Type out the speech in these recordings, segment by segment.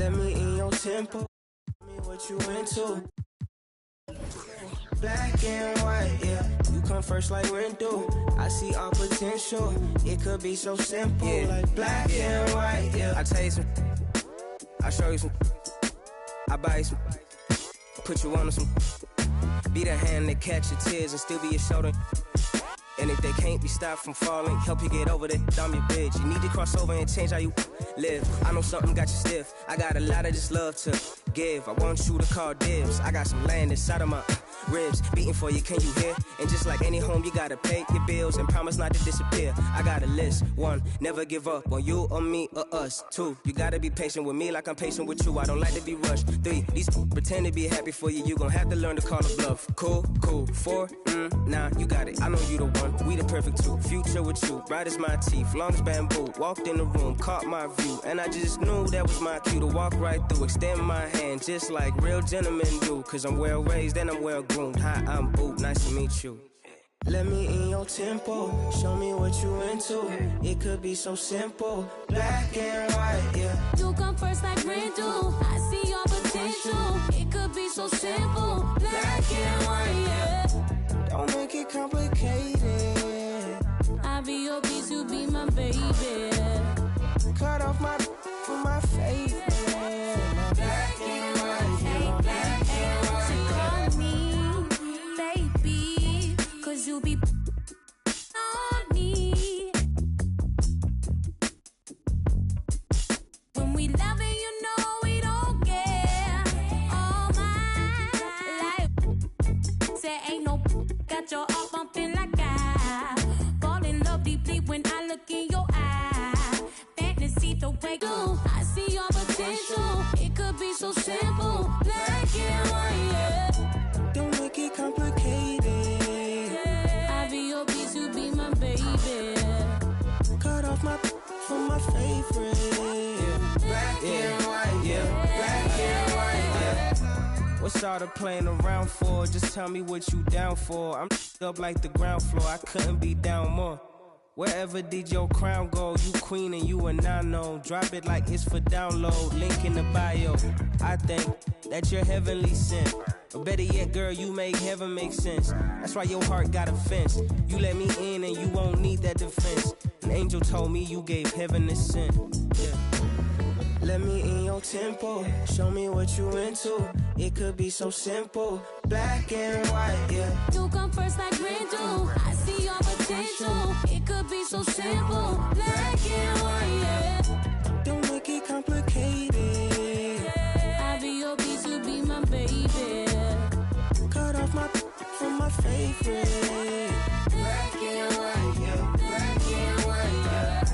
Let me in your tempo. Tell me what you into. Black and white, yeah. You come first like rent do. I see all potential. It could be so simple, yeah. Like black and white, yeah. I tell you some, I show you some, I buy you some, put you on some. Be the hand that catch your tears and still be your shoulder. And if they can't be stopped from falling, help you get over that, I'm your bitch. You need to cross over and change how you live. I know something got you stiff. I got a lot of just love to give. I want you to call dibs. I got some land inside of my ribs beating for you, can you hear? And just like any home, you gotta pay your bills and promise not to disappear. I got a list. 1, never give up on you or me or us. 2, you gotta be patient with me like I'm patient with you. I don't like to be rushed. 3, these pretend to be happy for you. You gon' have to learn to call a bluff. Cool, cool. 4, nah, you got it. I know you the one. We the perfect two. Future with you, bright as my teeth, long as bamboo. Walked in the room, caught my view, and I just knew that was my cue to walk right through. Extend my hand just like real gentlemen do. Cause I'm well raised and I'm well groomed. Hi, I'm Boop, nice to meet you. Let me in your tempo, show me what you into. It could be so simple, black and white, yeah. You come first like rent do. I see your potential. It could be so simple, black and white, yeah. Don't make it complicated. I be your bitch, you be my baby. Cut off my for my favorite. Black and white, yeah. Black and white. So call me baby, cause you be on me. When we loving, you know we don't care. All my life, say ain't no got your heart bumping like I fall in love deeply when I look in your eye. Fantasy the way you, I see your potential. It could be so simple, black and white, yeah. Don't make it complicated. I be your bitch, you be my baby. Cut off my for my favorite. Black and white, yeah. Black and white, yeah. What's all the playing around for? Just tell me what you down for. I'm up like the ground floor. I couldn't be down more. Wherever did your crown go? You queen and you a nano. Drop it like it's for download. Link in the bio. I think that you're heavenly sent. Or better yet, girl, you make heaven make sense. That's why your heart got a fence. You let me in and you won't need that defense. An angel told me you gave heaven a scent. Yeah. Let me in your tempo, show me what you into. It could be so simple, black and white, yeah. You come first like rent do. I see your potential. It could be so simple, black and white, yeah. Don't make it complicated. I be your bitch, you be my baby. Cut off my from my favorite. Black and white, yeah. Black and white, yeah.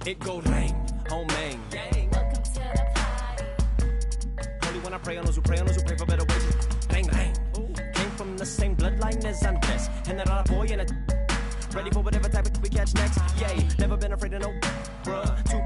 It go rain, oh man. Welcome to the party. Only when I pray on those who pray for better wages. Bang, bang. Came from the same bloodline as Andres. And that other boy in a ready for whatever type of we catch next. Yay, never been afraid of no bruh. Two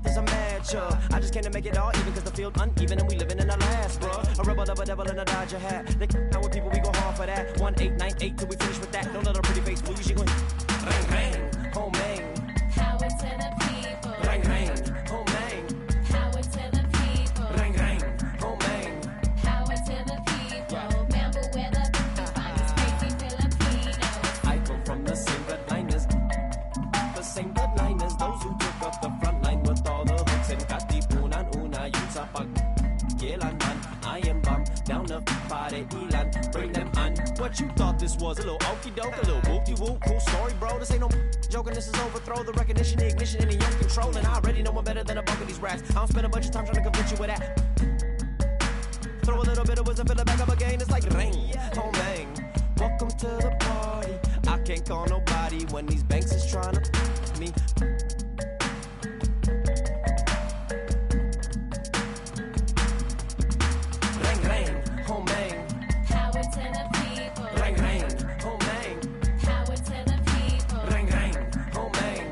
is a matchup. I just came to make it all even cause the field uneven and we living in the last, bruh. A rebel, double devil, and a Dodger hat. They out with people, we go hard for that. 1898 till we finish with that. Don't let her pretty face fool you, she gon' bang, bang, oh man. Power to the people. Bang, bang, oh man. Power to the people. Bang, bang, oh man. Power to the people. Remember where the people find us crazy Filipinos. I come from the same bloodliners. The same bloodliners. Those who took up the front line with all the hooks and katipunan una yun sa pagkilanman. I am bum down the party ilan. Bring them on. What you thought this was? A little okie doke, a little whoop-de-whoop. Cool story, bro. This ain't no joking. This is overthrow. The recognition, the ignition, and the young control. And I already know I'm better than a bunch of these rats. I don't spend a bunch of time trying to convince you with that. Throw a little bit of wisdom, fill it back up again. It's like rain, oh man. Welcome to the party. I can't call nobody when these banks is trying to me. Rain, rain, oh man. Power to the people. Rain, rain, oh man. Power to the people. Rain, rain, oh man.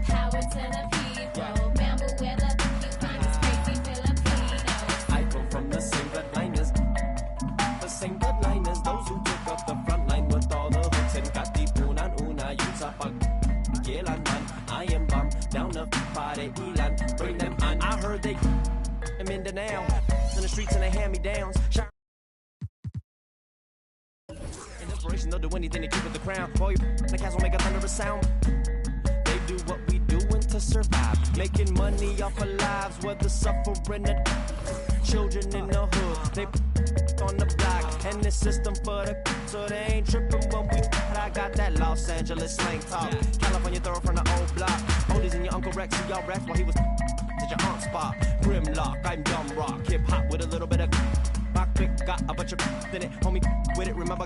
Power to the people. Remember where the people find us crazy Filipinos. I come from down the party, Elan, bring them on. I heard they them in the now, in the streets and they hand me downs. Inspiration, they'll do anything to keep it the crown. Boy, the cats will make a thunderous sound. They do what we doing to survive, making money off of lives, whether suffering the children in the hood. They on the block, and the system for the so they ain't tripping when we. I got that Los Angeles slang talk, California throw from the old block. Oldies and your Uncle Rex, see y'all Rex while he was at your aunt's spot. Grimlock, I'm dumb rock, hip hop with a little bit of. My click got a bunch of in it, homie with it. Remember.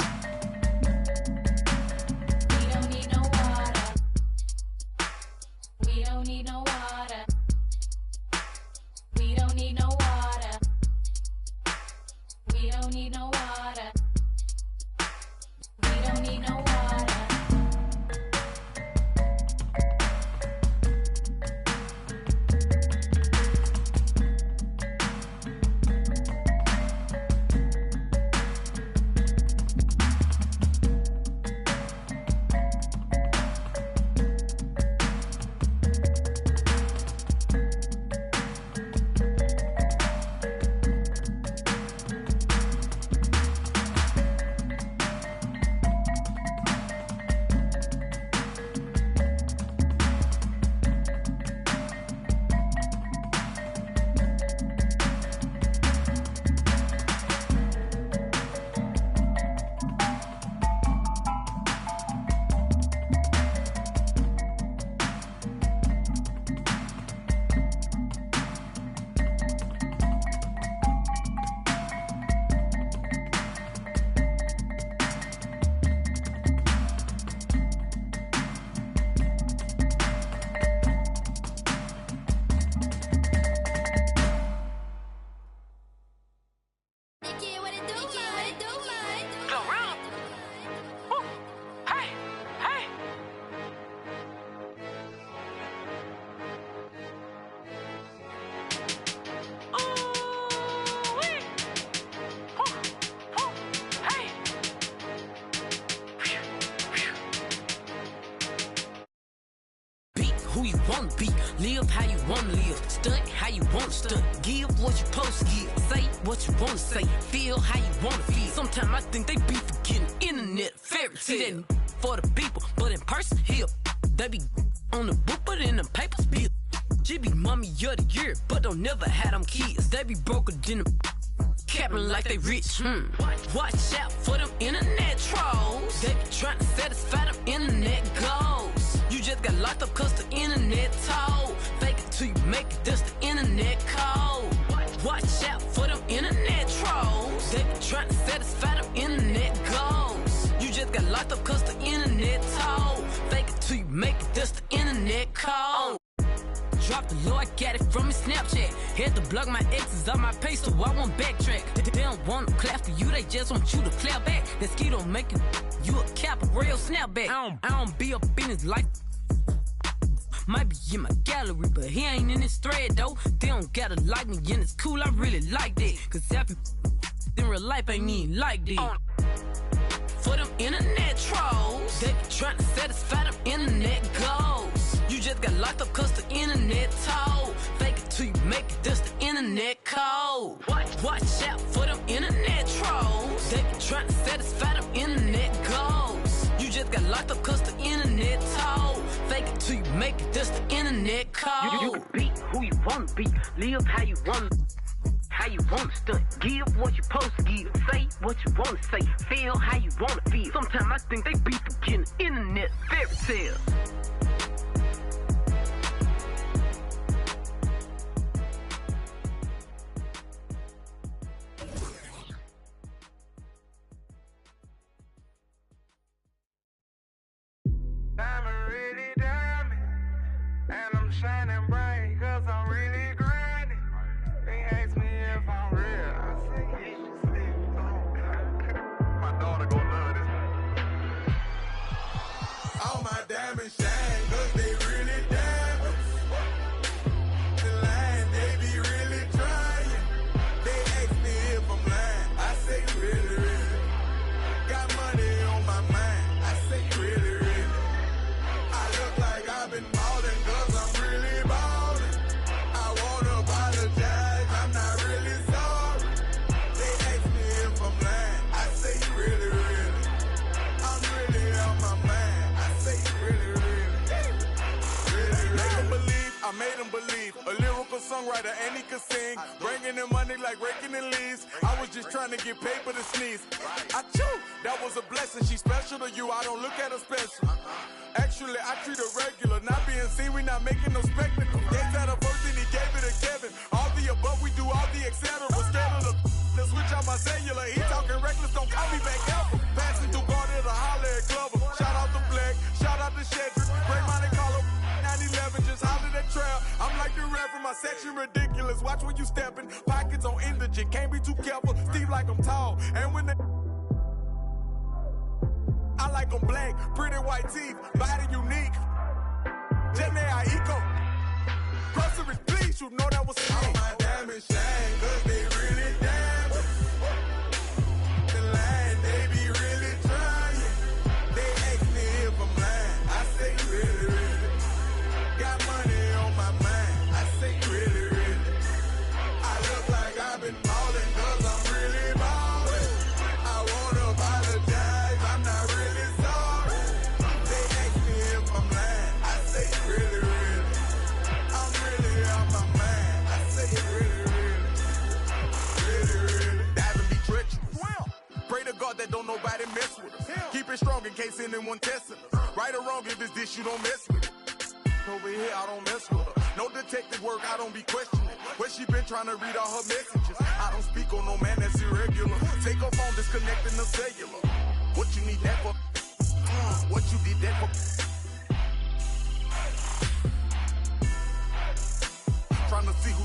We don't need no water. We don't need no water. We don't need no water. We don't need no water. We don't need no water. Who you wanna be, live how you wanna live, stunt how you wanna stunt, give what you supposed to give, say what you wanna say, feel how you wanna feel. Sometimes I think they be forgetting internet fairy tale for the people, but in person here, they be on the book, but in the papers bill. She be mommy of the year, but don't never have them kids. They be broker than the capping like they rich. Watch out for them internet trolls. They be trying to satisfy them internet goals. You just got locked up cause the internet told. Fake it till you make it, that's the internet code. Watch out for them internet trolls. They be trying to satisfy them internet goals. You just got locked up cause the internet told. Fake it till you make it, that's the internet code. Drop the low, I got it from his Snapchat. Had to block my exes on my page so I won't backtrack. They don't want to clap for you, they just want you to clap back. That ski don't make you a cap, a real snapback. I don't be up in his life. Might be in my gallery, but he ain't in this thread though. They don't gotta like me and it's cool, I really like that. Cause happy in real life ain't even like that. For them internet trolls, they be trying to satisfy them internet goals. You just got locked up cause the internet told. Fake it till you make it, that's the internet code. Watch out for them internet trolls. They be trying to satisfy them internet goals. You just got locked up cause the internet told. Fake it till you make it, that's the internet code. You can be who you wanna be, live how you wanna. How you wanna stunt, give what you supposed to give, say what you wanna say, feel how you wanna feel. Sometimes I think they be forgetting internet fairy tale. Diamond really diamond, and I'm shining bright cause I'm really grinding. They ask me if I'm real, I say you should sleep on. My daughter gon' love this. All my diamonds shine cause they really diamonds. The line, they be really trying. They ask me if I'm lying, I say really, really. Got money on my mind, I say really, really. I look like I've been ballin' cause I'm really made him believe. A lyrical songwriter and he could sing. Bringing in money like raking in leaves. I was just trying to get paper to sneeze. I chew, that was a blessing. She special to you, I don't look at her special. Actually, I treat her regular. Not being seen, we not making no spectacle. Gates had a first and he gave it to Kevin. All the above, we do all the etc. Scared of the switch on my cellular. He talking reckless, don't call me back ever. Passing through Garden to holler at Glover. Shout out to Black, shout out to Shedrick. Great Monte Carlo, 911, just hollered at trail. I'm like the rapper, my section ridiculous. Watch when you stepping, pockets on indigent. Can't be too careful, Steve like I'm tall. And when they I like them black, pretty white teeth, body unique. Jenny Aiko. Groceries, please, you know that was me. All my diamonds shine, cause they really diamond. The line, they be really trying. They ask me if I'm lying. I say really, really. Got money on my mind. I say really, really. I look like I've been ballin' cause I'm really ballin'. I wanna apologize, I'm not really sorry. They ask me if I'm lying. I say really, really. I'm really out my mind. I say really, really. Really, really. Diving be treacherous. Pray to God that don't nobody mess with us. Keep it strong in case anyone testing us. Right or wrong, if it's this, you don't mess with it. Over here, I don't mess with her. No detective work, I don't be questioning. Where she been trying to read all her messages. I don't speak on no man that's irregular. Take her phone, disconnecting the cellular. What you need that for? What you did that for? Trying to see who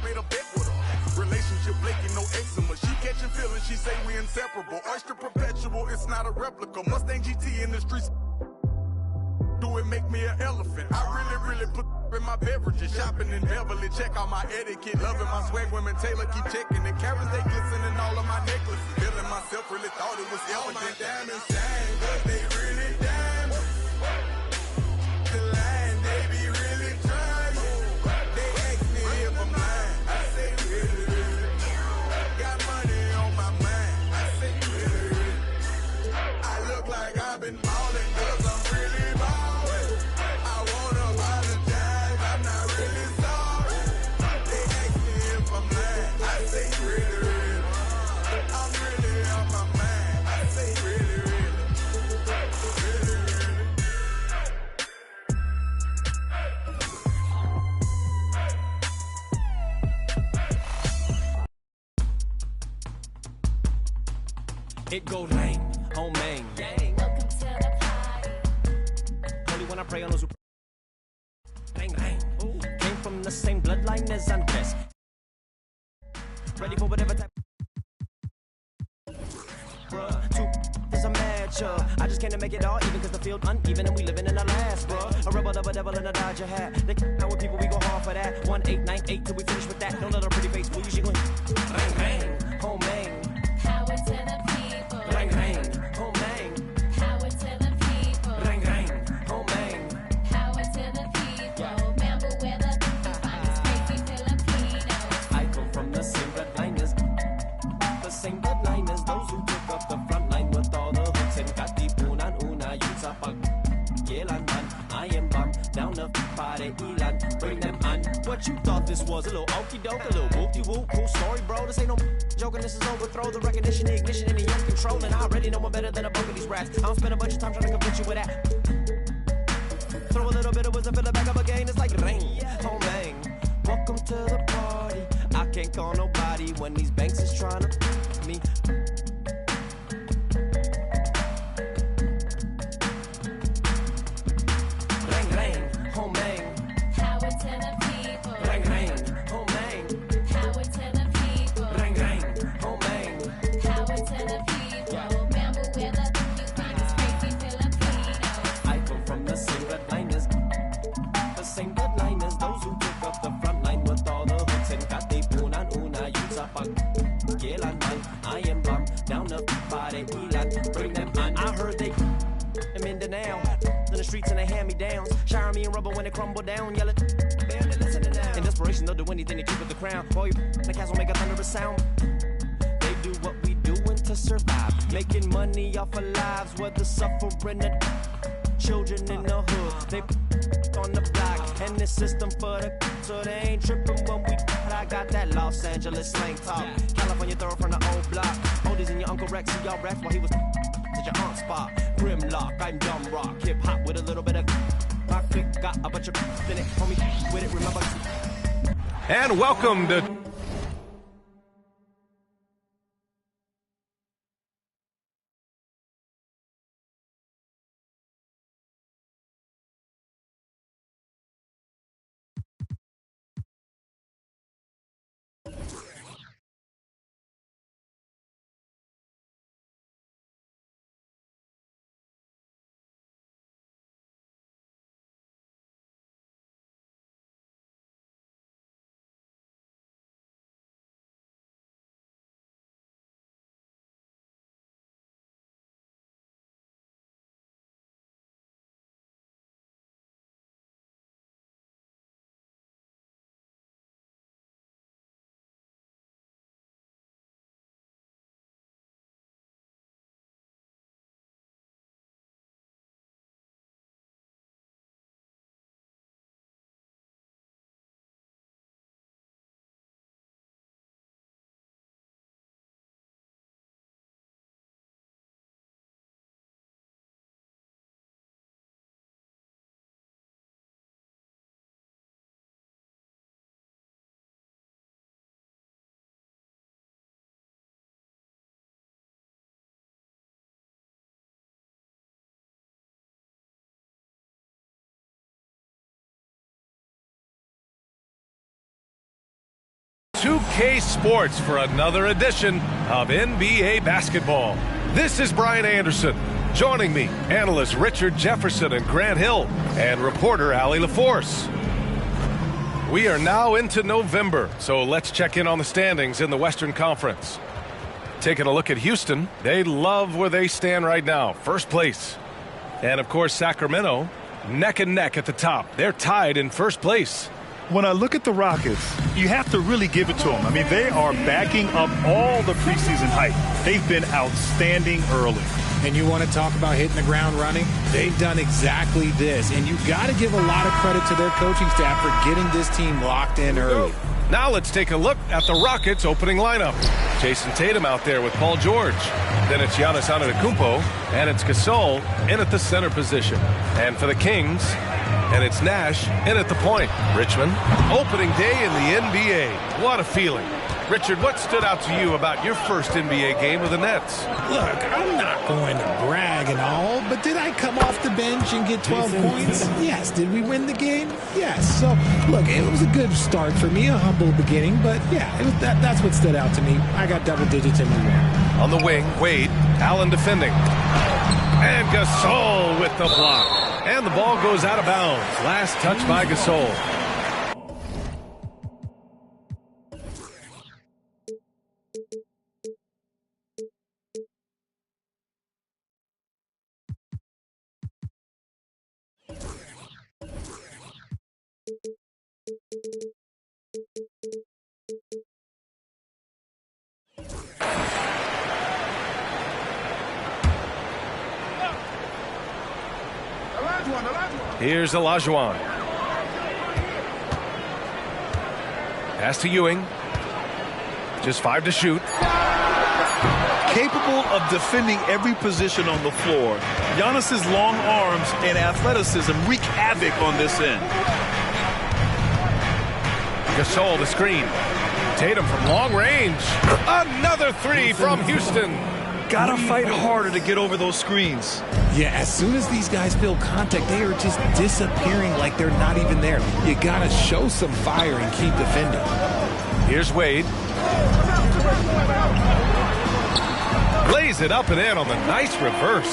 made a bet with her. Relationship flaking, no eczema. She catching feelings, she say we inseparable. Oyster perpetual, it's not a replica. Mustang GT in the streets. Do it make me an elephant? I really put in my beverages. Shopping in Beverly, check out my etiquette. Loving my swag, women Taylor keep checking. The carrots, they glistening all of my necklaces. Feeling myself, really thought it was evident. All my diamonds shine, cause they really diamonds. The line, they be really trying. They ask me if I'm lying. I say really, really. Got money on my mind. I say really, really. I look like I've been ballin' cause I'm really ballin'. I wanna apologize, I'm not really sorry. They ask me if I'm lying. I say really, really. I'm really out my mind. I say really, really. Really, really. It go lame, home main. Welcome to the party. Only when I pray on those who bang bang. Came from the same bloodline as Andres. Ready for whatever type. Bruh, two is a matchup. I just came to make it all even cause the field uneven and we living in the last, bruh. A rebel of a devil in a Dodger hat. They out with people, we go hard for that. 1898 till we finish with that. Don't let her pretty face fool you, she gon' bang bang, home main. Power to the people. Bang bang, home main. Power to the people. Bang bang, home main. Power to the people. Remember where the finest crazy Filipinos. I come from the same bloodline as those who took up the front line with all the hooks and katipunan una yun sa pagkilanman. I am bomb down the party ilan, bring them on. What you thought this was, a little okie doke, a little whoop-de-whoop, cool story, bro. This ain't no joking, this is overthrow. The recognition, the ignition, and the young control. And I already know I'm better than a bunch of these rats. I don't spend a bunch of time trying to convince you with that. Throw a little bit of wisdom, fill it back up again. It's like rain, home bang. Welcome to the party. I can't call nobody when these banks is trying to me. Bang bang, home bang. Power to the people. Bang bang, home bang. Power to the people. Bang bang, home bang. Power to the people. Remember where the finest crazy Filipinos. I come from the same bloodline as those who took up the front line with all the hooks and katipunan una yun sa pagkilanman. I am bomb down the party ilan, bring them on. I heard they them in the now in the streets and they hand me downs, shower me in rubber when they crumble down, yelling barely listening now. In desperation they'll do anything to keep with the crown. Boy, the cats will make a thunderous sound. They do what we doing to survive, making money off our lives, whether suffering or children in the hood. They on the block, and this system for the so they ain't tripping when we. I got that Los Angeles slang talk. California throw from the old block. Oldies and your Uncle Rex, see y'all rest while he was at your aunt's spot. Grimlock, I'm dumb rock. Hip hop with a little bit of. My click got a bunch of in it. Homie, with it, remember. And welcome to. K Sports for another edition of NBA basketball. This is Brian Anderson. Joining me, analysts Richard Jefferson and Grant Hill, and reporter Allie LaForce. We are now into November, so let's check in on the standings in the Western Conference. Taking a look at Houston, they love where they stand right now, first place. And of course, Sacramento, neck and neck at the top. They're tied in first place. When I look at the Rockets, you have to really give it to them. I mean, they are backing up all the preseason hype. They've been outstanding early. And you want to talk about hitting the ground running? They've done exactly this. And you've got to give a lot of credit to their coaching staff for getting this team locked in early. Now let's take a look at the Rockets' opening lineup. Jason Tatum out there with Paul George. Then it's Giannis Antetokounmpo, and it's Gasol in at the center position. And for the Kings, and it's Nash in at the point. Richmond, opening day in the NBA. What a feeling. Richard, what stood out to you about your first NBA game with the Nets? Look, I'm not going to brag and all, but did I come off the bench and get 12 points? Yes. Did we win the game? Yes. So, look, it was a good start for me, a humble beginning, but yeah, that's what stood out to me. I got double digits and we won. On the wing, Wade, Allen defending. And Gasol with the block. And the ball goes out of bounds. Last touch by Gasol. Here's Olajuwon. Pass to Ewing. Just 5 to shoot. Capable of defending every position on the floor. Giannis's long arms and athleticism wreak havoc on this end. Gasol the screen. Tatum from long range. Another 3 from Houston. Gotta fight harder to get over those screens. Yeah, as soon as these guys feel contact, they are just disappearing like they're not even there. You gotta show some fire and keep defending. Here's Wade. Lays it up and in on the nice reverse.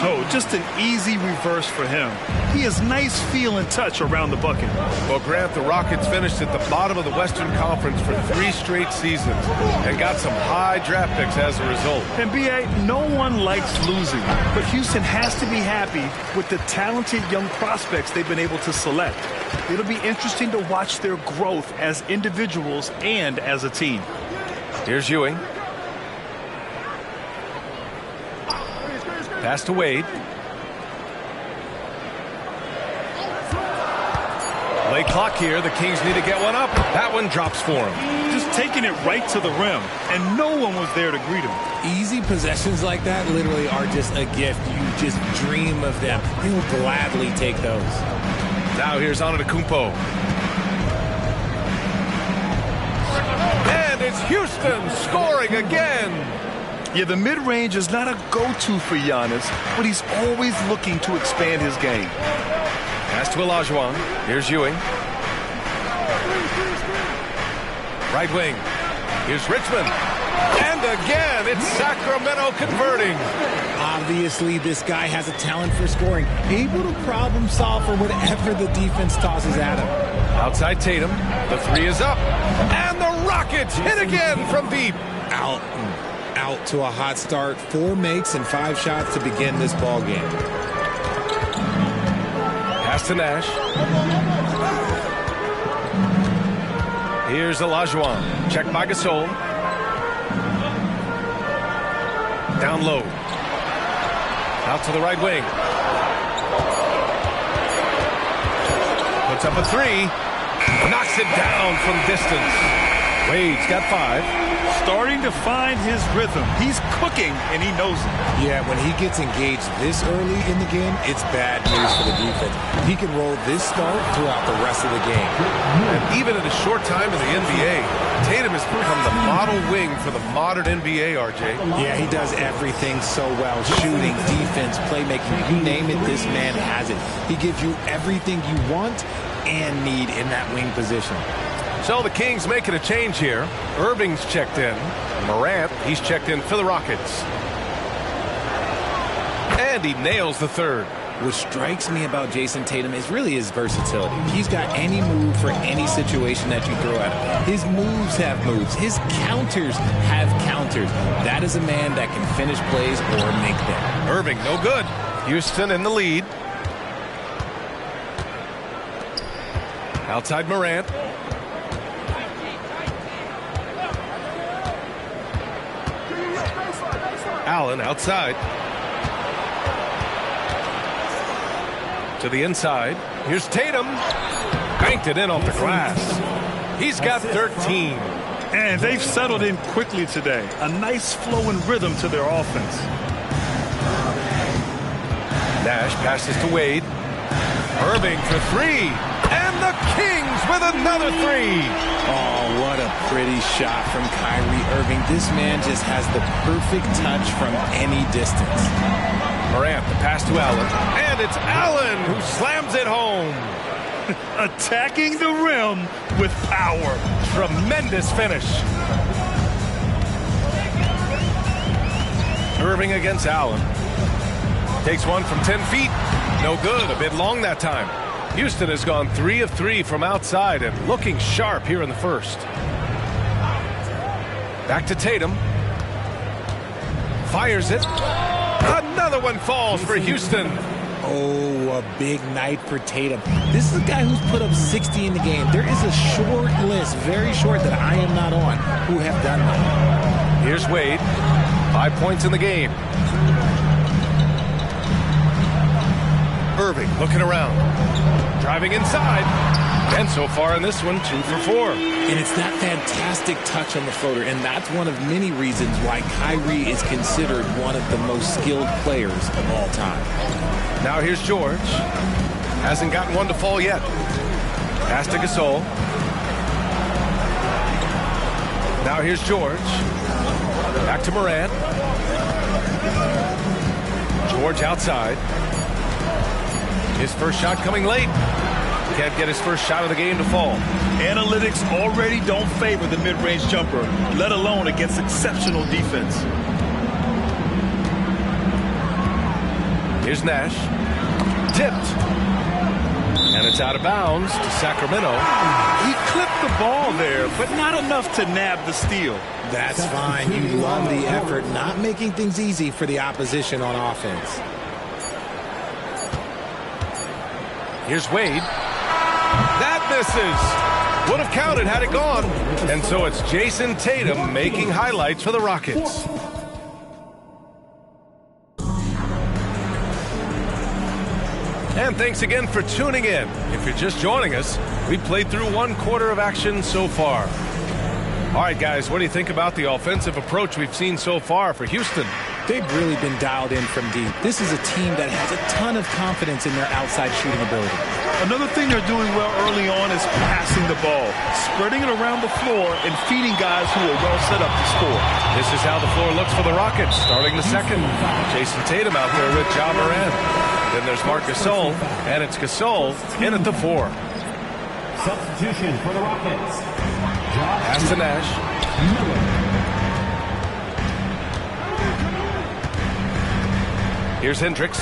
Oh, just an easy reverse for him. He has nice feel and touch around the bucket. Well, Grant, the Rockets finished at the bottom of the Western Conference for 3 straight seasons and got some high draft picks as a result. And B.A., no one likes losing, but Houston has to be happy with the talented young prospects they've been able to select. It'll be interesting to watch their growth as individuals and as a team. Here's Ewing. Pass to Wade. Play clock here. The Kings need to get one up. That one drops for him. Just taking it right to the rim, and no one was there to greet him. Easy possessions like that literally are just a gift. You just dream of them. He'll gladly take those. Now here's Antetokounmpo. And it's Houston scoring again. Yeah, the mid-range is not a go-to for Giannis, but he's always looking to expand his game. Pass to Olajuwon. Here's Ewing. Right wing. Here's Richmond. And again, it's Sacramento converting. Obviously, this guy has a talent for scoring. Able to problem solve for whatever the defense tosses at him. Outside Tatum. The three is up. And the Rockets hit again from deep. Out to a hot start. 4 makes and 5 shots to begin this ball game. Pass to Nash. Here's Olajuwon. Checked by Gasol. Down low. Out to the right wing. Puts up a 3. Knocks it down from distance. Wade's got 5. Starting to find his rhythm. He's cooking, and he knows it. Yeah, when he gets engaged this early in the game, it's bad news for the defense. He can roll this start throughout the rest of the game. And even in a short time in the NBA, Tatum has become the model wing for the modern NBA, RJ. Yeah, he does everything so well. Shooting, defense, playmaking, you name it, this man has it. He gives you everything you want and need in that wing position. So the Kings making a change here. Irving's checked in. Morant, he's checked in for the Rockets. And he nails the third. What strikes me about Jason Tatum is really his versatility. He's got any move for any situation that you throw at him. His moves have moves. His counters have counters. That is a man that can finish plays or make them. Irving, no good. Houston in the lead. Outside Morant. Allen outside. To the inside. Here's Tatum. Banked it in off the glass. He's got 13. And they've settled in quickly today. A nice flowing rhythm to their offense. Nash passes to Wade. Irving for 3. And the Kings with another 3. Oh, what a pretty shot from Kyrie Irving. This man just has the perfect touch from any distance. Morant, the pass to Allen. And it's Allen who slams it home. Attacking the rim with power. Tremendous finish. Irving against Allen. Takes one from 10 feet. No good. A bit long that time. Houston has gone 3 of 3 from outside and looking sharp here in the first. Back to Tatum. Fires it. Another one falls for Houston. Oh, a big night for Tatum. This is a guy who's put up 60 in the game. There is a short list, very short, that I am not on, who have done that. Here's Wade. 5 points in the game. Irving looking around. Driving inside. And so far in this one, 2 for 4. And it's that fantastic touch on the floater, and that's one of many reasons why Kyrie is considered one of the most skilled players of all time. Now here's George. Hasn't gotten one to fall yet. Pass to Gasol. Now here's George. Back to Morant. George outside. His first shot coming late. Can't get his first shot of the game to fall. Analytics already don't favor the mid-range jumper, let alone against exceptional defense. Here's Nash. Tipped. And it's out of bounds to Sacramento. He clipped the ball there, but not enough to nab the steal. That's fine. You love the effort, not making things easy for the opposition on offense. Here's Wade. That misses. Would have counted had it gone. And so it's Jason Tatum making highlights for the Rockets. And thanks again for tuning in. If you're just joining us, we've played through 1/4 of action so far. All right, guys, what do you think about the offensive approach we've seen so far for Houston? They've really been dialed in from deep. This is a team that has a ton of confidence in their outside shooting ability. Another thing they're doing well early on is passing the ball, spreading it around the floor and feeding guys who are well set up to score. This is how the floor looks for the Rockets, starting the second. Jason Tatum out there with Ja Morant. Then there's Marc Gasol, and it's Gasol in at the 4. Substitution for the Rockets. Pass to Nash. Here's Hendricks.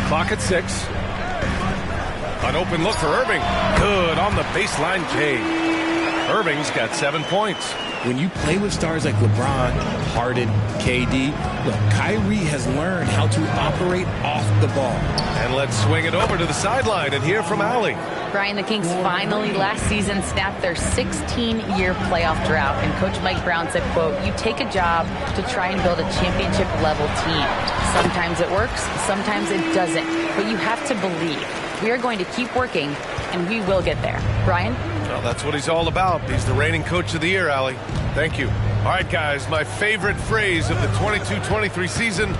Clock at 6. An open look for Irving. Good on the baseline, Jay. Irving's got 7 points. When you play with stars like LeBron, Harden, KD, look, Kyrie has learned how to operate off the ball. And let's swing it over to the sideline and hear from Allie. Brian, the Kings finally last season snapped their 16-year playoff drought, and Coach Mike Brown said, quote, "You take a job to try and build a championship-level team. Sometimes it works, sometimes it doesn't, but you have to believe. We are going to keep working, and we will get there." Brian? Well, that's what he's all about. He's the reigning coach of the year, Allie. Thank you. All right, guys, my favorite phrase of the 22-23 season,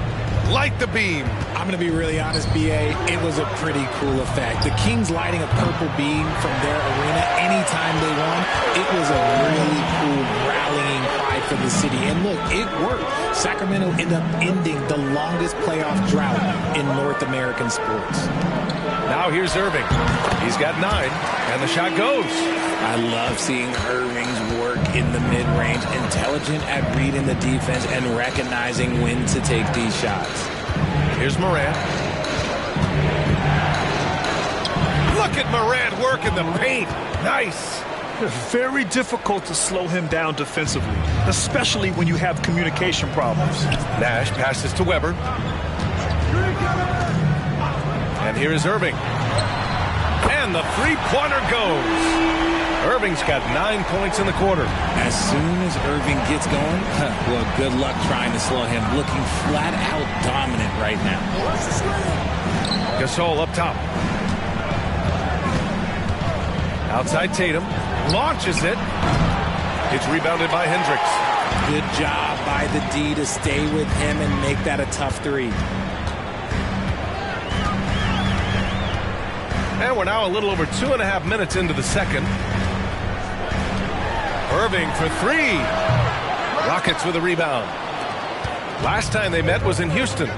light the beam. I'm going to be really honest, B.A. It was a pretty cool effect. The Kings lighting a purple beam from their arena anytime they won, it was a really cool rallying cry for the city. And look, it worked. Sacramento ended up ending the longest playoff drought in North American sports. Now here's Irving. He's got 9, and the shot goes. I love seeing Irving's work in the mid-range, intelligent at reading the defense and recognizing when to take these shots. Here's Morant. Look at Morant work in the paint. Nice. Very difficult to slow him down defensively, especially when you have communication problems. Nash passes to Weber. And here is Irving. And the three-pointer goes. Irving's got 9 points in the quarter. As soon as Irving gets going, well, good luck trying to slow him. Looking flat out dominant right now. Gasol up top. Outside Tatum. Launches it. It's rebounded by Hendricks. Good job by the D to stay with him and make that a tough 3. And we're now a little over 2.5 minutes into the second. Irving for 3. Rockets with a rebound. Last time they met was in Houston.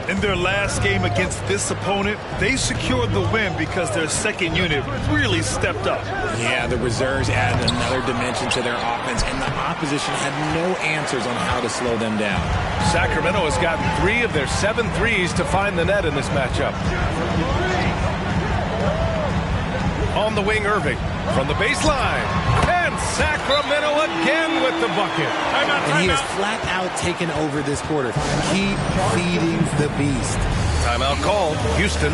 In their last game against this opponent, they secured the win because their second unit really stepped up. Yeah, the reserves added another dimension to their offense, and the opposition had no answers on how to slow them down. Sacramento has gotten 3 of their 7 threes to find the net in this matchup. On the wing, Irving from the baseline. And Sacramento again with the bucket. And he is flat out taken over this quarter. Keep feeding the beast. Timeout called. Houston.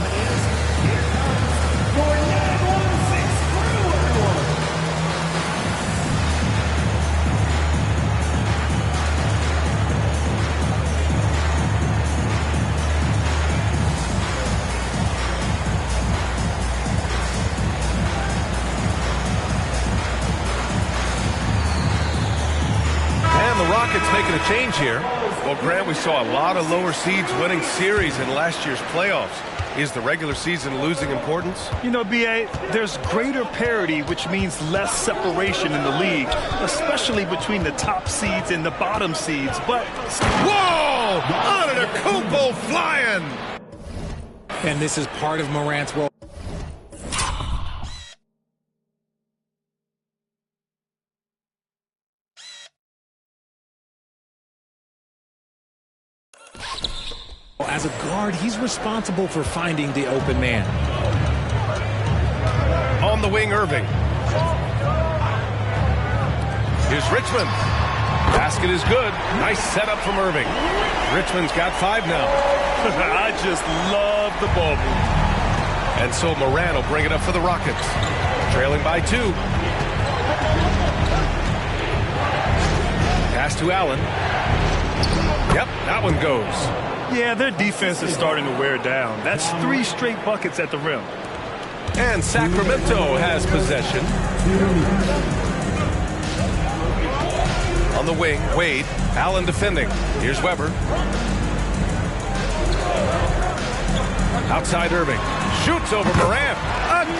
Rockets making a change here. Well, Grant, we saw a lot of lower seeds winning series in last year's playoffs. Is the regular season losing importance? You know, B.A., there's greater parity, which means less separation in the league, especially between the top seeds and the bottom seeds. But whoa! Antetokounmpo flying! And this is part of Morant's role. As a guard, he's responsible for finding the open man. On the wing, Irving. Here's Richmond. Basket is good. Nice setup from Irving. Richmond's got 5 now. I just love the ball move. And so Morant will bring it up for the Rockets. Trailing by 2. Pass to Allen. Yep, that one goes. Yeah, their defense is starting to wear down. That's 3 straight buckets at the rim. And Sacramento has possession. On the wing, Wade. Allen defending. Here's Weber. Outside Irving. Shoots over Morant.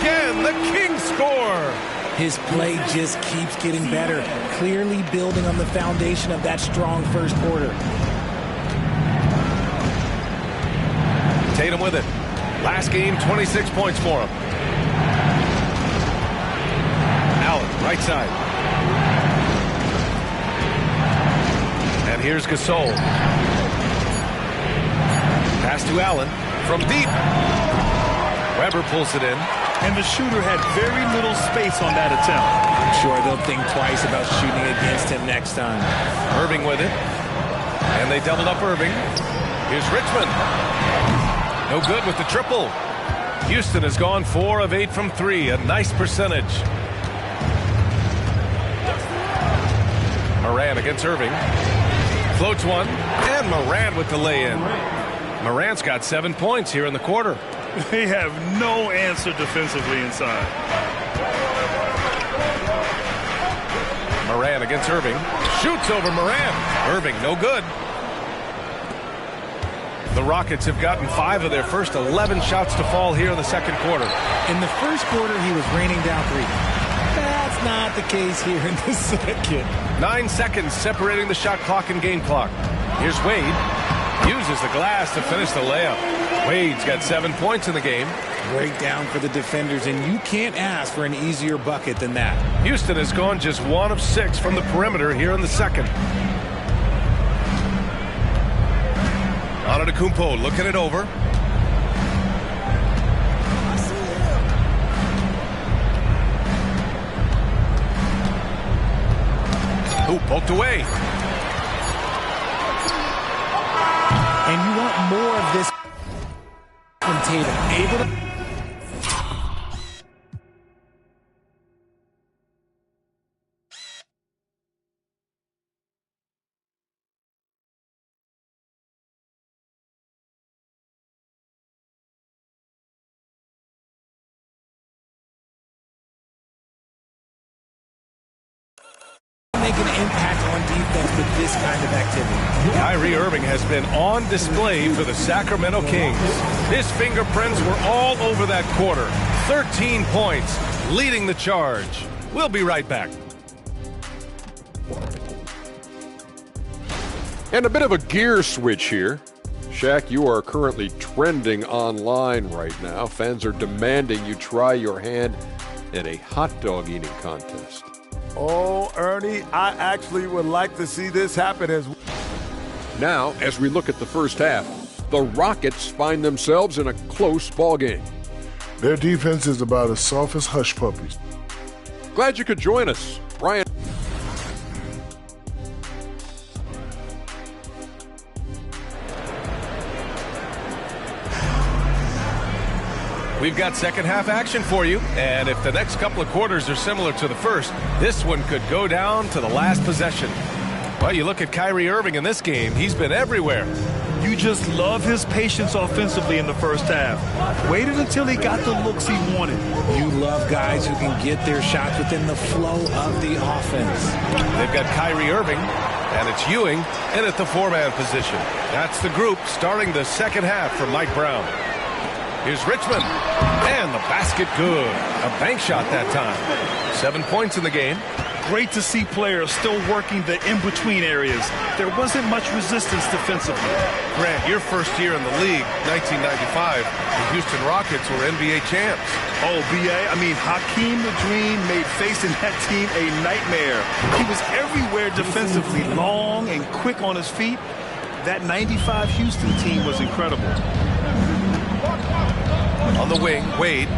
Again, the Kings score. His play just keeps getting better, clearly building on the foundation of that strong first quarter. Tatum with it. Last game, 26 points for him. Allen, right side. And here's Gasol. Pass to Allen from deep. Weber pulls it in. And the shooter had very little space on that attempt. I'm sure they'll think twice about shooting against him next time. Irving with it. And they doubled up Irving. Here's Richmond. No good with the triple. Houston has gone 4 of 8 from 3. A nice percentage. Morant against Irving. Floats one. And Morant with the lay-in. Morant's got 7 points here in the quarter. They have no answer defensively inside. Morant against Irving. Shoots over Morant. Irving, no good. The Rockets have gotten 5 of their first 11 shots to fall here in the second quarter. In the first quarter, he was raining down 3. That's not the case here in the second. 9 seconds separating the shot clock and game clock. Here's Wade. Uses the glass to finish the layup. Wade's got 7 points in the game. Breakdown for the defenders, and you can't ask for an easier bucket than that. Houston has gone just 1 of 6 from the perimeter here in the second. Antetokounmpo looking it over. Ooh, poked away. And you want more of this from Tatum. Able to... make an impact on defense with this kind of activity. Kyrie Irving has been on display for the Sacramento Kings. His fingerprints were all over that quarter. 13 points, leading the charge. We'll be right back. And a bit of a gear switch here. Shaq, you are currently trending online right now. Fans are demanding you try your hand in a hot dog eating contest. Oh, Ernie, I actually would like to see this happen as well. Now, as we look at the first half, the Rockets find themselves in a close ball game. Their defense is about as soft as hush puppies. Glad you could join us, Brian. We've got second half action for you, and if the next couple of quarters are similar to the first, this one could go down to the last possession. Well, you look at Kyrie Irving in this game, he's been everywhere. You just love his patience offensively in the first half. Waited until he got the looks he wanted. You love guys who can get their shots within the flow of the offense. They've got Kyrie Irving, and it's Ewing in at the 4-man position. That's the group starting the second half for Mike Brown. Here's Richmond, and the basket good. A bank shot that time. 7 points in the game. Great to see players still working the in-between areas. There wasn't much resistance defensively. Grant, your first year in the league, 1995, the Houston Rockets were NBA champs. Oh, B.A., I mean, Hakeem the Dream made facing that team a nightmare. He was everywhere defensively, long and quick on his feet. That 95 Houston team was incredible. On the wing, Wade.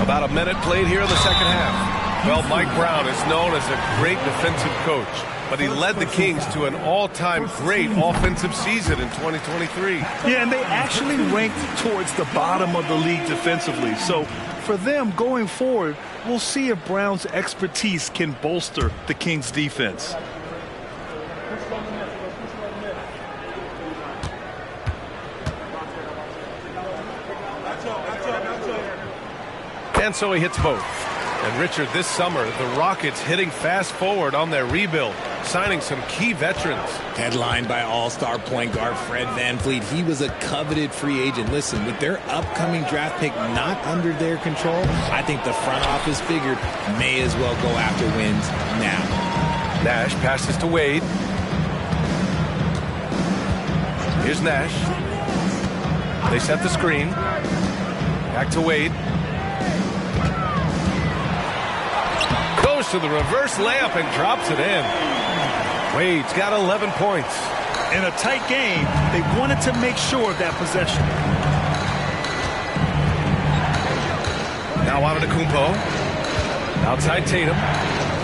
About a minute played here in the second half. Well, Mike Brown is known as a great defensive coach, but he led the Kings to an all-time great offensive season in 2023. Yeah, and they actually ranked towards the bottom of the league defensively. So for them going forward, we'll see if Brown's expertise can bolster the Kings' defense. and so he hits both. And Richard, this summer, the Rockets hitting fast forward on their rebuild, signing some key veterans. Headlined by all-star point guard Fred VanVleet. He was a coveted free agent. Listen, with their upcoming draft pick not under their control, I think the front office figured may as well go after wins now. Nash passes to Wade. Here's Nash. They set the screen. Back to Wade. Goes to the reverse layup and drops it in. Wade's got 11 points. In a tight game, they wanted to make sure of that possession. Now Antetokounmpo. Outside Tatum.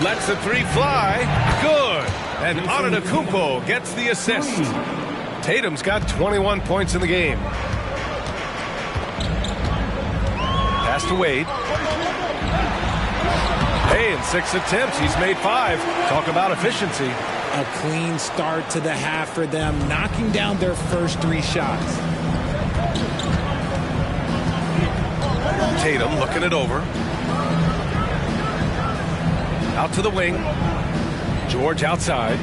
Lets the three fly. Good. And Antetokounmpo gets the assist. Tatum's got 21 points in the game. Pass to Wade. Hey, in 6 attempts, he's made 5. Talk about efficiency. A clean start to the half for them, knocking down their first 3 shots. Tatum looking it over. Out to the wing. George outside.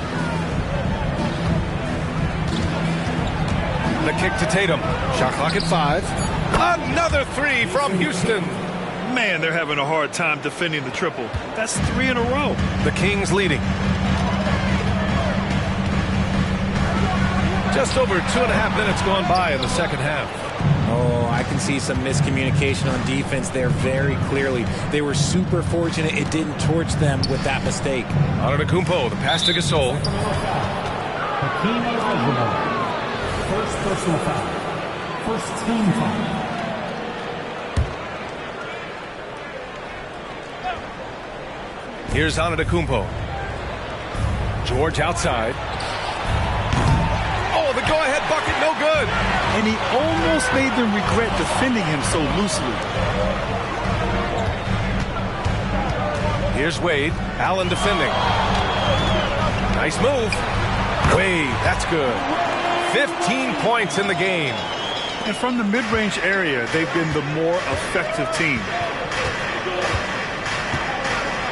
The kick to Tatum. Shot clock at 5. Another 3 from Houston. Man, they're having a hard time defending the triple. That's 3 in a row. The Kings leading. Just over 2.5 minutes gone by in the second half. Oh, I can see some miscommunication on defense there very clearly. They were super fortunate it didn't torch them with that mistake. Antetokounmpo, the pass to Gasol. Hakeem Olajuwon. First personal foul. First team foul. Here's Antetokounmpo. George outside. Oh, the go-ahead bucket, no good. And he almost made them regret defending him so loosely. Here's Wade. Allen defending. Nice move. Wade, that's good. 15 points in the game. And from the mid-range area, they've been the more effective team.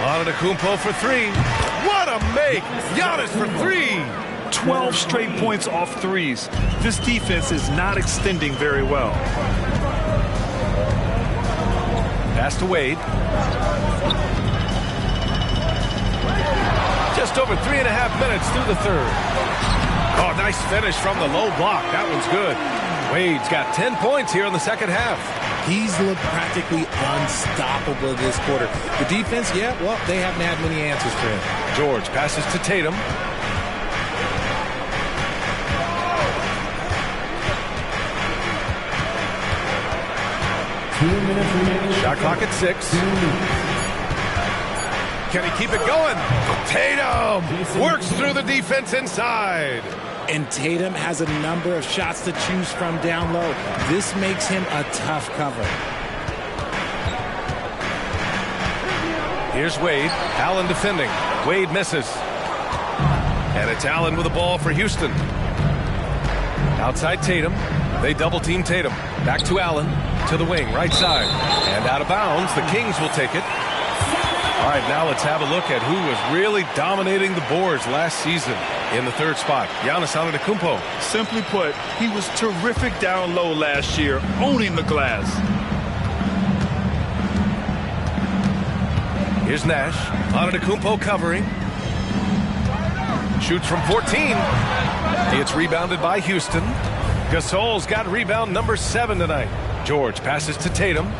Antetokounmpo for 3. What a make! Giannis for 3. 12 straight points off threes. This defense is not extending very well. Pass to Wade. Just over 3.5 minutes through the third. Oh, nice finish from the low block. That one's good. Wade's got 10 points here in the second half. He's looked practically unstoppable this quarter. The defense, yeah, well, they haven't had many answers for him. George passes to Tatum. Shot clock at 6. Can he keep it going? Tatum works through the defense inside. And Tatum has a number of shots to choose from down low. This makes him a tough cover. Here's Wade. Allen defending. Wade misses. And it's Allen with the ball for Houston. Outside Tatum. They double team Tatum. Back to Allen. To the wing, right side. And out of bounds. The Kings will take it. All right, now let's have a look at who was really dominating the boards last season in the third spot. Giannis Antetokounmpo. Simply put, he was terrific down low last year, owning the glass. Here's Nash. Antetokounmpo covering. Shoots from 14. It's rebounded by Houston. Gasol's got rebound number 7 tonight. George passes to Tatum.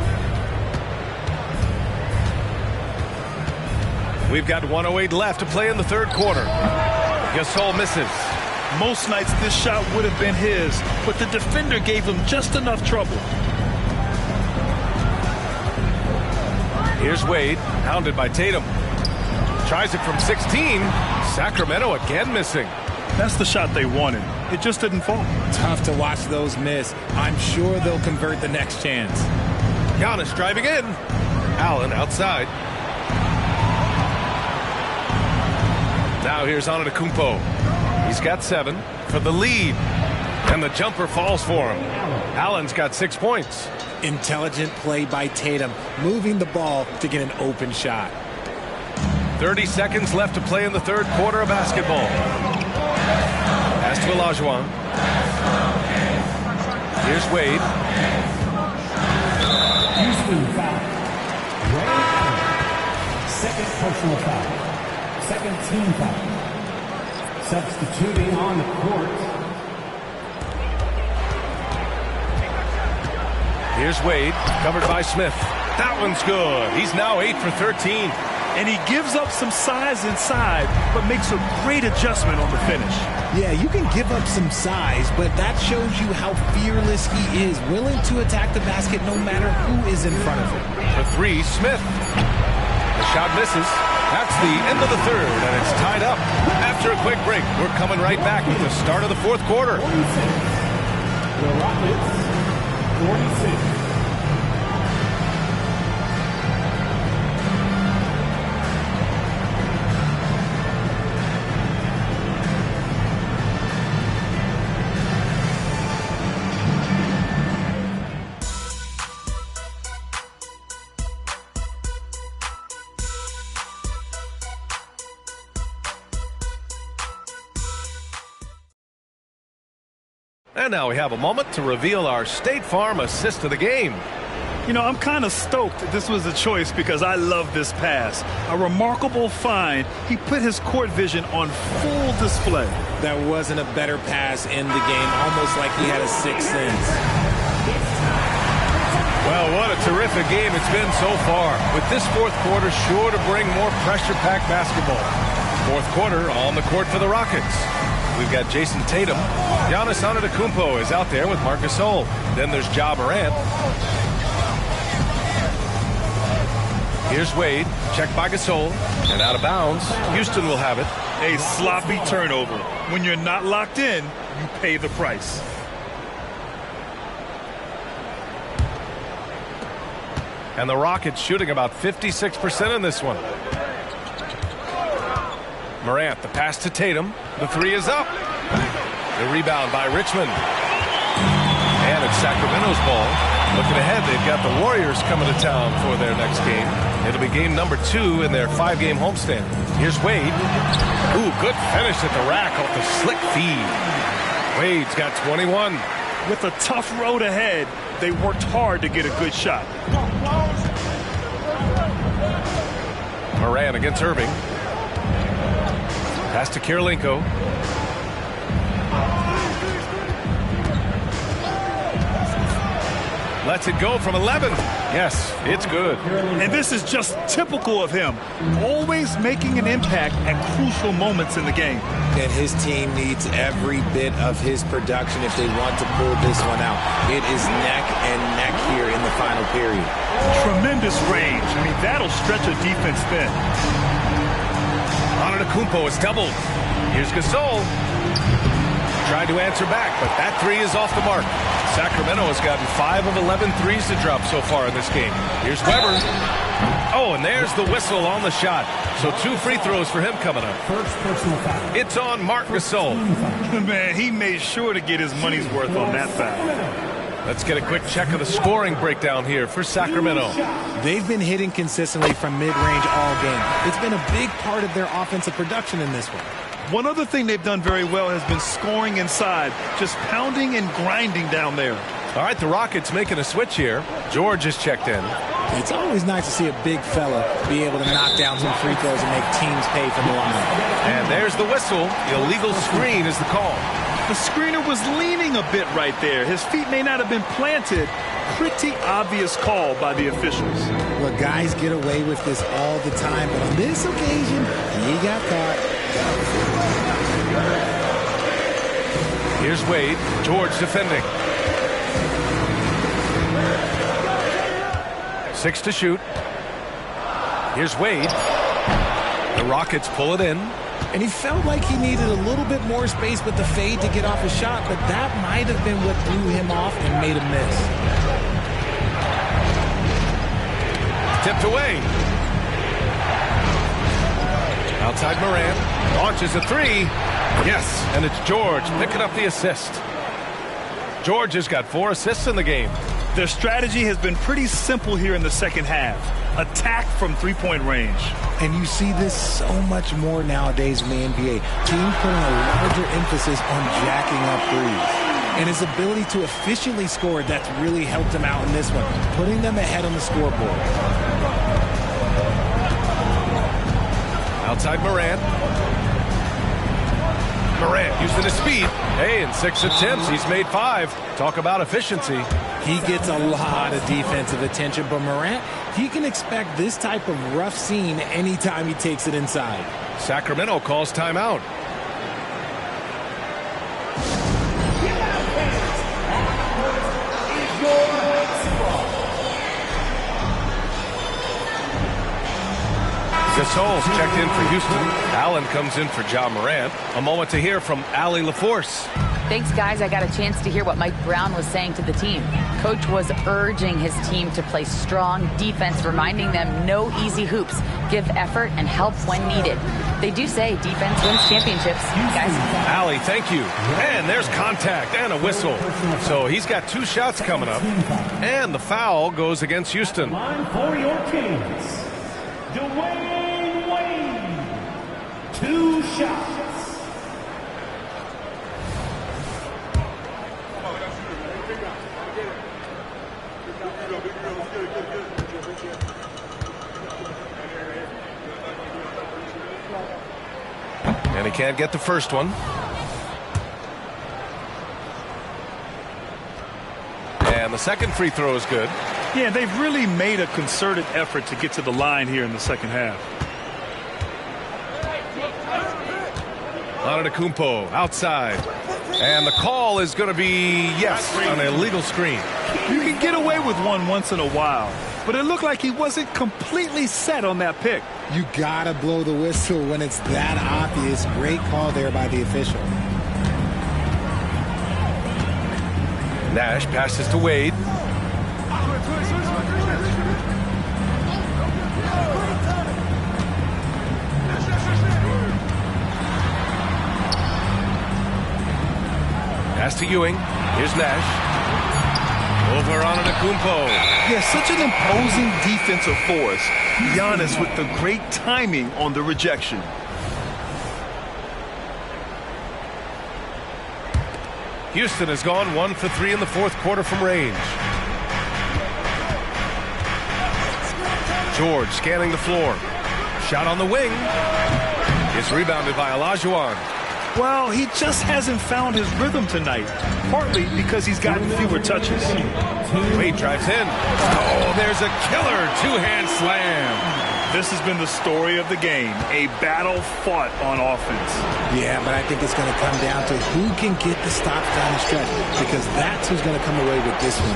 We've got 1:08 left to play in the third quarter. Gasol misses. Most nights this shot would have been his, but the defender gave him just enough trouble. Here's Wade, hounded by Tatum. Tries it from 16. Sacramento again missing. That's the shot they wanted. It just didn't fall. Tough to watch those miss. I'm sure they'll convert the next chance. Giannis driving in. Allen outside. Now here's Antetokounmpo. He's got 7 for the lead. And the jumper falls for him. Allen's got 6 points. Intelligent play by Tatum, moving the ball to get an open shot. 30 seconds left to play in the third quarter of basketball. Pass to Olajuwon. Here's Wade. Houston foul. Second personal foul. Second team foul. Substituting on the court. Here's Wade, covered by Smith. That one's good. He's now 8 for 13. And he gives up some size inside, but makes a great adjustment on the finish. Yeah, you can give up some size, but that shows you how fearless he is, willing to attack the basket no matter who is in front of him. For three, Smith. The shot misses. That's the end of the third, and it's tied up. After a quick break, we're coming right back with the start of the fourth quarter. The Rockets, 46. And now we have a moment to reveal our State Farm assist of the game. You know, I'm kind of stoked this was a choice because I love this pass. A remarkable find. He put his court vision on full display. That wasn't a better pass in the game, almost like he had a sixth sense. Well, what a terrific game it's been so far. With this fourth quarter sure to bring more pressure-packed basketball. Fourth quarter on the court for the Rockets. We've got Jason Tatum. Giannis Antetokounmpo is out there with Marc Gasol. Then there's Ja Morant. Here's Wade. Checked by Gasol. And out of bounds. Houston will have it. A sloppy turnover. When you're not locked in, you pay the price. And the Rockets shooting about 56% in this one. Morant, the pass to Tatum. The three is up. The rebound by Richmond. And it's Sacramento's ball. Looking ahead, they've got the Warriors coming to town for their next game. It'll be game number 2 in their 5-game homestand. Here's Wade. Ooh, good finish at the rack off the slick feed. Wade's got 21. With a tough road ahead, they worked hard to get a good shot. Morant against Irving. Pass to Kirilenko. Lets it go from 11. Yes, it's good. And this is just typical of him. Always making an impact at crucial moments in the game. And his team needs every bit of his production if they want to pull this one out. It is neck and neck here in the final period. Tremendous range. I mean, that'll stretch a defense thin. Antetokounmpo is doubled. Here's Gasol. Tried to answer back, but that three is off the mark. Sacramento has gotten 5 of 11 threes to drop so far in this game. Here's Weber. Oh, and there's the whistle on the shot. So 2 free throws for him coming up. First personal foul. It's on Marc Gasol. Man, he made sure to get his money's worth on that foul. Let's get a quick check of the scoring breakdown here for Sacramento. They've been hitting consistently from mid-range all game. It's been a big part of their offensive production in this one. One other thing they've done very well has been scoring inside, just pounding and grinding down there. All right, the Rockets making a switch here. George is checked in. It's always nice to see a big fella be able to knock down some free throws and make teams pay from the line. And there's the whistle. Illegal screen is the call. The screener was leaning a bit right there. His feet may not have been planted. Pretty obvious call by the officials. Well, guys get away with this all the time, but on this occasion, he got caught. Here's Wade. George defending. 6 to shoot. Here's Wade. The Rockets pull it in. And he felt like he needed a little bit more space with the fade to get off a shot, but that might have been what threw him off and made him miss. Tipped away. Outside Morant. Launches a 3. Yes, and it's George picking up the assist. George has got 4 assists in the game. Their strategy has been pretty simple here in the second half. Attack from three-point range. And you see this so much more nowadays in the NBA. Teams putting a larger emphasis on jacking up threes. And his ability to efficiently score, that's really helped him out in this one, putting them ahead on the scoreboard. Outside Morant. Morant using his speed. Hey, in 6 attempts, he's made 5. Talk about efficiency. He gets a lot of defensive attention, but Morant, he can expect this type of rough scene anytime he takes it inside. Sacramento calls timeout. Gasol's checked in for Houston. Allen comes in for Ja Morant. A moment to hear from Allie LaForce. Thanks, guys. I got a chance to hear what Mike Brown was saying to the team. Coach was urging his team to play strong defense, reminding them no easy hoops, give effort, and help when needed. They do say defense wins championships, guys. Allie, thank you. And there's contact and a whistle. So he's got 2 shots coming up. And the foul goes against Houston. Line for your teams. Dwayne Wade, 2 shots. And he can't get the first one. And the second free throw is good. Yeah, they've really made a concerted effort to get to the line here in the second half. Antetokounmpo outside. And the call is going to be, yes, an illegal screen. You can get away with one once in a while, but it looked like he wasn't completely set on that pick. You gotta blow the whistle when it's that obvious. Great call there by the official. Nash passes to Wade. Pass to Ewing. Here's Nash. Over on Antetokounmpo. Yeah, such an imposing defensive force. Giannis with the great timing on the rejection. Houston has gone 1 for 3 in the fourth quarter from range. George scanning the floor. Shot on the wing. It's rebounded by Olajuwon. Well, he just hasn't found his rhythm tonight, partly because he's gotten fewer touches. Wade drives in. Oh, there's a killer two-hand slam. This has been the story of the game, a battle fought on offense. Yeah, but I think it's going to come down to who can get the stops down the stretch, because that's who's going to come away with this one.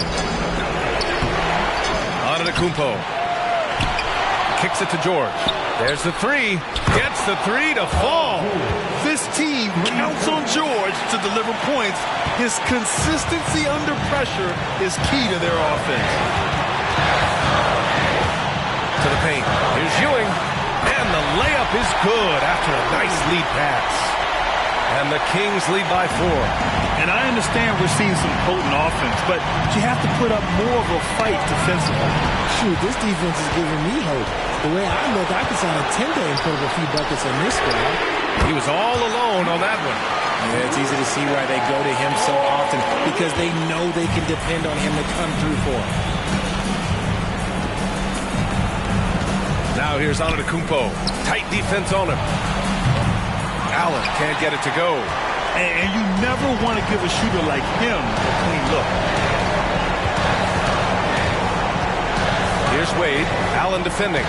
Antetokounmpo kicks it to George. There's the 3. Gets the 3 to fall. This team counts on George to deliver points. His consistency under pressure is key to their offense. To the paint. Here's Ewing. And the layup is good after a nice lead pass. And the Kings lead by 4. And I understand we're seeing some potent offense, but you have to put up more of a fight defensively. Shoot, this defense is giving me hope. The way I look, I could sign a 10-day and put up a few buckets in this squad. He was all alone on that one. Yeah, it's easy to see why they go to him so often, because they know they can depend on him to come through for them. Now here's Antetokounmpo. Tight defense on him. Allen can't get it to go. And you never want to give a shooter like him a clean look. Here's Wade. Allen defending.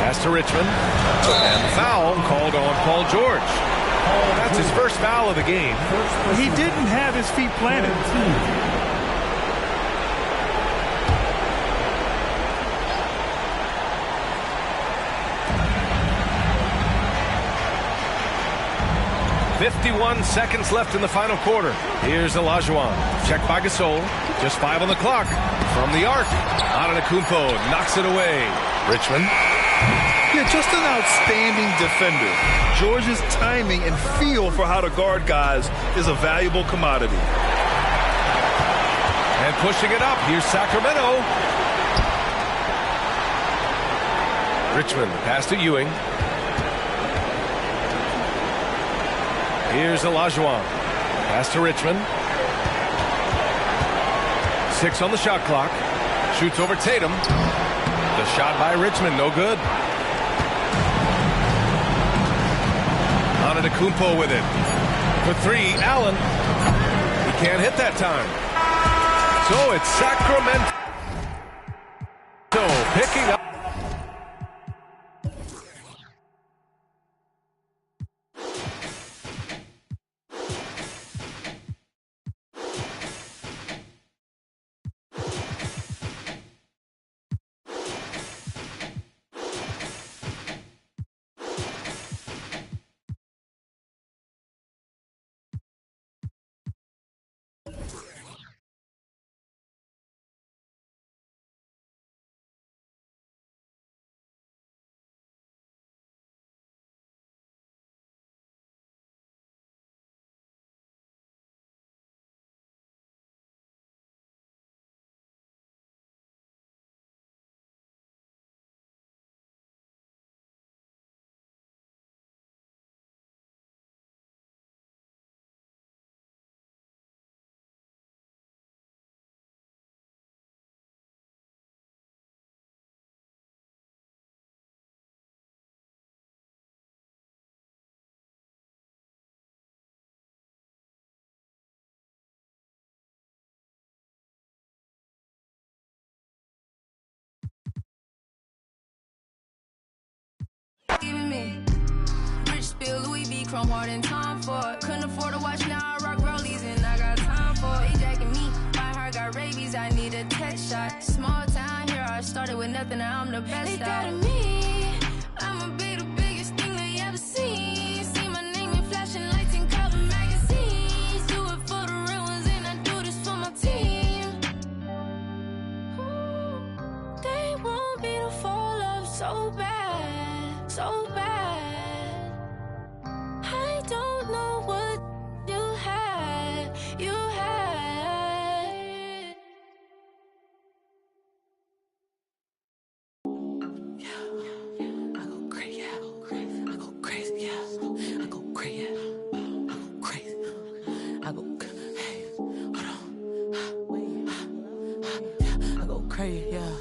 Pass to Richmond. And the foul called on Paul George. That's his first foul of the game. He didn't have his feet planted. 51 seconds left in the final quarter. Here's Olajuwon. Checked by Gasol. Just 5 on the clock. From the arc. Antetokounmpo knocks it away. Richmond. Yeah, just an outstanding defender. George's timing and feel for how to guard guys is a valuable commodity. And pushing it up, here's Sacramento. Richmond, pass to Ewing. Here's Olajuwon. Pass to Richmond. 6 on the shot clock. Shoots over Tatum. The shot by Richmond, no good. Antetokounmpo with it. For 3, Allen. He can't hit that time. So it's Sacramento picking up. Giving me rich spill Louis V chrome hard and Tom Ford. Couldn't afford to watch, now I rock rollies and I got time for it. They jacking me, my heart got rabies, I need a tech shot. Small town here, I started with nothing, now I'm the best. They doubted me, I'ma be the biggest thing they ever seen. See my name in flashing lights and cover magazines. Do it for the real ones and I do this for my team. They want me to fall off so bad, so bad. I don't know what you had, you had. I go crazy, I go crazy, I go crazy, yeah. I go crazy, I go crazy. I go, hey, hold on. I go crazy, yeah.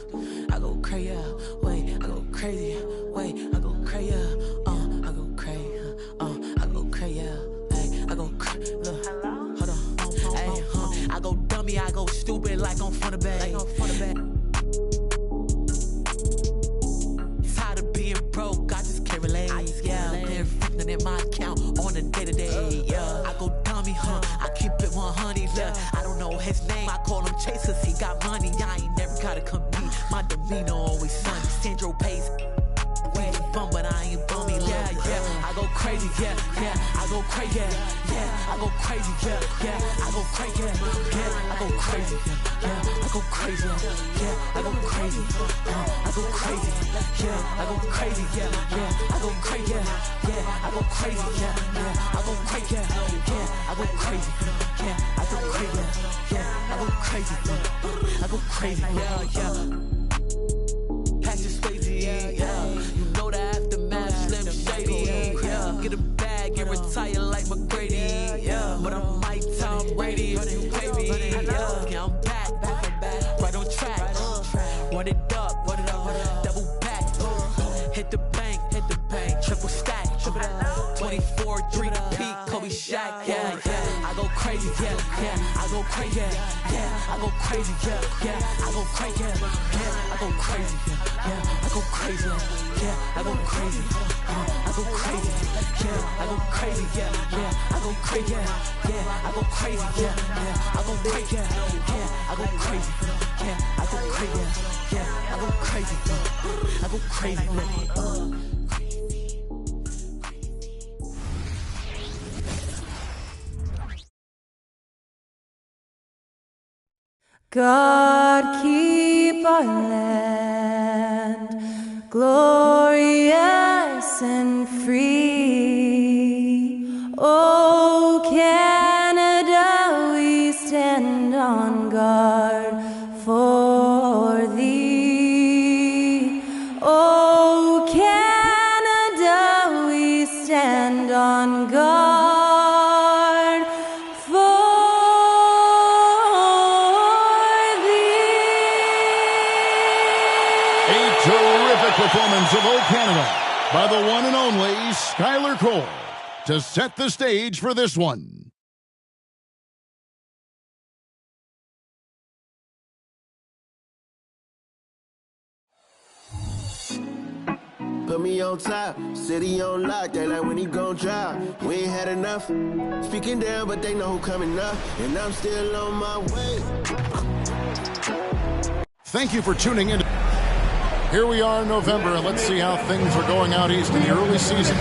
I go crazy, yeah. Wait, I go crazy, wait, I go crazy, I go crazy, I go crazy, hey, I go crazy, look, hold on, hey, I go dummy, I go stupid like on front of bag, Tired of being broke, I just can't relate, yeah, they're reflecting in my account on a day-to-day, yeah, I go dummy, I keep it 100, yeah, I don't know his name, I call him Chase cause he got money, I ain't never gotta compete, my demeanor always sunny, Sandro pays, bum, but I ain't bummy, yeah, I go crazy, yeah, I go crazy, yeah, I go crazy, yeah, I go crazy, yeah, I go crazy, yeah, I go crazy, yeah, I go crazy, I go crazy, yeah, I go crazy, yeah, I go crazy, yeah, I go crazy, yeah, I go crazy, yeah, I go crazy, yeah, I go crazy, yeah, I go crazy, I go crazy, yeah. Pass your Swayze, yeah. You know the aftermath, Slim Shady, yeah. Get a bag and retire like McGrady, yeah. But I'm Mike Tom Brady if you pay me, yeah. I'm back, right on track. Run it up, double back. Hit the bank, triple stack. 24, 3 peak, Kobe Shaq, yeah. I go crazy, yeah. I go crazy, yeah. I go crazy, yeah. I go crazy, yeah. I go crazy, yeah. I go crazy, yeah. I go crazy, I go crazy, yeah. I go crazy, yeah. I go crazy, yeah. I go crazy, yeah. I go crazy, yeah. I go crazy, yeah. I go crazy, yeah. I go crazy, I go crazy, God keep our land glorious and free. Oh, Canada, we stand on guard Terrific performance of Old Canada by the one and only Skylar Cole to set the stage for this one. Put me on top, city on lock, they like when he gon' drop. We ain't had enough, speaking down, but they know who coming up, and I'm still on my way. Thank you for tuning in. Here we are in November, and let's see how things are going out east in the early season.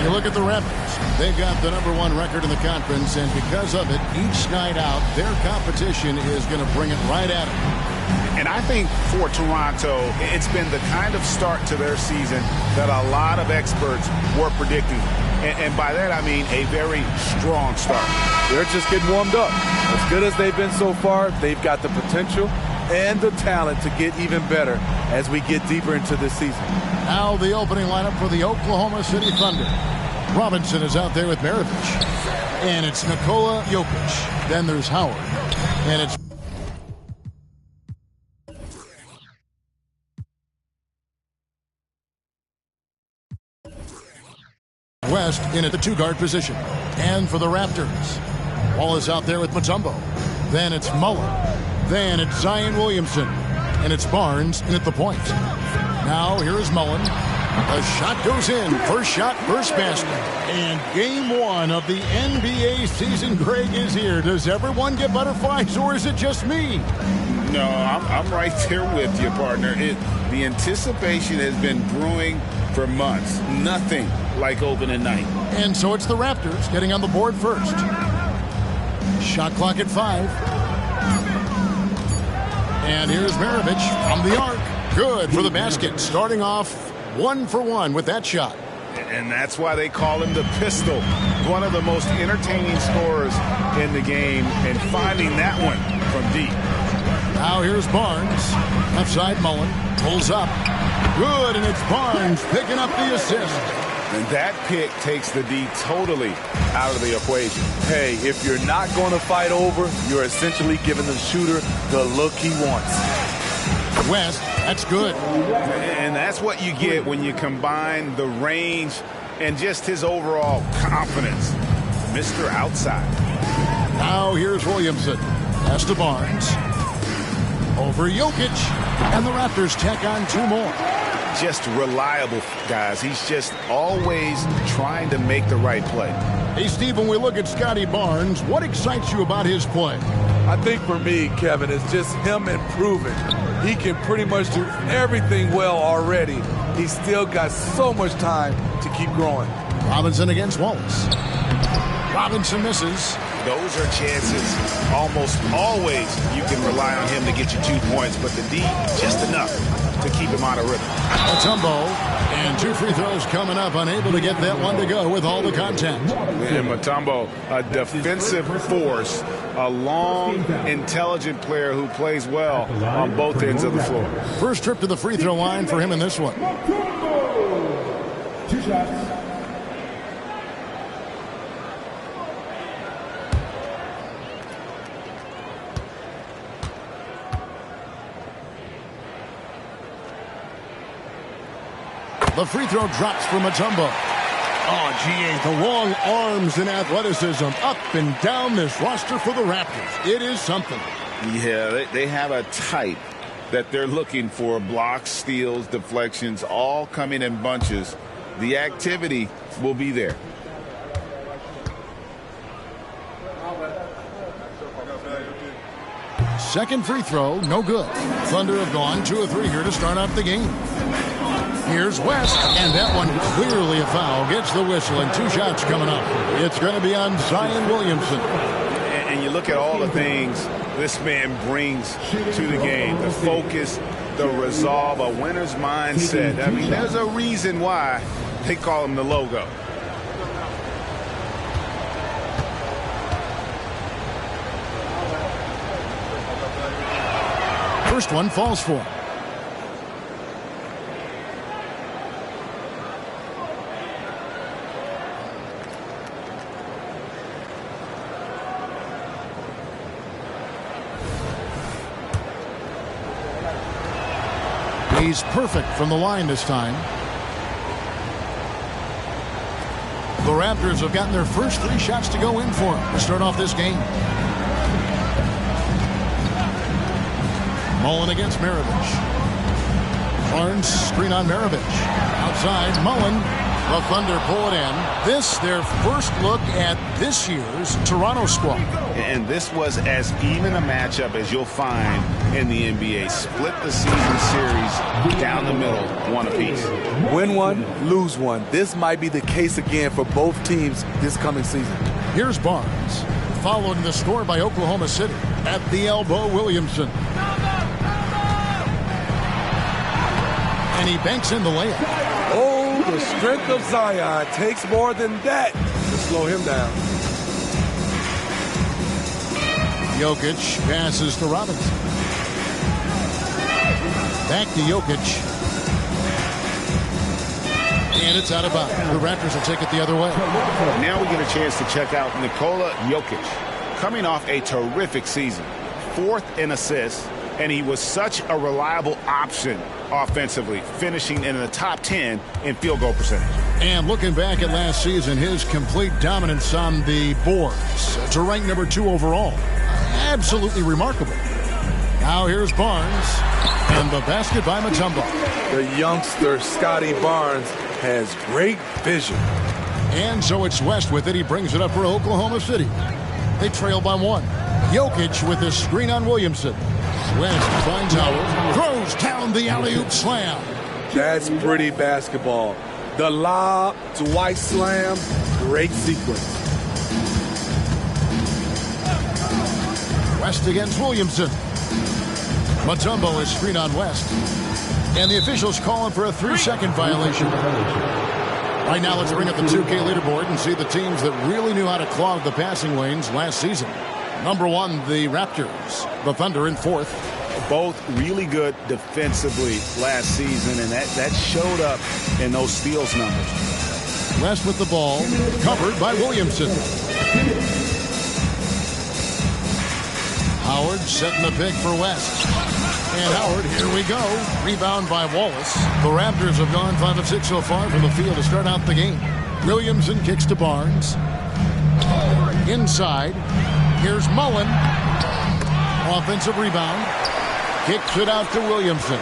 You look at the Raptors. They've got the #1 record in the conference, and because of it, each night out, their competition is going to bring it right at them. And I think for Toronto, it's been the kind of start to their season that a lot of experts were predicting. And by that, I mean a very strong start. They're just getting warmed up. As good as they've been so far, they've got the potential and the talent to get even better as we get deeper into this season. Now the opening lineup for the Oklahoma City Thunder. Robinson is out there with Maravich. And it's Nikola Jokic. Then there's Howard. And it's West in at the two-guard position. And for the Raptors, Wall is out there with Mutombo. Then it's Mullen. Then it's Zion Williamson. And it's Barnes in at the point. Now here is Mullen. A shot goes in. First shot, first basket. And game one of the NBA season, Greg, is here. Does everyone get butterflies, or is it just me? No, I'm right there with you, partner. The anticipation has been brewing for months. Nothing like opening night. And so it's the Raptors getting on the board first. Shot clock at 5. And here's Maravich from the arc. Good for the basket. Starting off 1 for 1 with that shot. And that's why they call him the pistol. One of the most entertaining scorers in the game. And finding that one from deep. Now here's Barnes. Left side Mullen. Pulls up. Good, and it's Barnes picking up the assist. And that pick takes the D totally out of the equation. Hey, if you're not going to fight over, you're essentially giving the shooter the look he wants. West, that's good. And that's what you get when you combine the range and just his overall confidence. Mr. Outside. Now here's Williamson. Pass to Barnes. Over Jokic. And the Raptors tack on 2 more. Just reliable, guys. He's just always trying to make the right play. Hey, Steve, when we look at Scotty Barnes, what excites you about his play? I think for me, Kevin, it's just him improving. He can pretty much do everything well already. He's still got so much time to keep growing. Robinson against Wallace. Robinson misses. Those are chances. Almost always you can rely on him to get you 2 points, but the D, just enough to keep him out of rhythm. Mutombo, and 2 free throws coming up, unable to get that one to go with all the contact. And Mutombo, a defensive force, a long, intelligent player who plays well on both ends of the floor. First trip to the free throw line for him in this one. 2 shots. The free throw drops for Mutombo. Oh, GA, the long arms and athleticism up and down this roster for the Raptors. It is something. Yeah, they have a type that they're looking for. Blocks, steals, deflections, all coming in bunches. The activity will be there. Second free throw, no good. Thunder have gone 2 of 3 here to start out the game. Here's West, and that one clearly a foul. Gets the whistle, and 2 shots coming up. It's going to be on Zion Williamson. And you look at all the things this man brings to the game. The focus, the resolve, a winner's mindset. I mean, there's a reason why they call him the logo. First one falls for him. He's perfect from the line this time. The Raptors have gotten their first 3 shots to go in for him to start off this game. Mullen against Maravich. Barnes screen on Maravich. Outside, Mullen. The Thunder pull it in. This, their first look at this year's Toronto squad. And this was as even a matchup as you'll find in the NBA. Split the season series down the middle, 1 apiece. Win one, lose one. This might be the case again for both teams this coming season. Here's Barnes, followed in the score by Oklahoma City. At the elbow, Williamson. And he banks in the layup. Oh, the strength of Zion takes more than that to slow him down. Jokic passes to Robinson. Back to Jokic. And it's out of bounds. The Raptors will take it the other way. Now we get a chance to check out Nikola Jokic. Coming off a terrific season. 4th in assists. And he was such a reliable option offensively, finishing in the top 10 in field goal percentage. And looking back at last season, his complete dominance on the boards to rank number 2 overall. Absolutely remarkable. Now here's Barnes, and the basket by Mutombo. The youngster, Scotty Barnes, has great vision. And so it's West with it. He brings it up for Oklahoma City. They trail by 1. Jokic with his screen on Williamson. West finds Howard, throws down the alley-oop slam. That's pretty basketball. The lob to white slam, great sequence. West against Williamson. Mutombo is screen on West. And the officials calling for a 3-second violation. Right now, let's bring up the 2K leaderboard and see the teams that really knew how to clog the passing lanes last season. Number 1, the Raptors. The Thunder in 4th. Both really good defensively last season, and that showed up in those steals numbers. West with the ball, covered by Williamson. Howard setting the pick for West. And Howard, here we go. Rebound by Wallace. The Raptors have gone 5 of 6 so far from the field to start out the game. Williamson kicks to Barnes. Inside. Here's Mullen. Offensive rebound. Kicks it out to Williamson.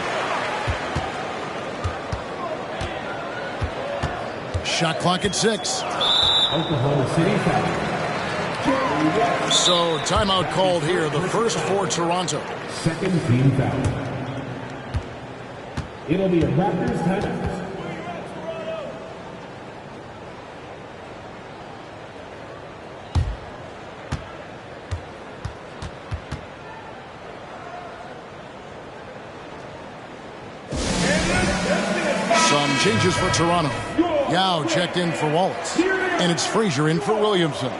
Shot clock at 6. Oklahoma City foul. So timeout called here. The first for Toronto. Second team foul. It'll be a Raptors timeout. Some changes for Toronto. Yao checked in for Wallace. And it's Frazier in for Williamson.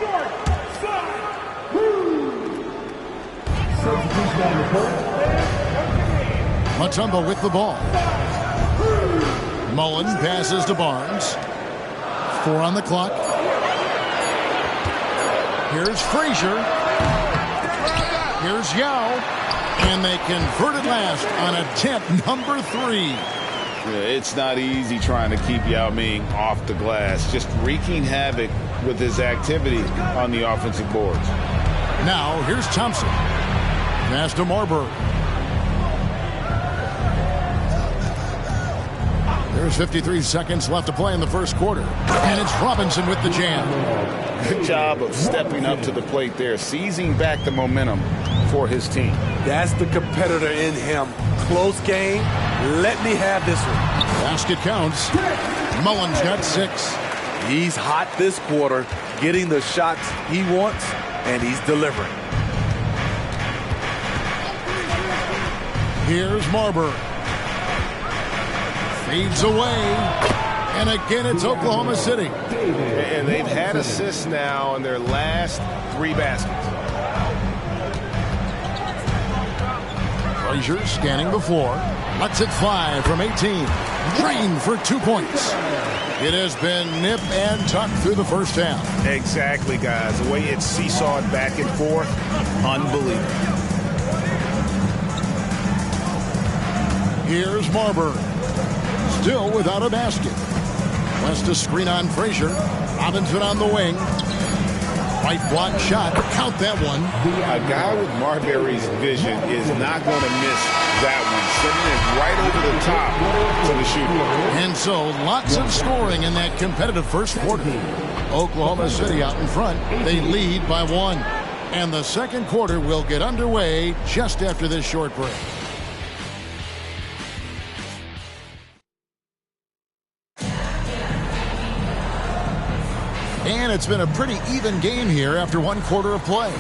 Mutombo with the ball. Mullen passes to Barnes. 4 on the clock. Here's Frazier. Here's Yao. And they convert it last on attempt number 3. It's not easy trying to keep Yao Ming off the glass. Just wreaking havoc with his activity on the offensive boards. Now, here's Thompson. Pass to Marbury. There's 53 seconds left to play in the first quarter. And it's Robinson with the jam. Good job of stepping up to the plate there, seizing back the momentum for his team. That's the competitor in him. Close game. Let me have this one. Basket counts. Mullen's got 6. He's hot this quarter, getting the shots he wants, and he's delivering. Here's Marbury. Fades away. And again, it's Oklahoma City. And they've had assists now in their last 3 baskets. Frazier scanning the floor. Lets it fly from 18. Drained for 2 points. It has been nip and tuck through the first half. Exactly, guys. The way it's seesawed back and forth, unbelievable. Here's Marbury. Still without a basket. West to screen on Frazier. Robinson on the wing. Right block shot. Count that one. A guy with Marbury's vision is not going to miss that one. Sending it right over the top to the shooter. And so lots of scoring in that competitive first quarter. Oklahoma City out in front. They lead by 1. And the second quarter will get underway just after this short break. And it's been a pretty even game here after 1 quarter of play.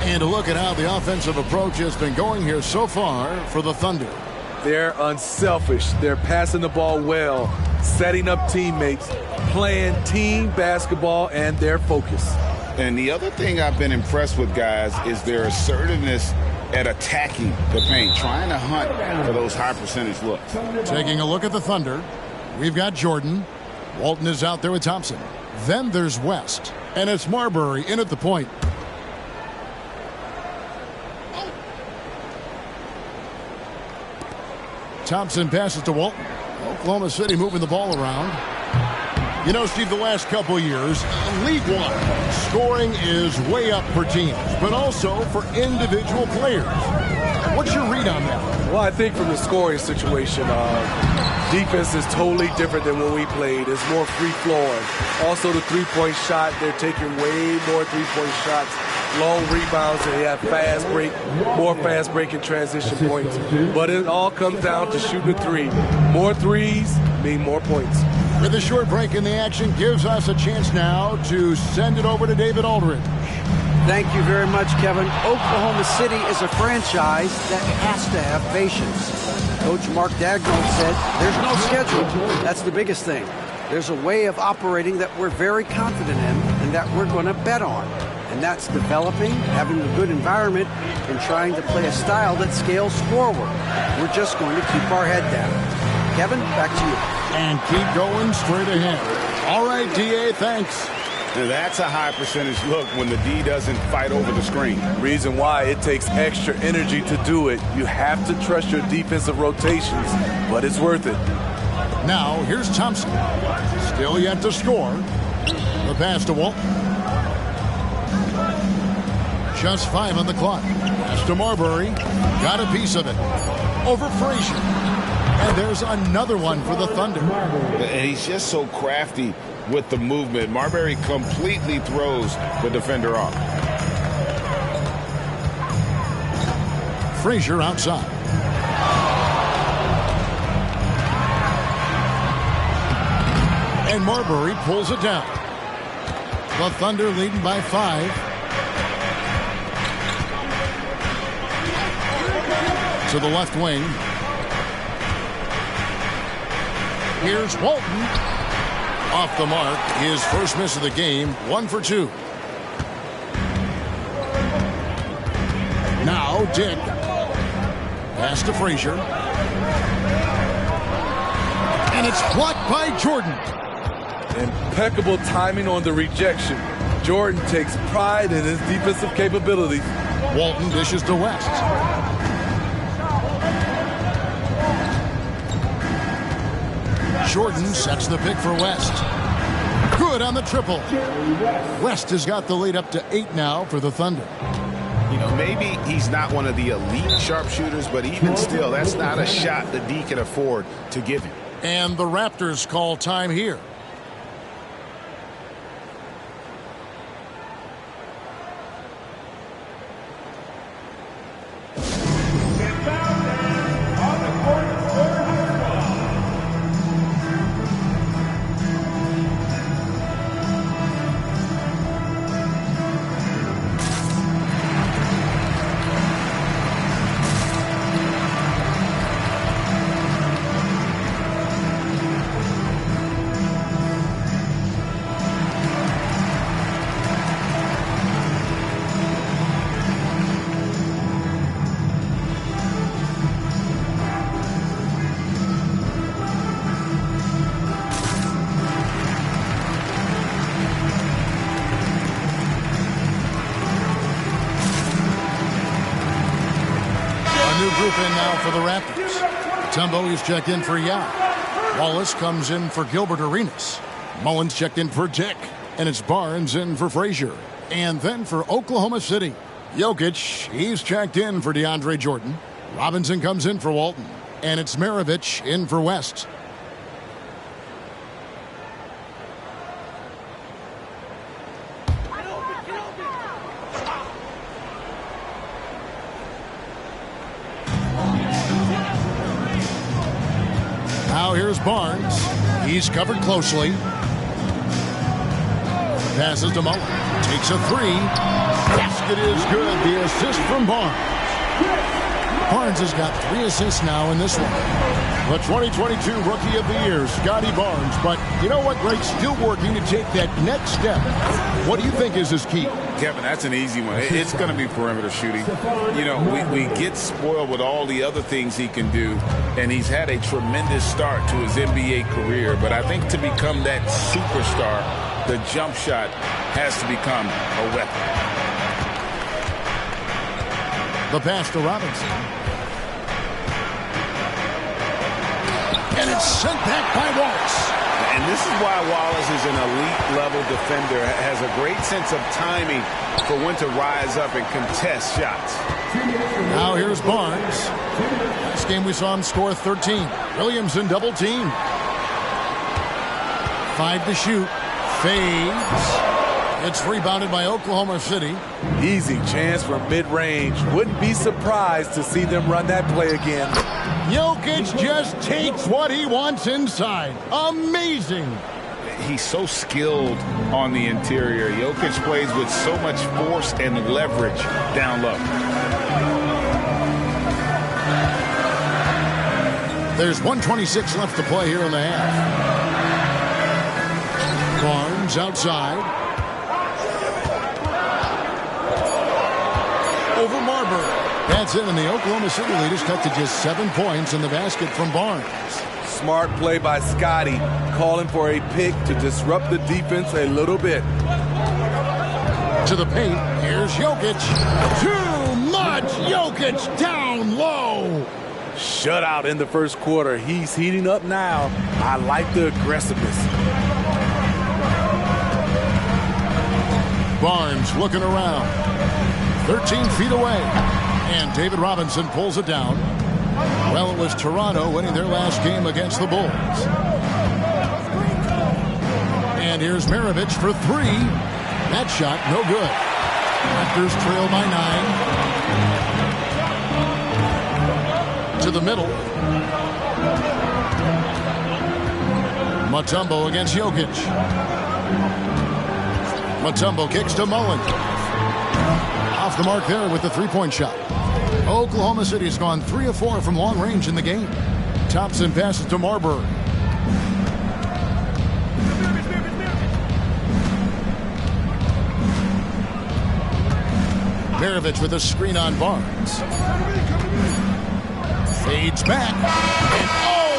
And to look at how the offensive approach has been going here so far for the Thunder. They're unselfish. They're passing the ball well, setting up teammates, playing team basketball, and their focus. And the other thing I've been impressed with, guys, is their assertiveness at attacking the paint, trying to hunt for those high percentage looks. Taking a look at the Thunder, we've got Jordan. Walton is out there with Thompson. Then there's West, and it's Marbury in at the point. Thompson passes to Walton. Oklahoma City moving the ball around. You know, Steve, the last couple of years, league-wide, scoring is way up for teams, but also for individual players. What's your read on that? Well, I think from the scoring situation, defense is totally different than when we played. It's more free-flowing. Also, the three-point shot, they're taking way more three-point shots, long rebounds, and they have fast break, more fast break and transition points. But it all comes down to shooting the three. More threes mean more points. With a short break in the action, gives us a chance now to send it over to David Aldridge. Thank you very much, Kevin. Oklahoma City is a franchise that has to have patience. Coach Mark Dagnall said there's no schedule. That's the biggest thing. There's a way of operating that we're very confident in and that we're going to bet on. And that's developing, having a good environment, and trying to play a style that scales forward. We're just going to keep our head down. Kevin, back to you. And keep going straight ahead. All right, D.A., thanks. Now that's a high percentage look when the D doesn't fight over the screen. Reason why it takes extra energy to do it. You have to trust your defensive rotations, but it's worth it. Now, here's Thompson. Still yet to score. The pass to Walton. Just 5 on the clock. Pass to Marbury. Got a piece of it. Over Frazier. And there's another one for the Thunder. And he's just so crafty with the movement. Marbury completely throws the defender off. Frazier outside. And Marbury pulls it down. The Thunder leading by 5. To the left wing. Here's Walton. Off the mark. His first miss of the game. 1 for 2. Now Dick. Pass to Frazier. And it's blocked by Jordan. Impeccable timing on the rejection. Jordan takes pride in his defensive capabilities. Walton dishes to West. Jordan sets the pick for West. Good on the triple. West has got the lead up to 8 now for the Thunder. You know, maybe he's not one of the elite sharpshooters, but even still, that's not a shot the D can afford to give him. And the Raptors call time here. Group in now for the Raptors. Mutombo, he's checked in for Yao. Wallace comes in for Gilbert Arenas. Mullins checked in for Dick. And it's Barnes in for Frazier. And then for Oklahoma City, Jokic, he's checked in for DeAndre Jordan. Robinson comes in for Walton. And it's Maravich in for West. Now here's Barnes. He's covered closely. Passes to Mullen. Takes a three. Basket is good. The assist from Barnes. Barnes has got 3 assists now in this one. The 2022 Rookie of the Year, Scotty Barnes. But you know what, Greg? Still working to take that next step. What do you think is his key? Kevin, that's an easy one. It's going to be perimeter shooting. You know, we get spoiled with all the other things he can do, and he's had a tremendous start to his NBA career. But I think to become that superstar, the jump shot has to become a weapon. The pass to Robinson. And it's sent back by Wallace. And this is why Wallace is an elite-level defender, has a great sense of timing for when to rise up and contest shots. Now here's Barnes. Last game we saw him score 13. Williamson double team. 5 to shoot. Fades. It's rebounded by Oklahoma City. Easy chance for mid-range. Wouldn't be surprised to see them run that play again. Jokic just takes what he wants inside. Amazing. He's so skilled on the interior. Jokic plays with so much force and leverage down low. There's 1:26 left to play here in the half. Barnes outside. Over Marbury. That's it, and the Oklahoma City lead is cut to just 7 points in the basket from Barnes. Smart play by Scotty, calling for a pick to disrupt the defense a little bit. To the paint, here's Jokic. Too much Jokic down low. Shutout in the first quarter. He's heating up now. I like the aggressiveness. Barnes looking around. 13 feet away. And David Robinson pulls it down. Well, it was Toronto winning their last game against the Bulls. And here's Maravich for 3. That shot, no good. Raptors trail by 9. To the middle. Mutombo against Jokic. Mutombo kicks to Mullen. Off the mark there with the three-point shot. Oklahoma City has gone 3 of 4 from long range in the game. Thompson passes to Marbury. Maravich with a screen on Barnes. Fades back. And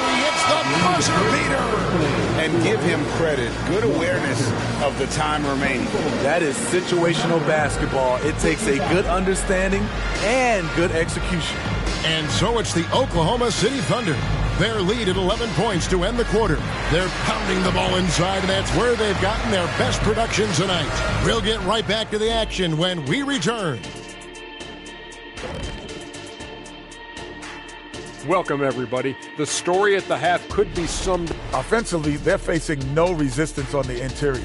he hits the buzzer beater. And give him credit. Good awareness of the time remaining. That is situational basketball. It takes a good understanding and good execution. And so it's the Oklahoma City Thunder. Their lead at 11 points to end the quarter. They're pounding the ball inside, and that's where they've gotten their best production tonight. We'll get right back to the action when we return. Welcome, everybody. The story at the half could be summed. Offensively, they're facing no resistance on the interior.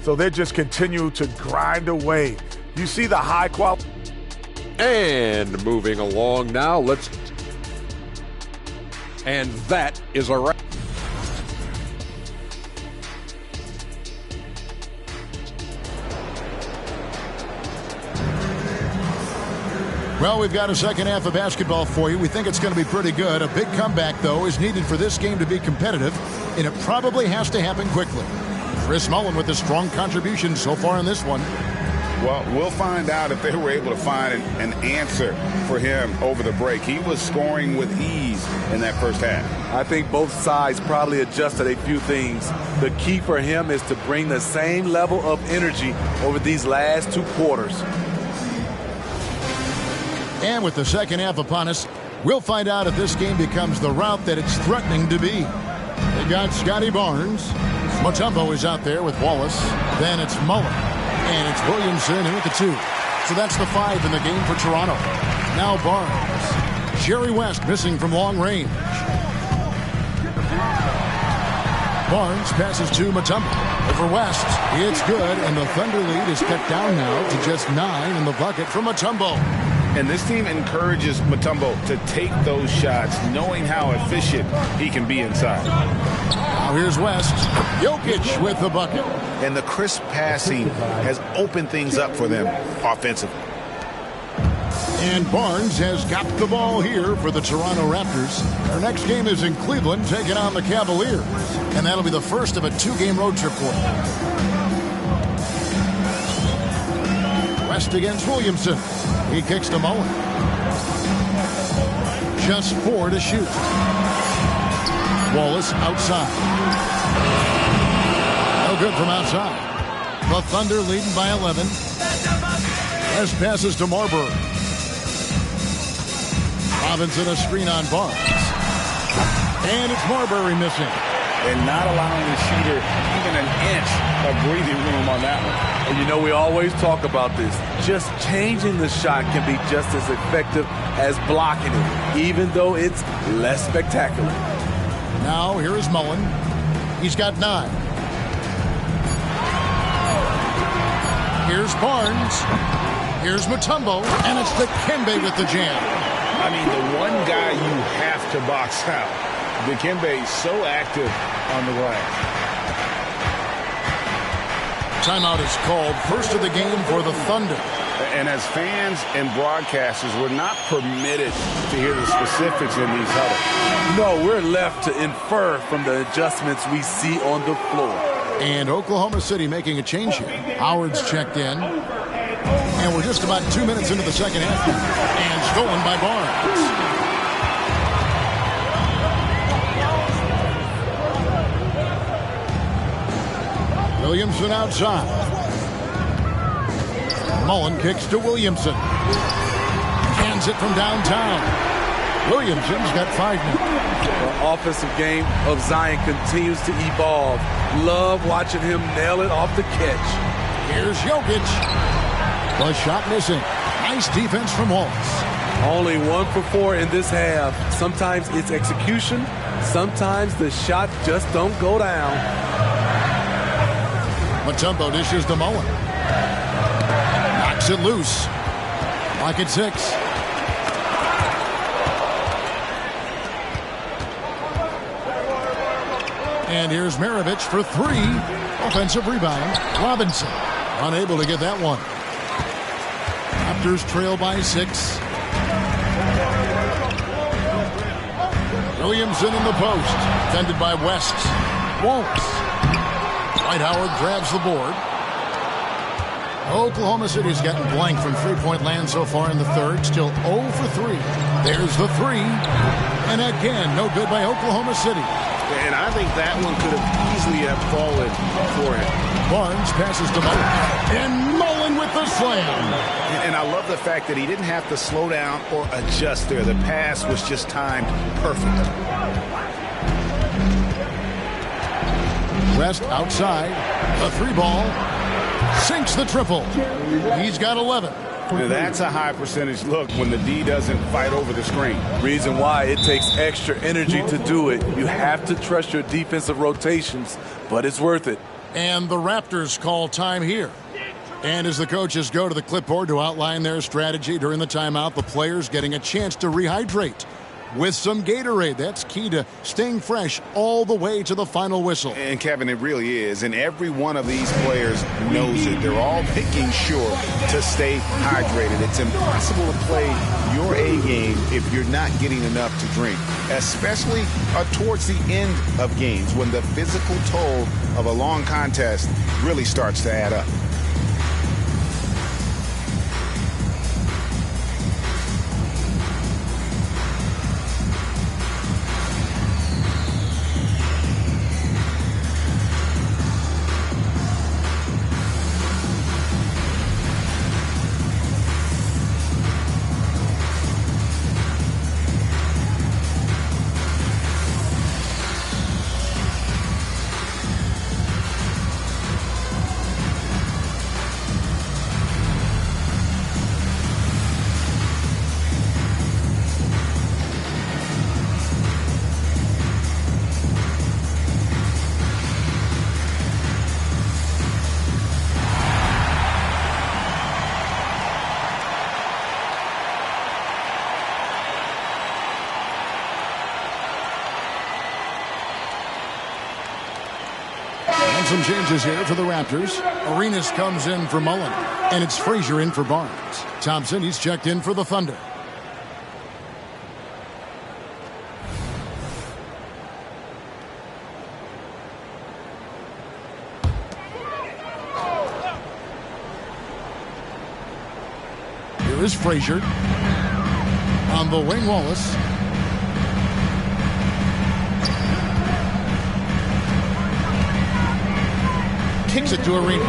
So they just continue to grind away. You see the high quality. And moving along now, and that is a wrap. Well, we've got a second half of basketball for you. We think it's going to be pretty good. A big comeback, though, is needed for this game to be competitive, and it probably has to happen quickly. Chris Mullin with a strong contribution so far in this one. Well, we'll find out if they were able to find an answer for him over the break. He was scoring with ease in that first half. I think both sides probably adjusted a few things. The key for him is to bring the same level of energy over these last 2 quarters. And with the second half upon us, We'll find out if this game becomes the route that it's threatening to be. They got Scotty Barnes. Mutombo is out there with Wallace. Then it's Mullen. And it's Williamson in at the 2. So that's the 5 in the game for Toronto. Now Barnes. Jerry West missing from long range. Barnes passes to Mutombo. Over West. It's good, and the Thunder lead is cut down now to just 9 in the bucket from Mutombo. And this team encourages Mutombo to take those shots, knowing how efficient he can be inside. Now here's West. Jokic with the bucket. And the crisp passing has opened things up for them offensively. And Barnes has got the ball here for the Toronto Raptors. Our next game is in Cleveland, taking on the Cavaliers. And that'll be the first of a 2-game road trip for them. West against Williamson. He kicks to Mullen. Just 4 to shoot. Wallace outside. No good from outside. The Thunder leading by 11. West passes to Marbury. Robinson a screen on Barnes. And it's Marbury missing. And not allowing the shooter even an inch of breathing room on that one. And you know, we always talk about this. Just changing the shot can be just as effective as blocking it, even though it's less spectacular. Now, here is Mullen. He's got 9. Here's Barnes. Here's Mutombo. And it's Dikembe with the jam. I mean, the one guy you have to box out. Dikembe so active on the glass. Timeout is called. First of the game for the Thunder. And as fans and broadcasters, we're not permitted to hear the specifics in these huddles. No, we're left to infer from the adjustments we see on the floor. And Oklahoma City making a change here. Howard's checked in. And we're just about 2 minutes into the second half. And stolen by Barnes. Williamson outside. Mullen kicks to Williamson. Hands it from downtown. Williamson's got 5 minutes. The offensive game of Zion continues to evolve. Love watching him nail it off the catch. Here's Jokic. The shot missing. Nice defense from Wallace. Only 1 for 4 in this half. Sometimes it's execution. Sometimes the shot just don't go down. Mutombo dishes to Mullen. Knocks it loose. Like at 6. And here's Maravich for 3. Offensive rebound. Robinson unable to get that one. Raptors trail by 6. Williamson in the post. Defended by West. Wallace. Dwight Howard grabs the board. Oklahoma City's gotten blank from three-point land so far in the third. Still 0 for 3. There's the 3. And again, no good by Oklahoma City. And I think that one could have easily have fallen for him. Barnes passes to Mullen. And Mullen with the slam. And I love the fact that he didn't have to slow down or adjust there. The pass was just timed perfect. West outside. The 3 ball. Sinks the triple. He's got 11. That's a high percentage look when the D doesn't fight over the screen. Reason why it takes extra energy to do it. You have to trust your defensive rotations, but it's worth it. And the Raptors call time here. And as the coaches go to the clipboard to outline their strategy during the timeout, the players getting a chance to rehydrate with some Gatorade. That's key to staying fresh all the way to the final whistle. And Kevin, it really is. And every one of these players knows it. They're all making sure to stay hydrated. It's impossible to play your A game if you're not getting enough to drink, especially towards the end of games when the physical toll of a long contest really starts to add up. some changes here for the Raptors. Arenas comes in for Mullen, and it's Frazier in for Barnes. Thompson, he's checked in for the Thunder. Here is Frazier. On the wing, Wallace. Kicks it to Arenas.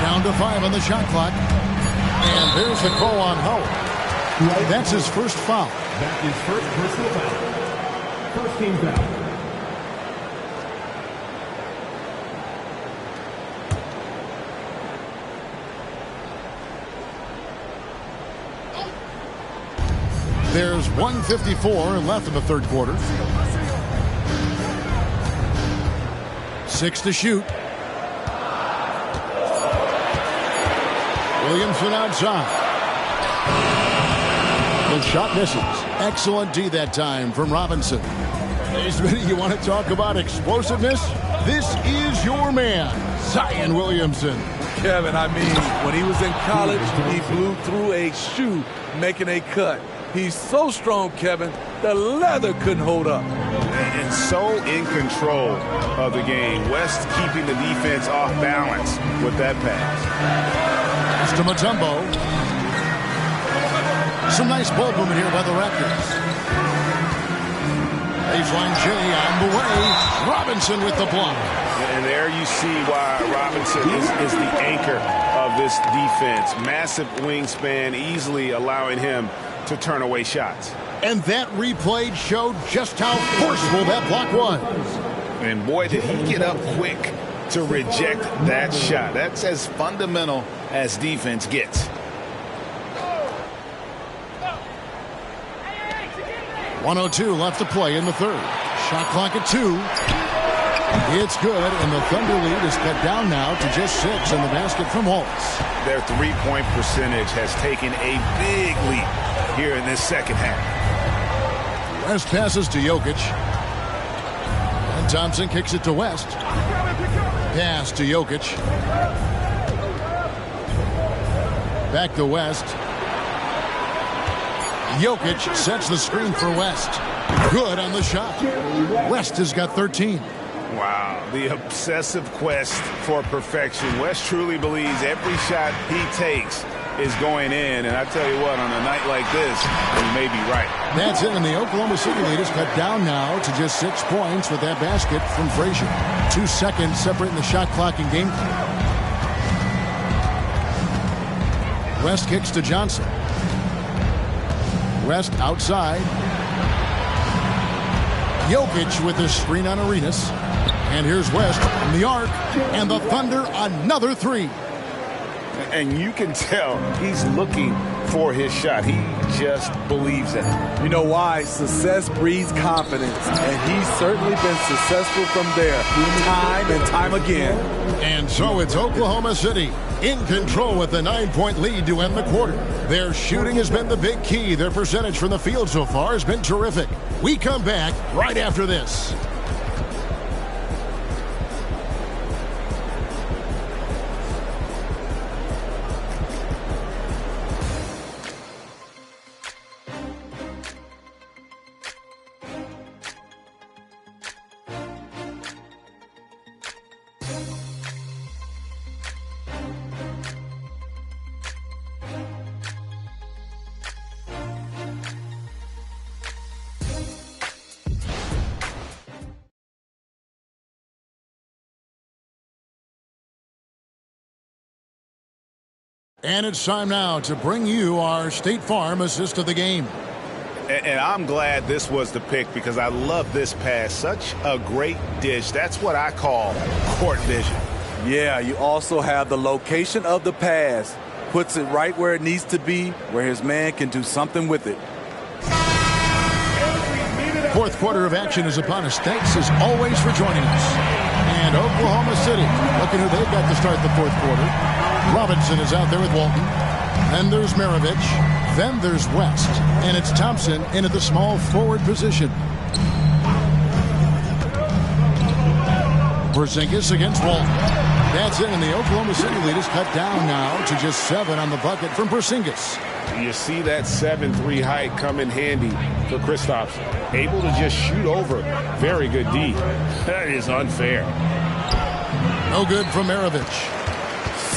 Down to 5 on the shot clock. And there's the call on Howard. That's his first foul. That's his first personal foul. First team foul. There's 1:54 left in the third quarter. 6 to shoot. Williamson outside. The shot misses. Excellent D that time from Robinson. You want to talk about explosiveness? This is your man, Zion Williamson. Kevin, I mean, when he was in college, he blew through a shoe making a cut. He's so strong, Kevin, the leather couldn't hold up. And so in control of the game. West keeping the defense off balance with that pass. To Mutombo. Some nice ball movement here by the Raptors. Baseline J on the way. Robinson with the block. And there you see why Robinson is the anchor of this defense. Massive wingspan, easily allowing him to turn away shots. And that replay showed just how forceful that block was. And boy, did he get up quick to reject that shot. That's as fundamental as defense gets. .102 left to play in the third. Shot clock at 2. It's good, and the Thunder lead is cut down now to just 6 in the basket from Wallace. Their three-point percentage has taken a big leap here in this second half. West passes to Jokic. And Thompson kicks it to West. Pass to Jokic. Back to West. Jokic sets the screen for West. Good on the shot. West has got 13. Wow, the obsessive quest for perfection. West truly believes every shot he takes is going in, and I tell you what, on a night like this, he may be right. That's it, and the Oklahoma City lead is cut down now to just 6 points with that basket from Frazier. 2 seconds separating the shot clock and game clock. West kicks to Johnson. West outside. Jokic with the screen on Arenas. And here's West from the arc, and the Thunder another 3. And you can tell he's looking for his shot. He just believes in it. You know why? Success breeds confidence, and he's certainly been successful from there time and time again. And so it's Oklahoma City in control with the 9-point lead to end the quarter. Their shooting has been the big key. Their percentage from the field so far has been terrific. We come back right after this. And it's time now to bring you our State Farm assist of the game. And I'm glad this was the pick because I love this pass. Such a great dish. That's what I call court vision. Yeah, you also have the location of the pass. Puts it right where it needs to be, where his man can do something with it. Fourth quarter of action is upon us. Thanks as always for joining us. And Oklahoma City, looking who they've got to start the fourth quarter. Robinson is out there with Walton. Then there's Maravich. Then there's West. And it's Thompson into the small forward position. Porzingis against Walton. That's it, and the Oklahoma City lead is cut down now to just 7 on the bucket from Porzingis. You see that 7-3 height come in handy for Kristaps. Able to just shoot over. Very good D. That is unfair. No good from Maravich.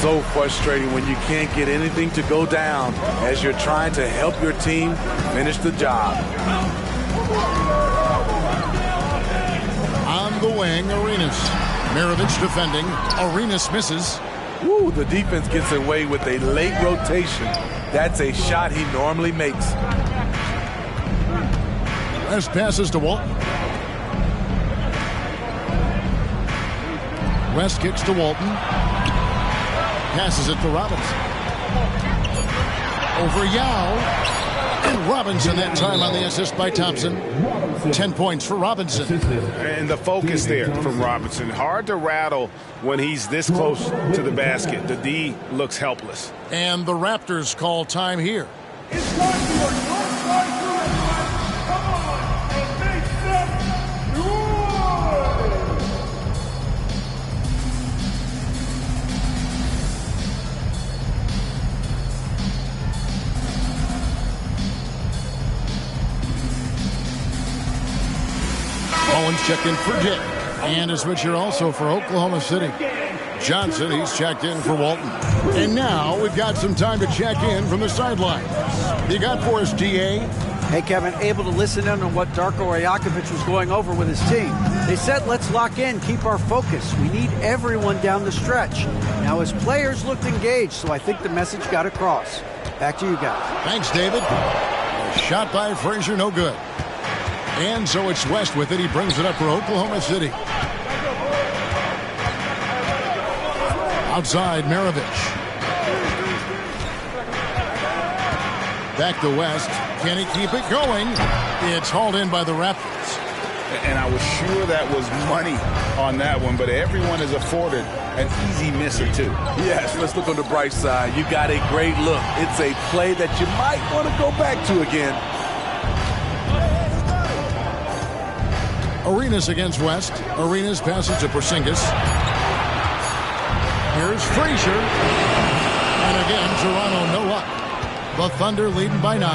So frustrating when you can't get anything to go down as you're trying to help your team finish the job. On the wing, Arenas. Maravich defending. Arenas misses. Woo, the defense gets away with a late rotation. That's a shot he normally makes. West passes to Walton. West kicks to Walton. Passes it to Robinson. Over Yao. And Robinson that time on the assist by Thompson. 10 points for Robinson. And the focus there from Robinson. Hard to rattle when he's this close to the basket. The D looks helpless. And the Raptors call time here. It's time for your Northside Tournament. Come on and make some noise! Owens checked in for Dick. And a switcher also for Oklahoma City. Johnson, he's checked in for Walton. And now we've got some time to check in from the sideline. You got for us, DA? Hey, Kevin, able to listen in on what Darko Rajakovic was going over with his team. They said, let's lock in, keep our focus. We need everyone down the stretch. Now, his players looked engaged, so I think the message got across. Back to you guys. Thanks, David. A shot by Frazier, no good. And so it's West with it. He brings it up for Oklahoma City. Outside, Maravich. Back to West. Can he keep it going? It's hauled in by the Raptors. And I was sure that was money on that one, but everyone is afforded an easy miss or two. Yes, let's look on the bright side. You got a great look. It's a play that you might want to go back to again. Arenas against West. Arenas passes to Porzingis. Here's Frazier. And again, Toronto no luck. The Thunder leading by 9.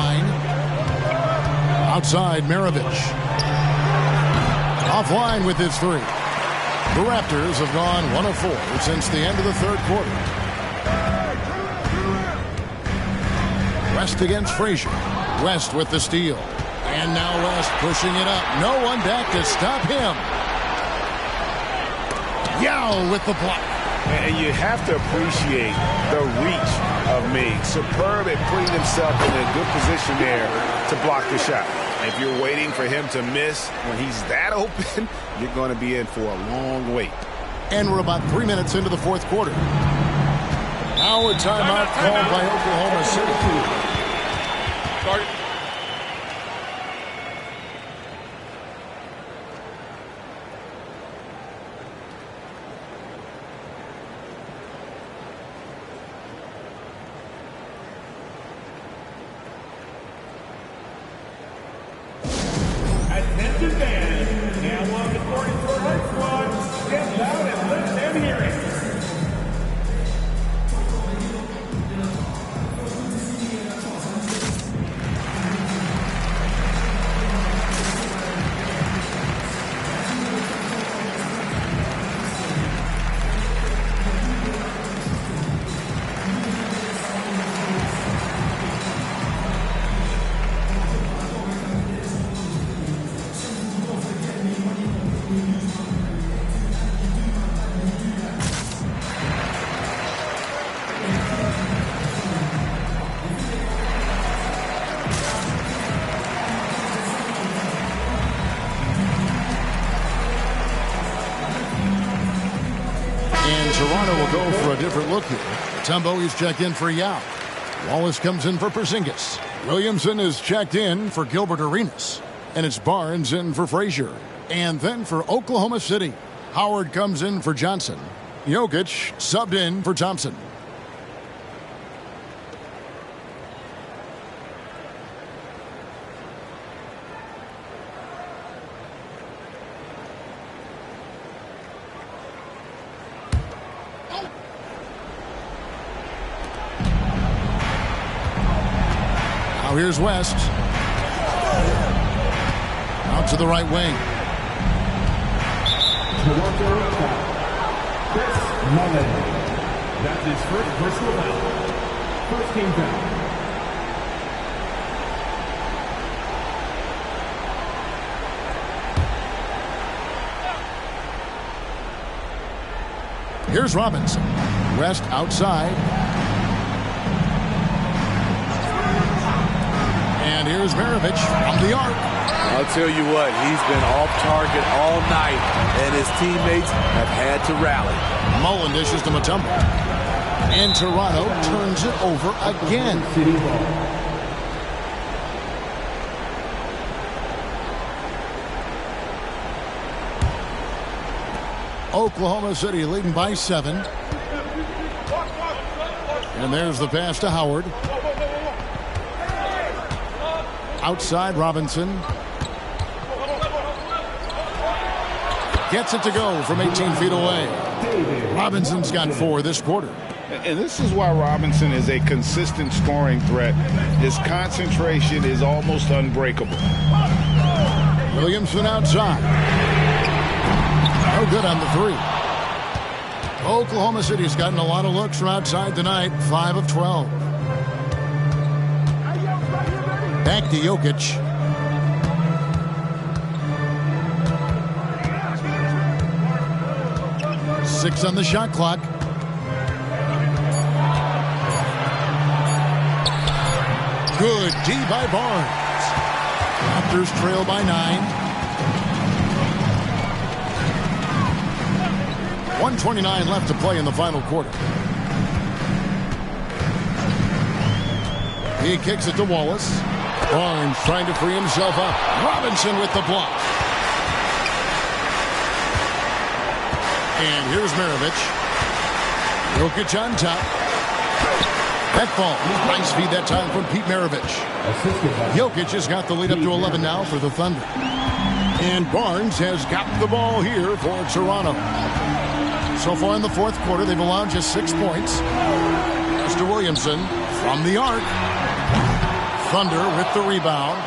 Outside, Maravich. Offline with his 3. The Raptors have gone 1 of 4 since the end of the third quarter. West against Frazier. West with the steal. And now West pushing it up. No one back to stop him. Yao with the block. And you have to appreciate the reach of Mig. Superb at putting himself in a good position there to block the shot. If you're waiting for him to miss when he's that open, you're going to be in for a long wait. And we're about 3 minutes into the fourth quarter. Now a timeout called by Oklahoma City. Start. Attention fans, now on the court for our squad. Step out and let them hear it. Toronto will go for a different look here. Tumbo is checked in for Yao. Wallace comes in for Porzingis. Williamson is checked in for Gilbert Arenas. And it's Barnes in for Frazier. And then for Oklahoma City, Howard comes in for Johnson. Jokic subbed in for Thompson. Now here's West. Out to the right wing. Toronto foul. Chris Mullin. That's his first personal foul. First team foul. Here's Robinson. West outside. And here's Maravich from the arc. I'll tell you what, he's been off target all night, and his teammates have had to rally. Mullen dishes to Mutombo. And Toronto turns it over again. City ball. Oklahoma City leading by 7. And there's the pass to Howard. Outside Robinson. Gets it to go from 18 feet away. Robinson's got 4 this quarter. And this is why Robinson is a consistent scoring threat. His concentration is almost unbreakable. Williamson outside. No good on the 3. Oklahoma City's gotten a lot of looks from outside tonight. 5 of 12. Back to Jokic. Six on the shot clock. Good D by Barnes. Raptors trail by 9. 1:29 left to play in the final quarter. He kicks it to Wallace. Barnes trying to free himself up. Robinson with the block. And here's Maravich. Jokic on top. That ball. Nice feed that time from Pete Maravich. Jokic has got the lead up to 11 now for the Thunder. And Barnes has got the ball here for Toronto. So far in the fourth quarter, they've allowed just 6 points. Mr. Williamson from the arc. Thunder with the rebound.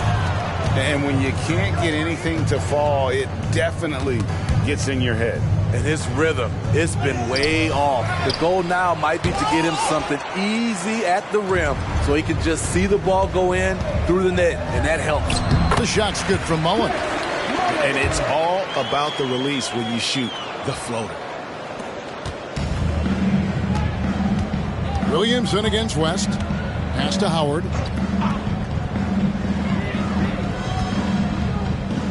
And when you can't get anything to fall, it definitely gets in your head. And his rhythm, it's been way off. The goal now might be to get him something easy at the rim so he can just see the ball go in through the net, and that helps. The shot's good from Mullen. And it's all about the release when you shoot the floater. Williamson against West. Pass to Howard.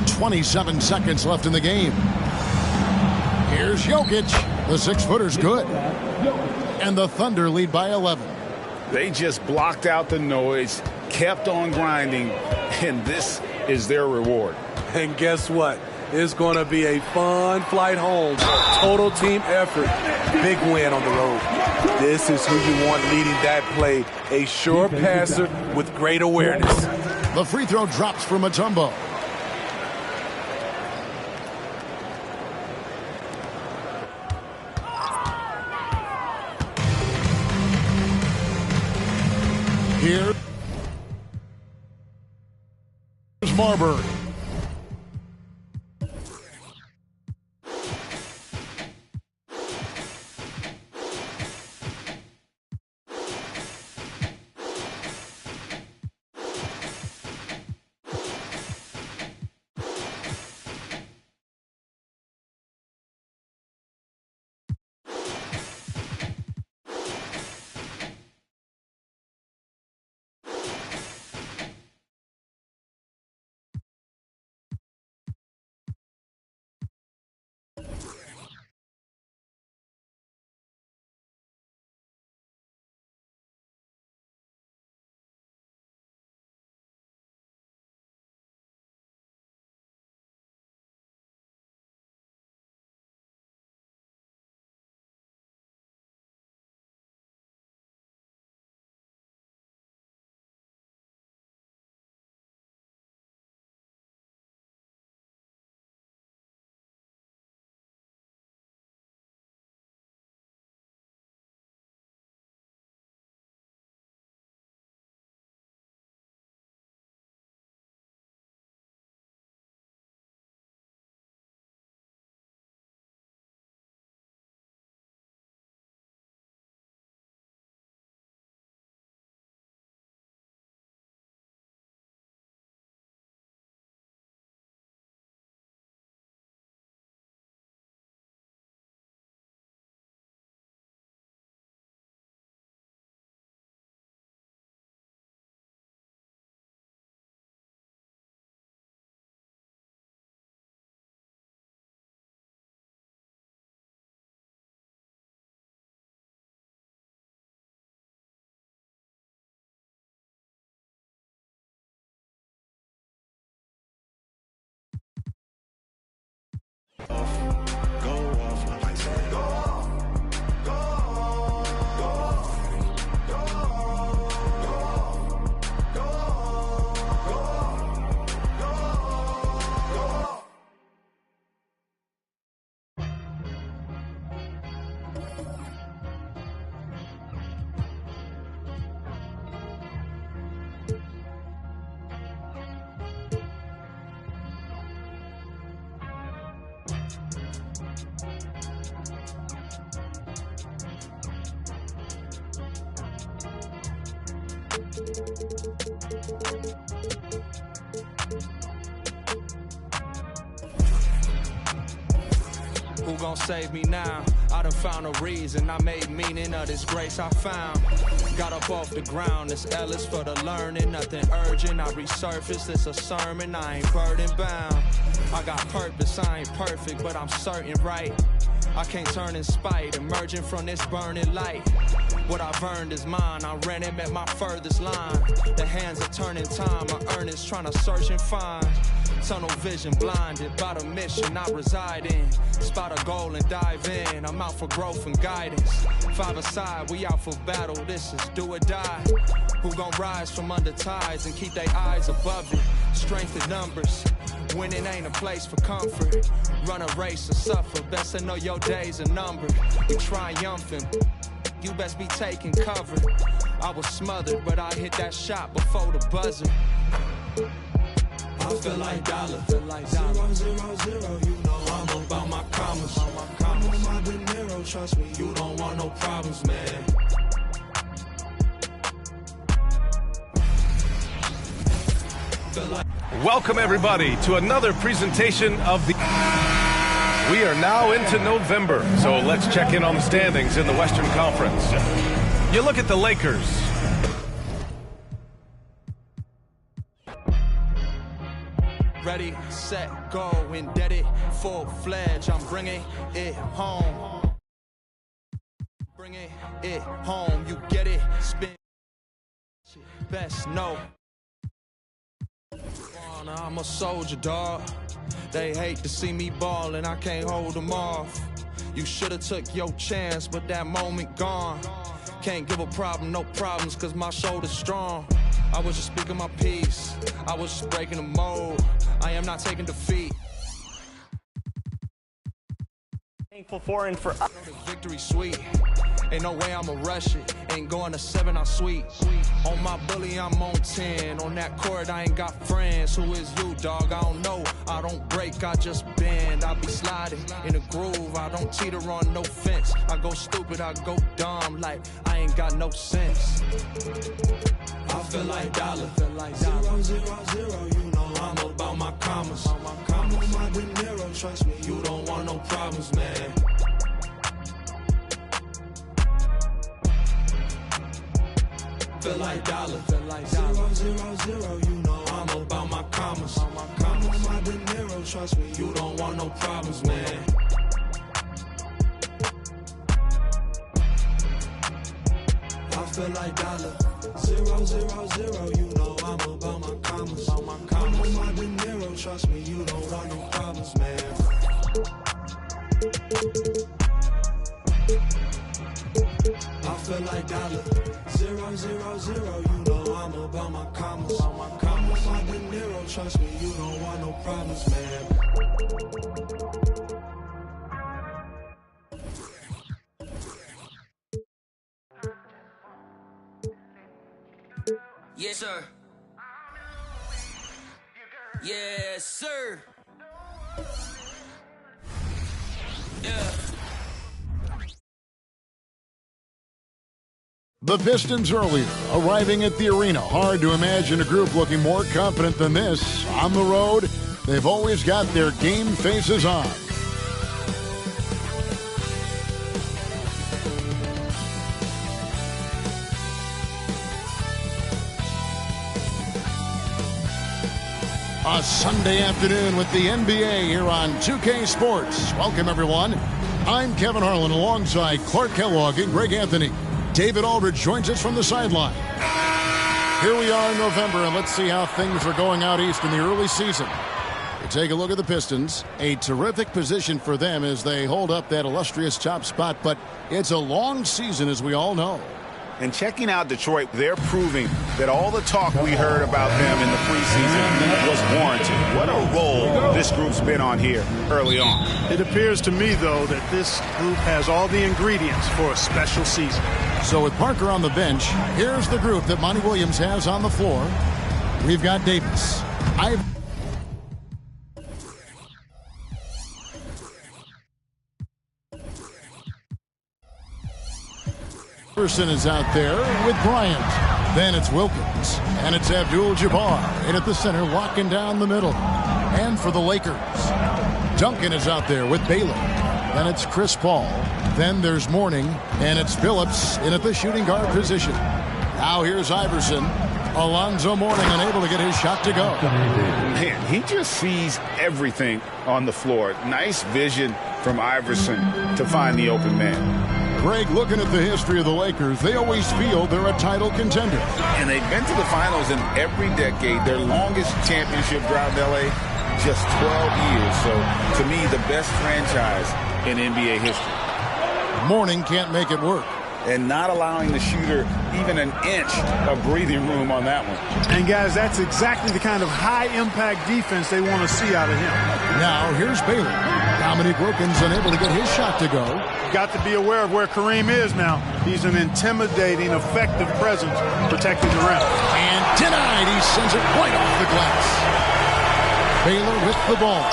27 seconds left in the game. Here's Jokic. The 6-footer's good. And the Thunder lead by 11. They just blocked out the noise, kept on grinding, and this is their reward. And guess what? It's going to be a fun flight home. Total team effort. Big win on the road. This is who you want leading that play. A sure passer with great awareness. The free throw drops for Mutombo. Here's Marbury. Who gon' save me now? I done found a reason. I made meaning of this grace I found. Got up off the ground, this L is for the learning. Nothing urgent, I resurfaced, it's a sermon. I ain't burden bound. I got purpose, I ain't perfect, but I'm certain, right? I can't turn in spite, emerging from this burning light. What I've earned is mine, I ran him at my furthest line. The hands are turning time, my earnest trying to search and find. Tunnel vision blinded by the mission I reside in. Spot a goal and dive in, I'm out for growth and guidance. Five aside, we out for battle, this is do or die. Who gon' rise from under tides and keep their eyes above it? Strength in numbers, winning ain't a place for comfort. Run a race or suffer, best to know your days are numbered. You triumphant, you best be taking cover. I was smothered, but I hit that shot before the buzzer. I feel like dollar. 0, 0, 0, you know I'm about my commas. I'm on my dinero, trust me, you don't want no problems, man. Welcome, everybody, to another presentation of the... We are now into November, so let's check in on the standings in the Western Conference. You look at the Lakers. Ready, set, go, indebted, full-fledged, I'm bringing it home. Bringing it home, you get it, spin, best know. I'm a soldier, dawg. They hate to see me ballin', I can't hold them off. You should've took your chance, but that moment gone. Can't give a problem, no problems, cause my shoulder's strong. I was just speaking my piece, I was just breaking the mold. I am not taking defeat. Thankful for and for victory sweet. Ain't no way I'ma rush it. Ain't going to 7, I'm sweet. On my bully, I'm on 10. On that court, I ain't got friends. Who is you, dog? I don't know. I don't break, I just bend. I be sliding in a groove. I don't teeter on no fence. I go stupid, I go dumb. Like I ain't got no sense. I feel like dollar. 0, 0, 0, you know I'm about my commas. I'm on my dinero, trust me, you don't want no problems, man. Feel like dollar. 0, 0, 0, you know I'm about my commas. I'm on my dinero, trust me, you don't want no problems, man. I feel like dollar. 0, 0, 0, you know I'm about my commas. I'm on my dinero, trust me, you don't want no problems, man. I feel like dollar. 0, 0, 0, you know I'm about my commas. I'm on my dinero, trust me, you don't want no problems, man. Yes, sir. Yes, sir. Yeah. The Pistons earlier, arriving at the arena. Hard to imagine a group looking more confident than this. On the road, they've always got their game faces on. A Sunday afternoon with the NBA here on 2K Sports. Welcome, everyone. I'm Kevin Harlan alongside Clark Kellogg and Greg Anthony. David Aldridge joins us from the sideline. Here we are in November, and let's see how things are going out east in the early season. Take a look at the Pistons. A terrific position for them as they hold up that illustrious top spot, but it's a long season, as we all know. And checking out Detroit, they're proving that all the talk we heard about them in the preseason was warranted. What a role this group's been on here early on. It appears to me, though, that this group has all the ingredients for a special season. So with Parker on the bench, here's the group that Monty Williams has on the floor. We've got Davis, Iverson is out there with Bryant. Then it's Wilkins. And it's Abdul-Jabbar. And at the center, walking down the middle. And for the Lakers, Duncan is out there with Baylor. Then it's Chris Paul. Then there's Mourning. And it's Phillips in at the shooting guard position. Now here's Iverson. Alonzo Mourning unable to get his shot to go. Man, he just sees everything on the floor. Nice vision from Iverson to find the open man. Greg, looking at the history of the Lakers, they always feel they're a title contender. And they've been to the finals in every decade. Their longest championship drought in L.A., just 12 years. So, to me, the best franchise in NBA history. Mourning can't make it work. And not allowing the shooter even an inch of breathing room on that one. And, guys, that's exactly the kind of high-impact defense they want to see out of him. Now, here's Baylor. Dominique Wilkins unable to get his shot to go. Got to be aware of where Kareem is now. He's an intimidating, effective presence protecting the rim. And denied. He sends it right off the glass. Baylor with the ball.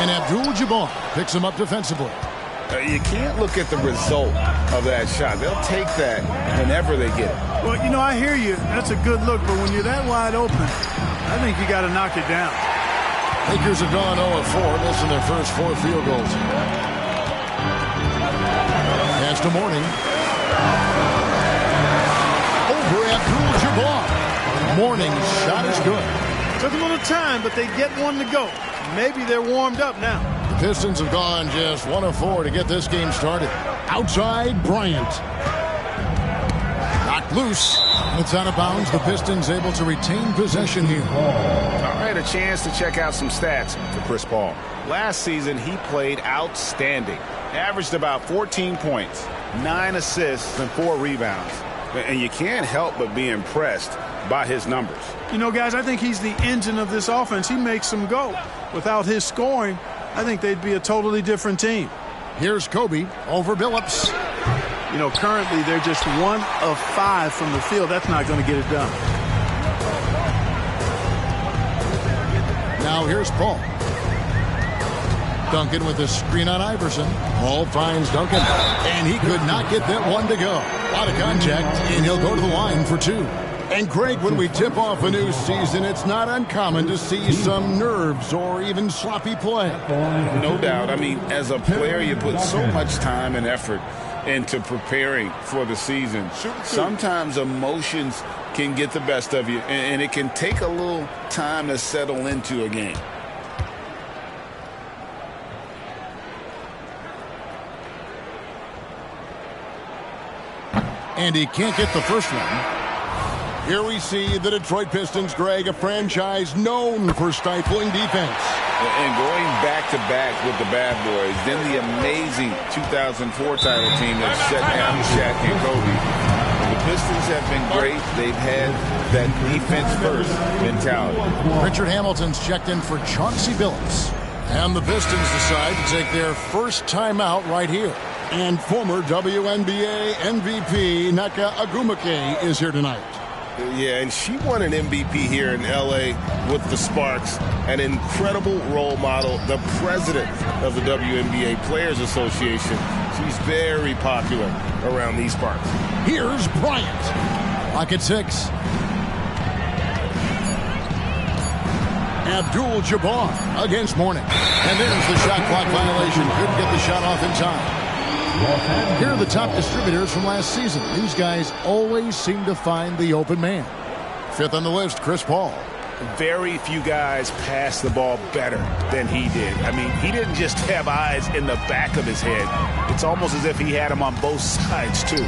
And Abdul-Jabbar picks him up defensively. You can't look at the result of that shot. They'll take that whenever they get it. Well, you know, I hear you. That's a good look. But when you're that wide open, I think you got to knock it down. Lakers have gone 0-4, missing their first 4 field goals. Pass to Mourning. Over Abdul-Jabbar. Mourning's shot is good. Took a little time, but they get one to go. Maybe they're warmed up now. The Pistons have gone just 1 of 4 to get this game started. Outside, Bryant. Knocked loose. It's out of bounds. The Pistons able to retain possession here. All right, a chance to check out some stats for Chris Paul. Last season, he played outstanding. Averaged about 14 points, 9 assists, and 4 rebounds. And you can't help but be impressed by his numbers. You know, guys, I think he's the engine of this offense. He makes them go. Without his scoring, I think they'd be a totally different team. Here's Kobe over Billups. You know, currently they're just 1 of 5 from the field. That's not going to get it done. Now here's Paul. Duncan with a screen on Iverson. Paul finds Duncan, and he could not get that one to go. Out of contact, and he'll go to the line for 2. And Craig, when we tip off a new season, it's not uncommon to see some nerves or even sloppy play. No doubt. I mean, as a player, you put so much time and effort into preparing for the season. Sometimes emotions can get the best of you, and it can take a little time to settle into a game. And he can't get the first one. Here we see the Detroit Pistons, Greg, a franchise known for stifling defense. And going back-to-back with the bad boys, then the amazing 2004 title team that shut down Shaq and Kobe. The Pistons have been great. They've had that defense-first mentality. Richard Hamilton's checked in for Chauncey Billups. And the Pistons decide to take their first timeout right here. And former WNBA MVP Nneka Agumake is here tonight. Yeah, and she won an MVP here in L.A. with the Sparks, an incredible role model, the president of the WNBA Players Association. She's very popular around these parts. Here's Bryant. Clock at 6. Abdul-Jabbar against Mourning. And there's the shot clock violation. Couldn't get the shot off in time. Here are the top distributors from last season. These guys always seem to find the open man. 5th on the list, Chris Paul. Very few guys pass the ball better than he did. I mean, he didn't just have eyes in the back of his head. It's almost as if he had them on both sides, too.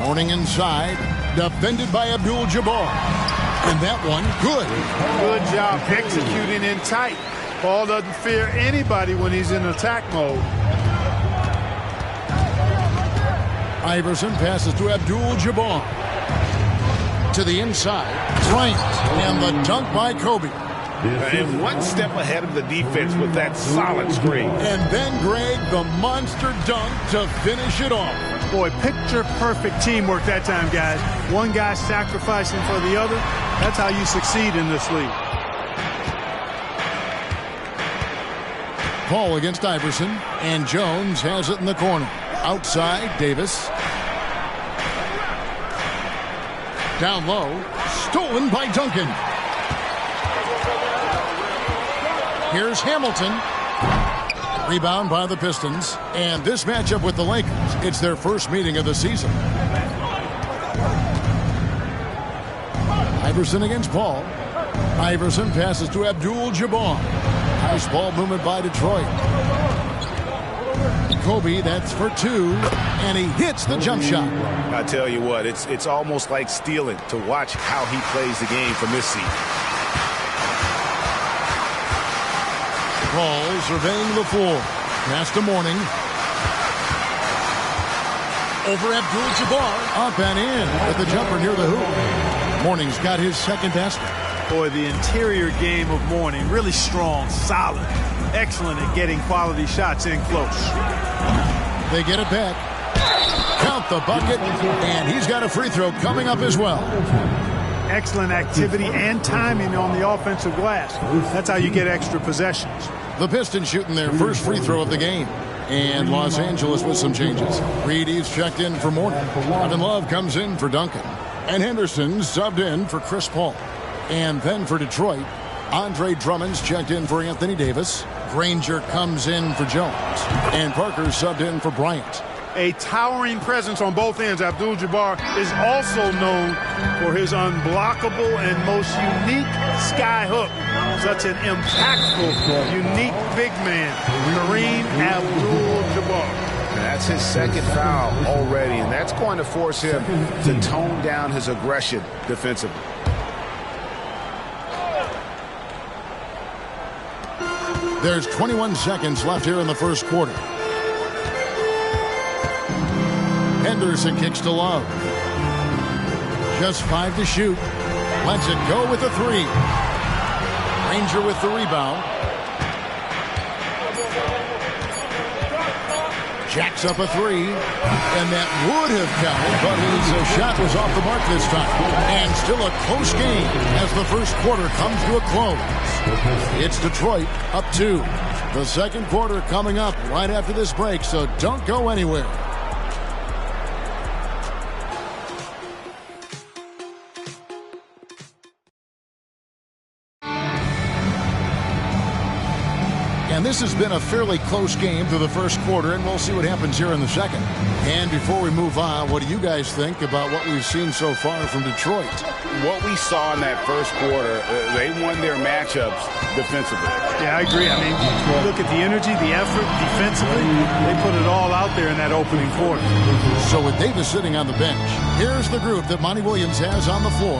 Mourning inside, defended by Abdul-Jabbar. And that one, good. Good job executing in tight. Paul doesn't fear anybody when he's in attack mode. Iverson passes to Abdul-Jabbar. To the inside. Bryant. And the dunk by Kobe. And one step ahead of the defense with that solid screen. And then Greg, the monster dunk to finish it off. Boy, picture-perfect teamwork that time, guys. One guy sacrificing for the other. That's how you succeed in this league. Paul against Iverson. And Jones has it in the corner. Outside, Davis. Down low. Stolen by Duncan. Here's Hamilton. Rebound by the Pistons. And this matchup with the Lakers, it's their first meeting of the season. Iverson against Paul. Iverson passes to Abdul-Jabbar. Nice ball movement by Detroit. Kobe, that's for two. And he hits the jump shot. I tell you what, it's almost like stealing to watch how he plays the game from this seat. Paul surveying the floor. Pass to Mourning. Over Abdul-Jabbar. Up and in with the jumper near the hoop. Mourning's got his second basket. Boy, the interior game of Mourning, really strong, solid, excellent at getting quality shots in close. They get it back. Count the bucket, and he's got a free throw coming up as well. Excellent activity and timing on the offensive glass. That's how you get extra possessions. The Pistons shooting their first free throw of the game. And Los Angeles with some changes. Reedy's checked in for Mourning. Kevin Love comes in for Duncan. And Henderson subbed in for Chris Paul. And then for Detroit, Andre Drummond's checked in for Anthony Davis. Granger comes in for Jones. And Parker subbed in for Bryant. A towering presence on both ends. Abdul-Jabbar is also known for his unblockable and most unique sky hook. Such an impactful, unique big man, Kareem Abdul-Jabbar. That's his second foul already, and that's going to force him to tone down his aggression defensively. There's 21 seconds left here in the first quarter. Henderson kicks to Love. Just 5 to shoot. Lets it go with a 3. Granger with the rebound. Jacks up a 3. And that would have counted, but his shot was off the mark this time. And still a close game as the first quarter comes to a close. It's Detroit up 2. The second quarter coming up right after this break, so don't go anywhere. And this has been a fairly close game through the first quarter, and we'll see what happens here in the second. And before we move on, what do you guys think about what we've seen so far from Detroit? What we saw in that first quarter, they won their matchups defensively. Yeah, I agree. I mean, look at the energy, the effort defensively. They put it all out there in that opening quarter. So with Davis sitting on the bench, here's the group that Monty Williams has on the floor.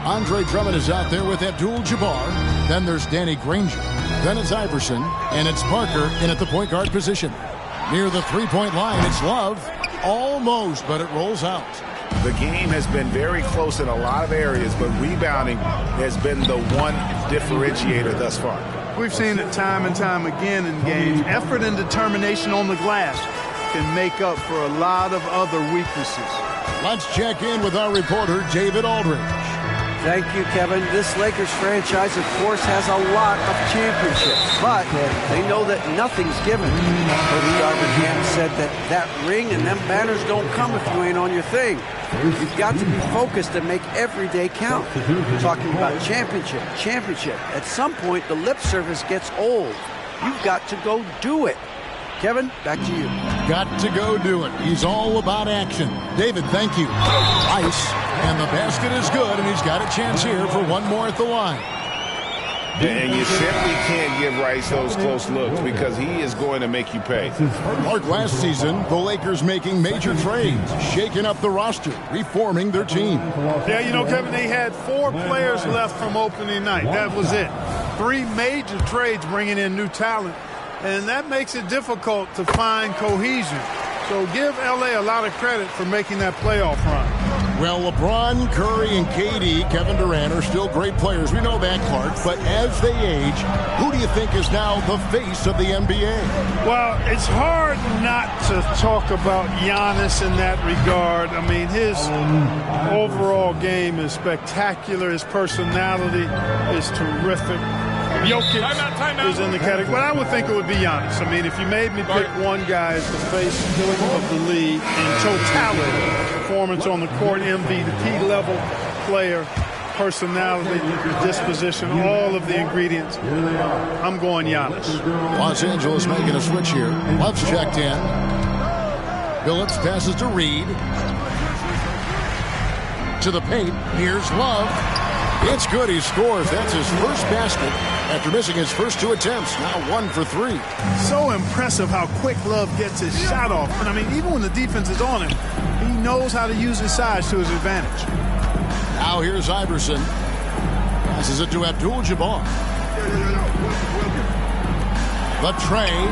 Andre Drummond is out there with Abdul-Jabbar. Then there's Danny Granger. Then it's Iverson, and it's Parker in at the point guard position. Near the three-point line, it's Love. Almost, but it rolls out. The game has been very close in a lot of areas, but rebounding has been the one differentiator thus far. We've seen it time and time again in games. Effort and determination on the glass can make up for a lot of other weaknesses. Let's check in with our reporter, David Aldridge. Thank you, Kevin. This Lakers franchise, of course, has a lot of championships, but they know that nothing's given. Coach Darvin said that ring and them banners don't come if you ain't on your thing. You've got to be focused and make every day count. Talking about championship. At some point, the lip service gets old. You've got to go do it. Kevin, back to you. Got to go do it. He's all about action. David, thank you. Ice, and the basket is good, and he's got a chance here for one more at the line. And you simply can't give Rice those close looks because he is going to make you pay. Mark, last season, the Lakers making major trades, shaking up the roster, reforming their team. Yeah, you know, Kevin, they had 4 players left from opening night. That was it. 3 major trades bringing in new talent, and that makes it difficult to find cohesion. So give L.A. a lot of credit for making that playoff run. Well, LeBron, Curry, and KD, Kevin Durant, are still great players. We know that, Clark. But as they age, who do you think is now the face of the NBA? Well, it's hard not to talk about Giannis in that regard. I mean, his overall game is spectacular. His personality is terrific. Jokic is in the category. But I would think it would be Giannis. I mean, if you made me pick one guy as the face of the league in totality, performance on the court, MVP level player, personality, disposition, all of the ingredients, I'm going Giannis. Los Angeles making a switch here. Love's checked in. Billups passes to Reed. To the paint. Here's Love. It's good. He scores. That's his first basket after missing his first 2 attempts. Now 1 for 3. So impressive how quick Love gets his shot off. And I mean, even when the defense is on him, he knows how to use his size to his advantage. Now here's Iverson. Passes it to Abdul-Jabbar. The trade.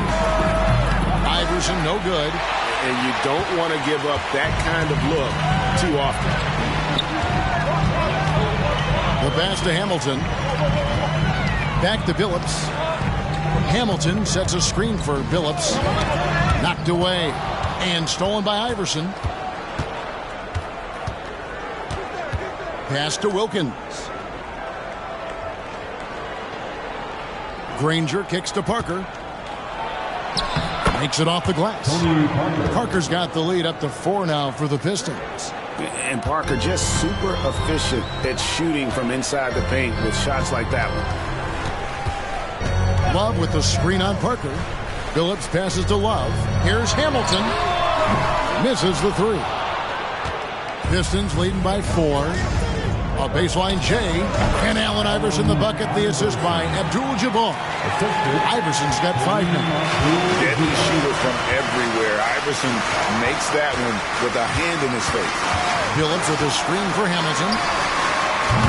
Iverson, no good. And you don't want to give up that kind of look too often. The pass to Hamilton. Back to Billups. Hamilton sets a screen for Billups. Knocked away and stolen by Iverson. Pass to Wilkins. Granger kicks to Parker. Makes it off the glass. Parker's got the lead up to 4 now for the Pistons. And Parker just super efficient at shooting from inside the paint with shots like that one. Love with the screen on Parker. Billups passes to Love. Here's Hamilton. Misses the 3. Pistons leading by 4. A baseline J. And Allen Iverson the bucket. The assist by Abdul-Jabbar. Iverson's got 5 now. Deadly shooter from everywhere. Iverson makes that one with a hand in his face. Billups with a screen for Hamilton.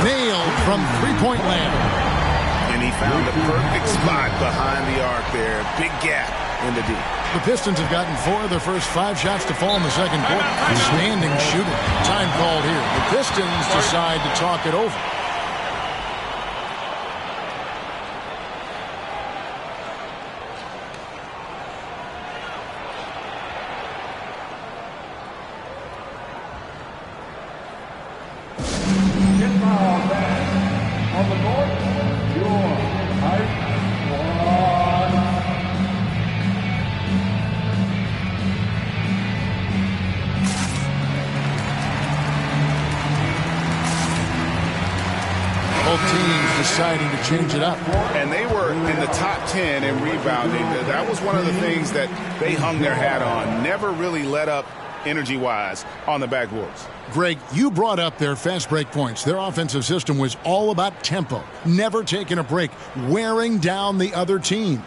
Nailed from 3-point land. And he found the perfect spot behind the arc there. Big gap in the D. The Pistons have gotten 4 of their first 5 shots to fall in the second quarter. Standing shooting. Time called here. The Pistons decide to talk it over. On the board, your height 1. Both teams deciding to change it up. And they were in the top 10 in rebounding. That was one of the things that they hung their hat on. Never really let up energy-wise on the backboards. Greg, you brought up their fast break points. Their offensive system was all about tempo, never taking a break, wearing down the other team.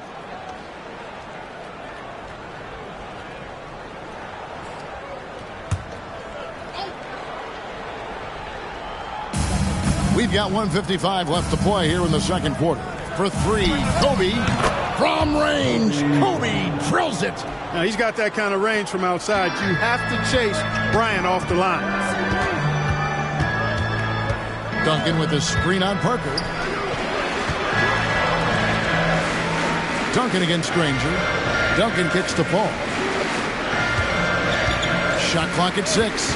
We've got 1:55 left to play here in the second quarter. For 3, Kobe from range. Kobe drills it. Now, he's got that kind of range from outside. You have to chase Bryant off the line. Duncan with a screen on Parker. Duncan against Granger. Duncan kicks to Paul. Shot clock at 6.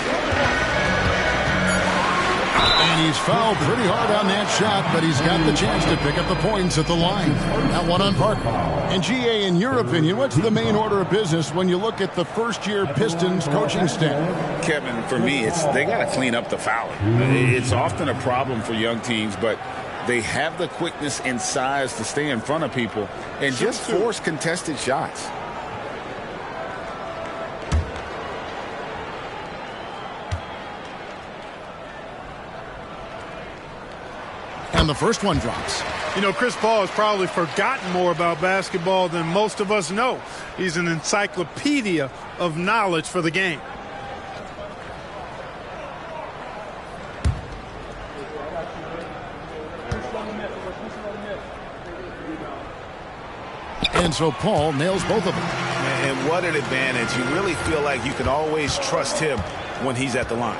And he's fouled pretty hard on that shot, but he's got the chance to pick up the points at the line. That one on Parker. And GA, in your opinion, what's the main order of business when you look at the first-year Pistons coaching staff? Kevin, for me, they got to clean up the fouling. It's often a problem for young teams, but they have the quickness and size to stay in front of people and just force contested shots. And the first one drops. You know, Chris Paul has probably forgotten more about basketball than most of us know. He's an encyclopedia of knowledge for the game. And so Paul nails both of them. And what an advantage. You really feel like you can always trust him when he's at the line.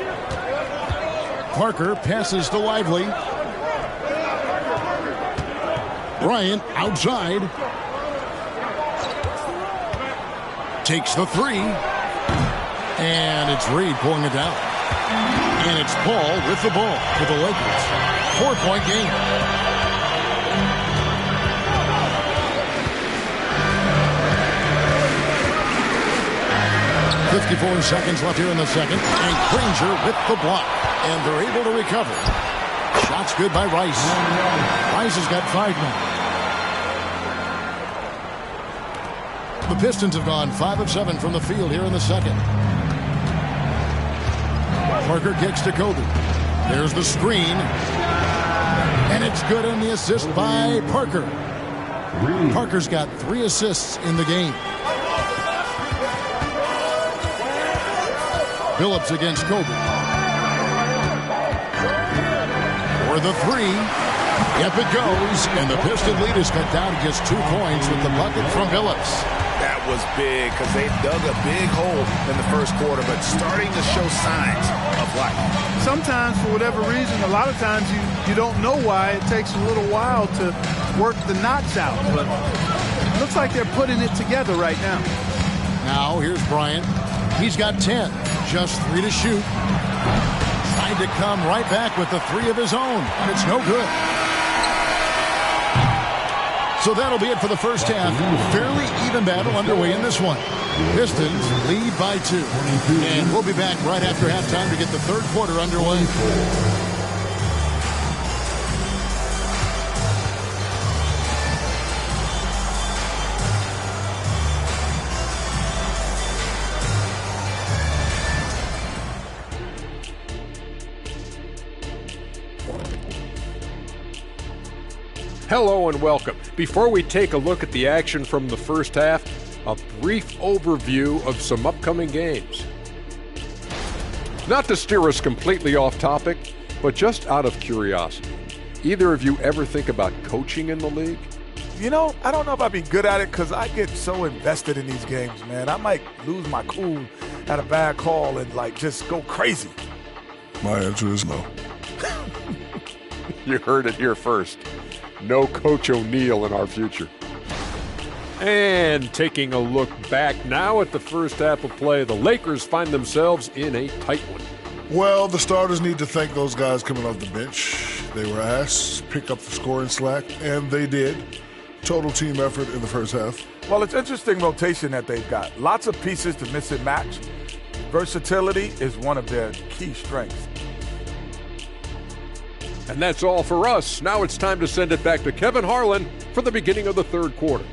Parker passes to Lively. Bryant outside. Takes the three. And it's Reed pulling it down. And it's Paul with the ball for the Lakers. 4-point game. 54 seconds left here in the second. And Granger with the block. And they're able to recover. Shots good by Rice. Rice has got 5 now. The Pistons have gone 5 of 7 from the field here in the second. Parker kicks to Kobe. There's the screen. And it's good on the assist by Parker. Parker's got 3 assists in the game. Phillips against Kobe. For the three. Yep, it goes. And the Piston lead is cut down to just 2 points with the bucket from Phillips. That was big because they dug a big hole in the first quarter, but starting to show signs of life. Sometimes, for whatever reason, a lot of times you don't know why. It takes a little while to work the knots out. But it looks like they're putting it together right now. Now, here's Bryant. He's got 10. Just 3 to shoot. Tried to come right back with the 3 of his own, and it's no good. So that'll be it for the first half. Fairly even battle underway in this one. Pistons lead by 2. And we'll be back right after halftime to get the third quarter underway. Hello and welcome. Before we take a look at the action from the first half, a brief overview of some upcoming games. Not to steer us completely off topic, but just out of curiosity. Either of you ever think about coaching in the league? You know, I don't know if I'd be good at it because I get so invested in these games, man. I might lose my cool at a bad call and, just go crazy. My answer is no. You heard it here first. No Coach O'Neal in our future. And taking a look back now at the first half of play, the Lakers find themselves in a tight one. Well, the starters need to thank those guys coming off the bench. They were asked to pick up the scoring slack, and they did. Total team effort in the first half. Well, it's interesting rotation that they've got. Lots of pieces to mix and match. Versatility is one of their key strengths. And that's all for us. Now it's time to send it back to Kevin Harlan for the beginning of the third quarter.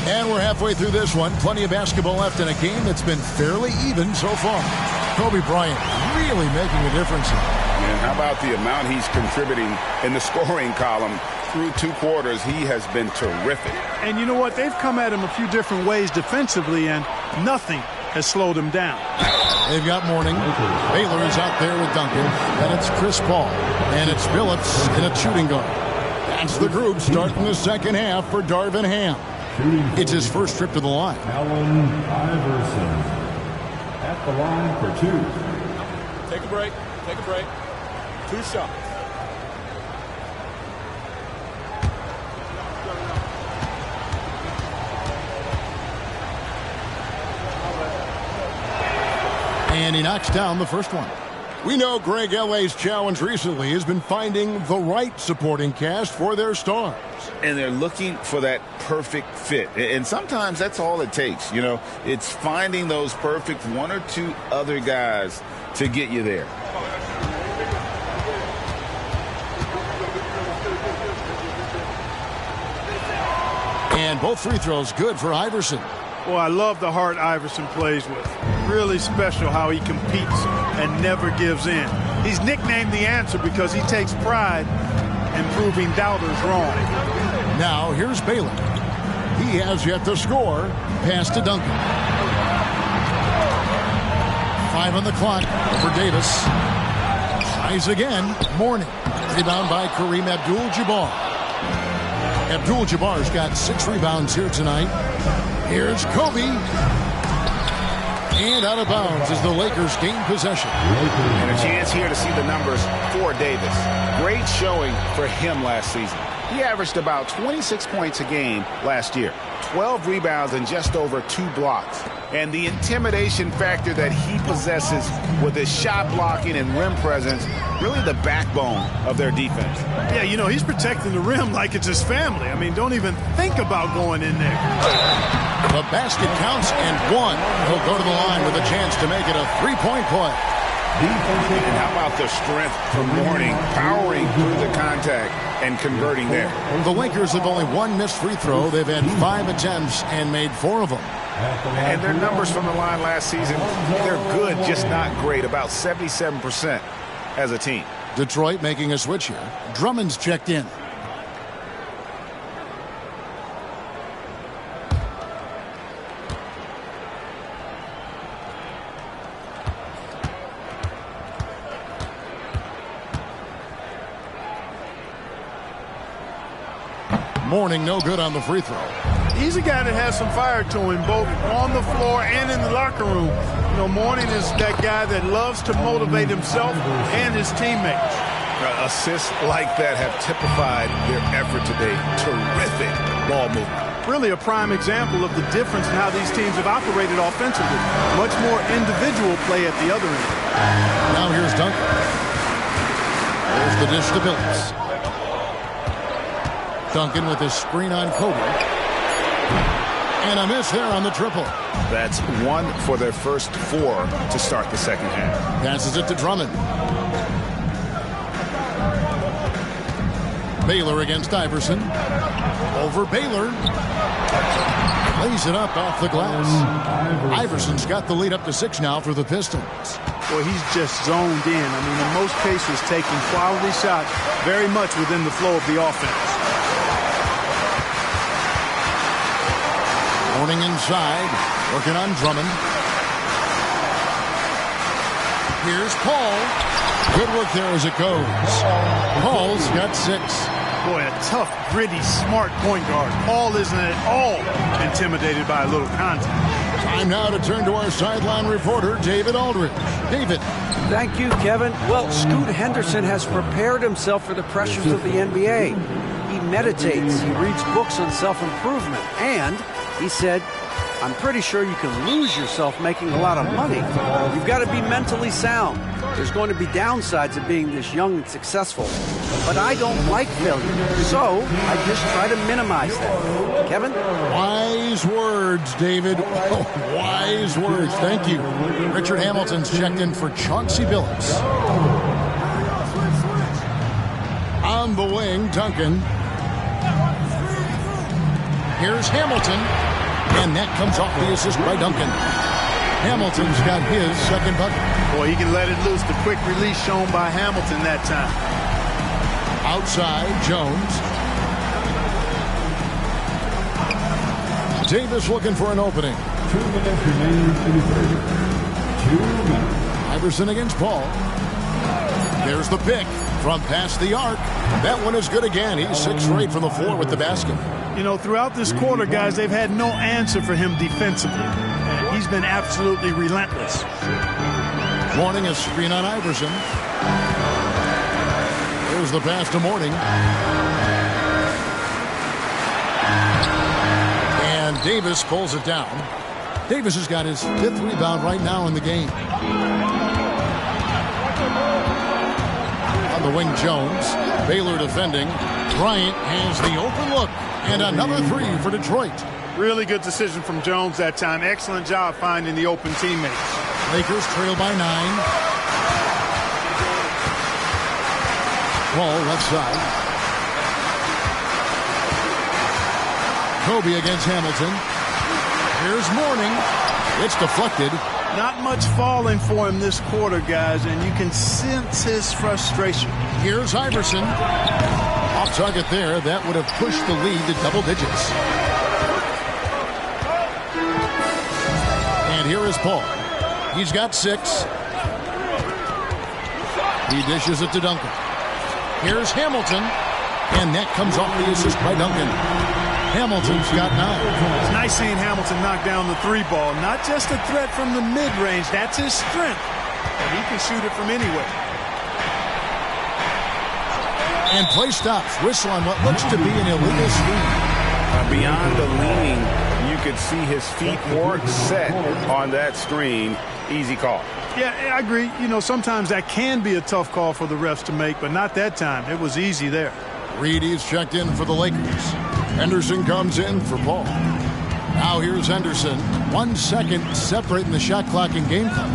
And we're halfway through this one. Plenty of basketball left in a game that's been fairly even so far. Kobe Bryant really making a difference. And how about the amount he's contributing in the scoring column through 2 quarters? He has been terrific. And you know what? They've come at him a few different ways defensively, and nothing has slowed him down. They've got Mourning. Baylor is out there with Duncan. And it's Chris Paul. And it's Phillips in a shooting guard. That's the group starting the second half for Darvin Ham. It's his first trip to the line. Allen Iverson at the line for 2. Take a break. Take a break. 2 shots. And he knocks down the first one. We know Greg L.A.'s challenge recently has been finding the right supporting cast for their stars. And they're looking for that perfect fit. And sometimes that's all it takes. You know, it's finding those perfect 1 or 2 other guys to get you there. And both free throws good for Iverson. Well, I love the heart Iverson plays with. Really special how he competes and never gives in. He's nicknamed the answer because he takes pride in proving doubters wrong. Now here's Baylor. He has yet to score. Pass to Duncan. 5 on the clock for Davis. Tries again. Mourning. Rebound by Kareem Abdul-Jabbar. Abdul-Jabbar's got 6 rebounds here tonight. Here's Kobe. And out of bounds as the Lakers gain possession. And a chance here to see the numbers for Davis. Great showing for him last season. He averaged about 26 points a game last year. 12 rebounds and just over 2 blocks. And the intimidation factor that he possesses with his shot blocking and rim presence, really the backbone of their defense. Yeah, you know, he's protecting the rim like it's his family. I mean, don't even think about going in there. The basket counts and 1. He'll go to the line with a chance to make it a 3-point play. And how about the strength from Mourning, powering through the contact and converting there. The Lakers have only 1 missed free throw. They've had 5 attempts and made 4 of them. And their numbers from the line last season, they're good, just not great, about 77% as a team. Detroit making a switch here. Drummond's checked in. Mourning no good on the free throw. He's a guy that has some fire to him, both on the floor and in the locker room. You know, Mourning is that guy that loves to motivate himself and his teammates. Assists like that have typified their effort today. Terrific ball movement. Really a prime example of the difference in how these teams have operated offensively. Much more individual play at the other end. Now here's Duncan. There's the dish to Billups. Duncan with his screen on Kobe. And a miss there on the triple. That's 1 for their first 4 to start the second half. Passes it to Drummond. Baylor against Iverson. Over Baylor. Lays it up off the glass. Iverson's got the lead up to 6 now for the Pistons. Well, he's just zoned in. I mean, in most cases, taking quality shots very much within the flow of the offense. Mourning inside, working on Drummond. Here's Paul. Good work there as it goes. Paul's got 6. Boy, a tough, gritty, smart point guard. Paul isn't at all intimidated by a little contact. Time now to turn to our sideline reporter, David Aldridge. David. Thank you, Kevin. Well, Scoot Henderson has prepared himself for the pressures of the NBA. He meditates, he reads books on self-improvement, and he said, I'm pretty sure you can lose yourself making a lot of money. You've got to be mentally sound. There's going to be downsides of being this young and successful. But I don't like failure, so I just try to minimize that. Kevin? Wise words, David. Oh, wise words. Thank you. Richard Hamilton's checked in for Chauncey Billups. On the wing, Duncan. Here's Hamilton. And that comes off the assist by Duncan. Hamilton's got his second bucket. Boy, he can let it loose. The quick release shown by Hamilton that time. Outside, Jones. Davis looking for an opening. 2 minutes remaining in the third. 2 minutes. Iverson against Paul. There's the pick from past the arc. That one is good again. He's 6 straight from the floor with the basket. You know, throughout this quarter, guys, they've had no answer for him defensively. And he's been absolutely relentless. Mourning a screen on Iverson. Here's the pass to Mourning. And Davis pulls it down. Davis has got his 5th rebound right now in the game. On the wing, Jones. Baylor defending. Bryant has the open look. And another 3 for Detroit. Really good decision from Jones that time. Excellent job finding the open teammates. Lakers trail by 9. Ball left side. Kobe against Hamilton. Here's Mourning. It's deflected. Not much falling for him this quarter, guys, and you can sense his frustration. Here's Iverson. Off target there. That would have pushed the lead to double digits. And here is Paul. He's got 6. He dishes it to Duncan. Here's Hamilton. And that comes off the assist by Duncan. Hamilton's got 9. It's nice seeing Hamilton knock down the 3 ball. Not just a threat from the mid-range. That's his strength. But he can shoot it from anywhere. And play stops. Whistle on what looks to be an illegal screen. Beyond the leaning, you could see his feet weren't set on that screen. Easy call. Yeah, I agree. You know, sometimes that can be a tough call for the refs to make, but not that time. It was easy there. Reedy's checked in for the Lakers. Henderson comes in for Paul. Now here's Henderson. 1 second separating the shot clock and game clock.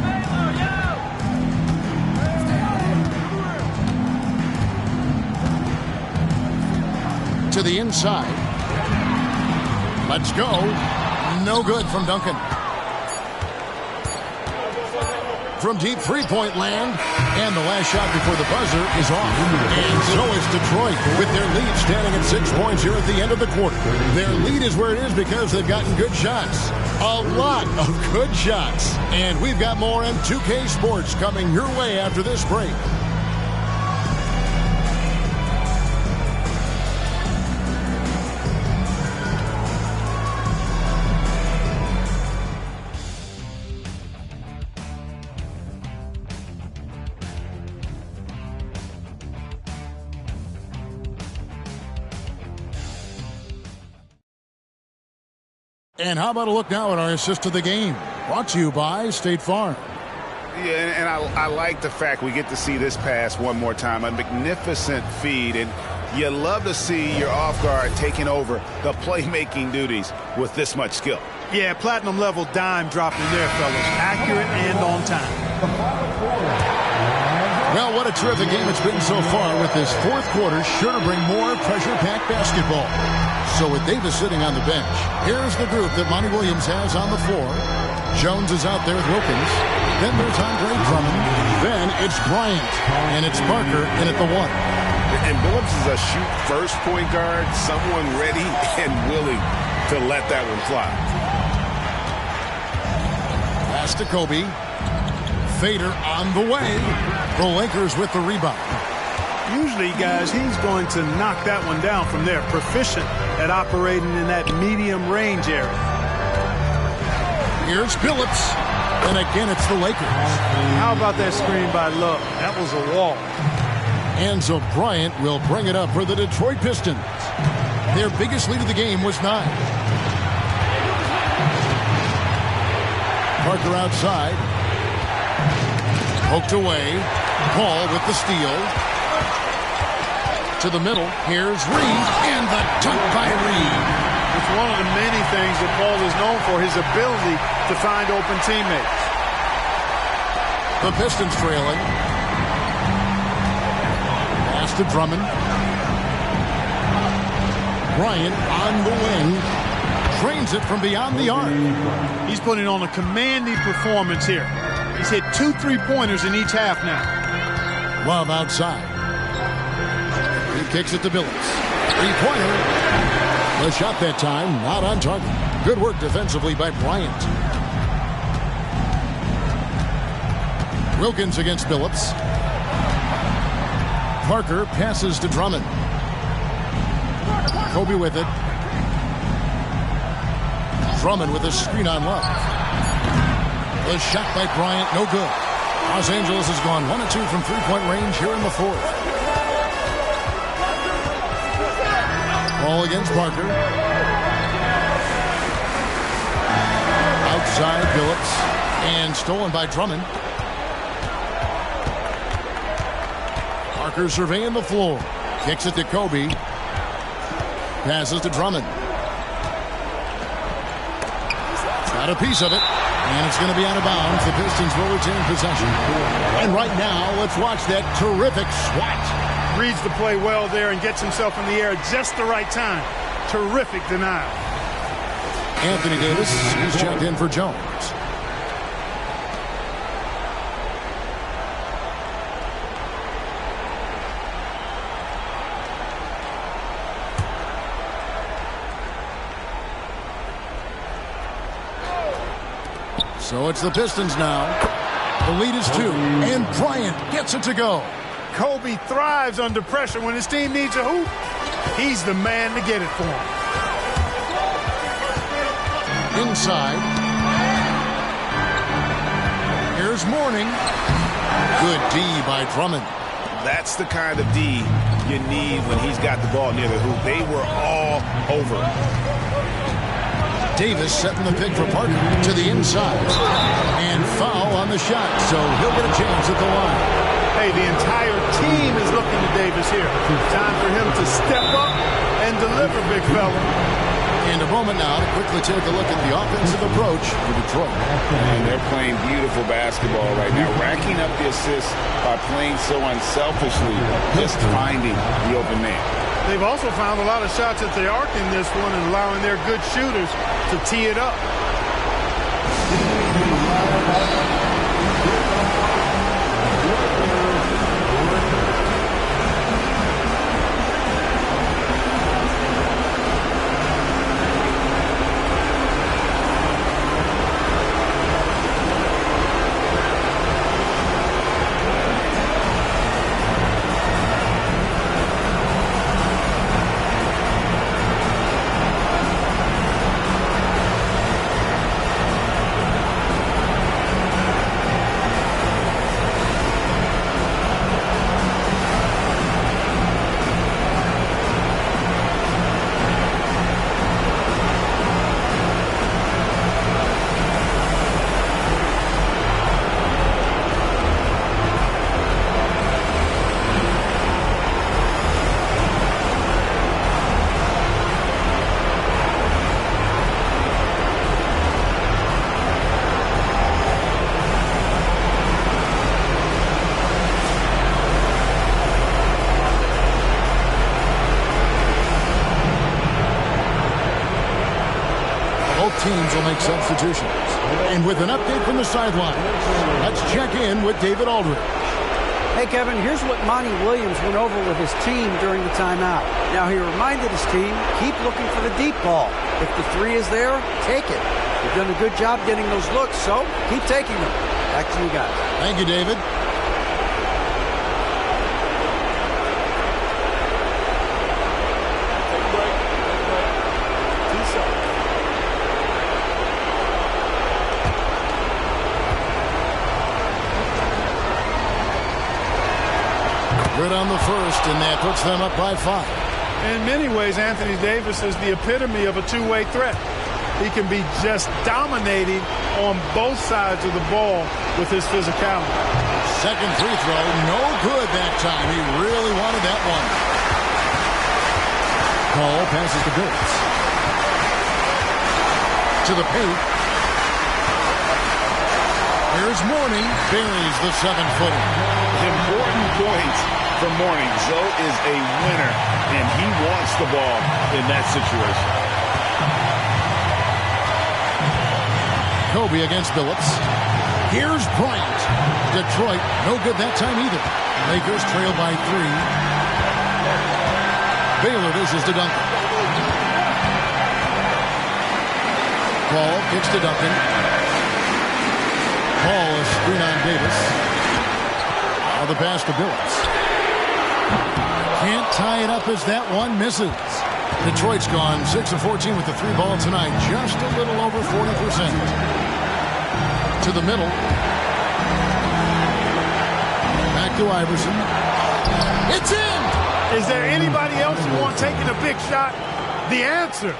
To the inside. Let's go. No good from Duncan. From deep three-point land. And the last shot before the buzzer is off. And so is Detroit with their lead standing at 6 points here at the end of the quarter. Their lead is where it is because they've gotten good shots. A lot of good shots. And we've got more in 2K Sports coming your way after this break. And how about a look now at our assist of the game? Brought to you by State Farm. Yeah, and I like the fact we get to see this pass one more time. A magnificent feed, and you love to see your off guard taking over the playmaking duties with this much skill. Yeah, platinum level dime dropping there, fellas. Accurate and on time. Well, what a terrific game it's been so far, with this fourth quarter sure to bring more pressure-packed basketball. So with Davis sitting on the bench, here's the group that Monty Williams has on the floor. Jones is out there with Wilkins. Then there's Andre Drummond. Then it's Bryant. And it's Parker in at the 1. And Billups is a shoot-first point guard, someone ready and willing to let that one fly. Pass to Kobe. Fader on the way. The Lakers with the rebound. Usually, guys, he's going to knock that one down from there. Proficient at operating in that medium range area. Here's Billups. And again, it's the Lakers. How about that screen by Love? That was a wall. And so Bryant will bring it up for the Detroit Pistons. Their biggest lead of the game was 9. Parker outside. Poked away. Paul with the steal. To the middle. Here's Reed. And the dunk by Reed. It's one of the many things that Paul is known for, his ability to find open teammates. The Pistons trailing. Pass to Drummond. Bryant on the wing. Trains it from beyond the arc. He's putting on a commanding performance here. He's hit 2 3-pointers in each half now. Love outside. He kicks it to Billups. 3-pointer. The shot that time, not on target. Good work defensively by Bryant. Wilkins against Billups. Parker passes to Drummond. Kobe with it. Drummond with a screen on Love. The shot by Bryant, no good. Los Angeles has gone 1 of 2 from 3-point range here in the fourth. Ball against Parker. Outside Billups. And stolen by Drummond. Parker surveying the floor. Kicks it to Kobe. Passes to Drummond. Got a piece of it. And it's going to be out of bounds. The Pistons will retain possession. And right now, let's watch that terrific swat. Reads the play well there and gets himself in the air at just the right time. Terrific denial. Anthony Davis, he's checked in for Jones. So it's the Pistons now. The lead is 2, and Bryant gets it to go. Kobe thrives under pressure. When his team needs a hoop, he's the man to get it for him. Inside. Here's Mourning. Good D by Drummond. That's the kind of D you need when he's got the ball near the hoop. They were all over. Davis setting the pick for Parker to the inside. And foul on the shot, so he'll get a chance at the line. Hey, the entire team is looking to Davis here. Time for him to step up and deliver, big fella. In a moment now to quickly take a look at the offensive approach for Detroit. And they're playing beautiful basketball right now, racking up the assists by playing so unselfishly, just finding the open man. They've also found a lot of shots at the arc in this one and allowing their good shooters to tee it up. Teams will make substitutions. And with an update from the sideline, let's check in with David Aldridge. Hey, Kevin, here's what Monty Williams went over with his team during the timeout. Now, he reminded his team, keep looking for the deep ball. If the 3 is there, take it. You've done a good job getting those looks, so keep taking them. Back to you guys. Thank you, David. Good on the first, and that puts them up by 5. In many ways, Anthony Davis is the epitome of a two-way threat. He can be just dominating on both sides of the ball with his physicality. Second free throw, no good that time. He really wanted that one. Paul passes to Billups. To the paint. Here's Mourning, buries the 7-footer. Important points for Mourning. Zoe is a winner, and he wants the ball in that situation. Kobe against Billups. Here's Bryant. Detroit, no good that time either. Lakers trail by 3. Baylor dishes to Duncan. Paul kicks to Duncan. Paul is screen on Davis. Now the pass to Billups. Can't tie it up as that one misses. Detroit's gone 6 of 14 with the 3 ball tonight. Just a little over 40%. To the middle. Back to Iverson. It's in! Is there anybody else who wants taking a big shot? The answer,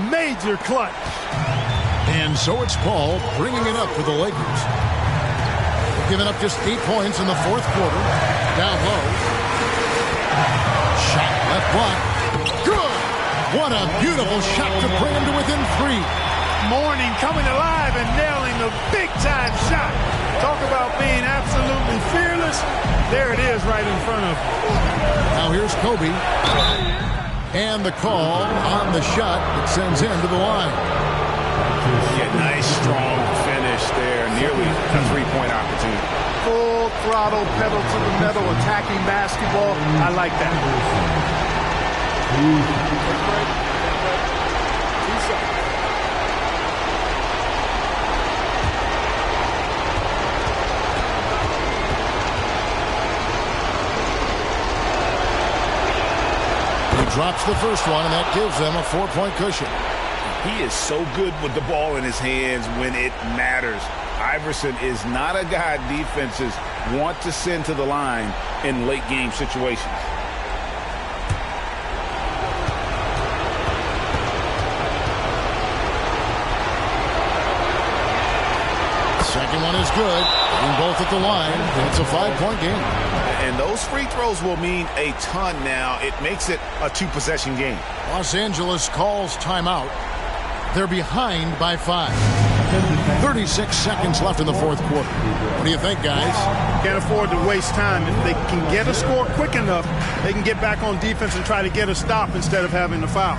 major clutch. And so it's Paul bringing it up for the Lakers. Giving up just 8 points in the fourth quarter. Down low. Shot left block. Good! What a beautiful shot to bring him to within 3. Mourning coming alive and nailing the big-time shot. Talk about being absolutely fearless. There it is right in front of him. Now here's Kobe. And the call on the shot that sends him to the line. Yeah, nice, strong finish there. Nearly a three-point opportunity. Full throttle, pedal to the metal, attacking basketball. I like that. He drops the first one, and that gives them a 4-point cushion. He is so good with the ball in his hands when it matters. Iverson is not a guy defenses want to send to the line in late game situations. Second one is good. And both at the line. And it's a 5-point game. And those free throws will mean a ton now. It makes it a 2-possession game. Los Angeles calls timeout. They're behind by 5. 36 seconds left in the fourth quarter. What do you think, guys? Can't afford to waste time. If they can get a score quick enough, they can get back on defense and try to get a stop instead of having to foul.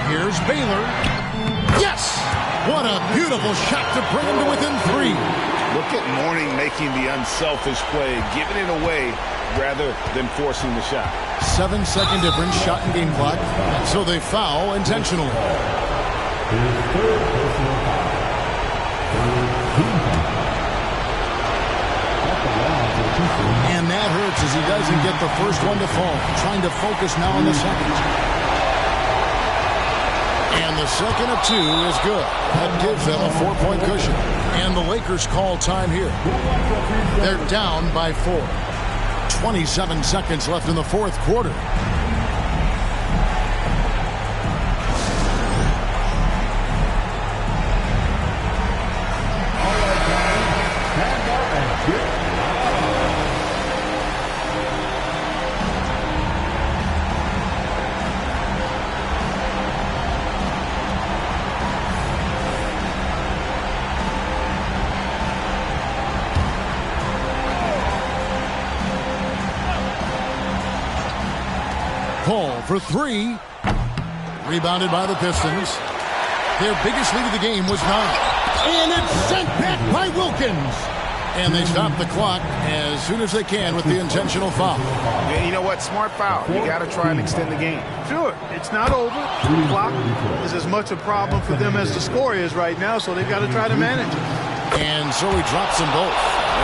Here's Baylor. Yes! What a beautiful shot to bring him to within 3. Look at Mourning making the unselfish play, giving it away rather than forcing the shot. 7-second difference, shot and game clock. So they foul intentionally. And that hurts as he doesn't get the first one to fall. Trying to focus now on the second. And the second of 2 is good. That gives them a 4-point cushion. And the Lakers call time here. They're down by 4. 27 seconds left in the fourth quarter. Paul for 3. Rebounded by the Pistons. Their biggest lead of the game was 9. And it's sent back by Wilkins. And they stop the clock as soon as they can with the intentional foul. Yeah, you know what? Smart foul. You got to try and extend the game. Sure, it's not over. The clock is as much a problem for them as the score is right now, so they've got to try to manage it. And so he drops them both.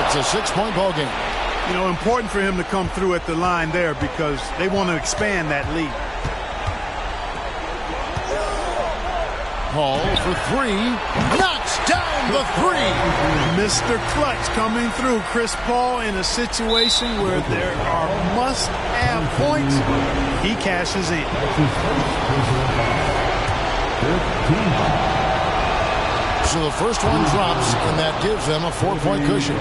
It's a 6-point ball game. You know, important for him to come through at the line there because they want to expand that lead. Paul for 3. Knocks down the 3. Mr. Clutch coming through. Chris Paul in a situation where there are must-have points. He cashes in. So the first one drops, and that gives them a 4-point cushion.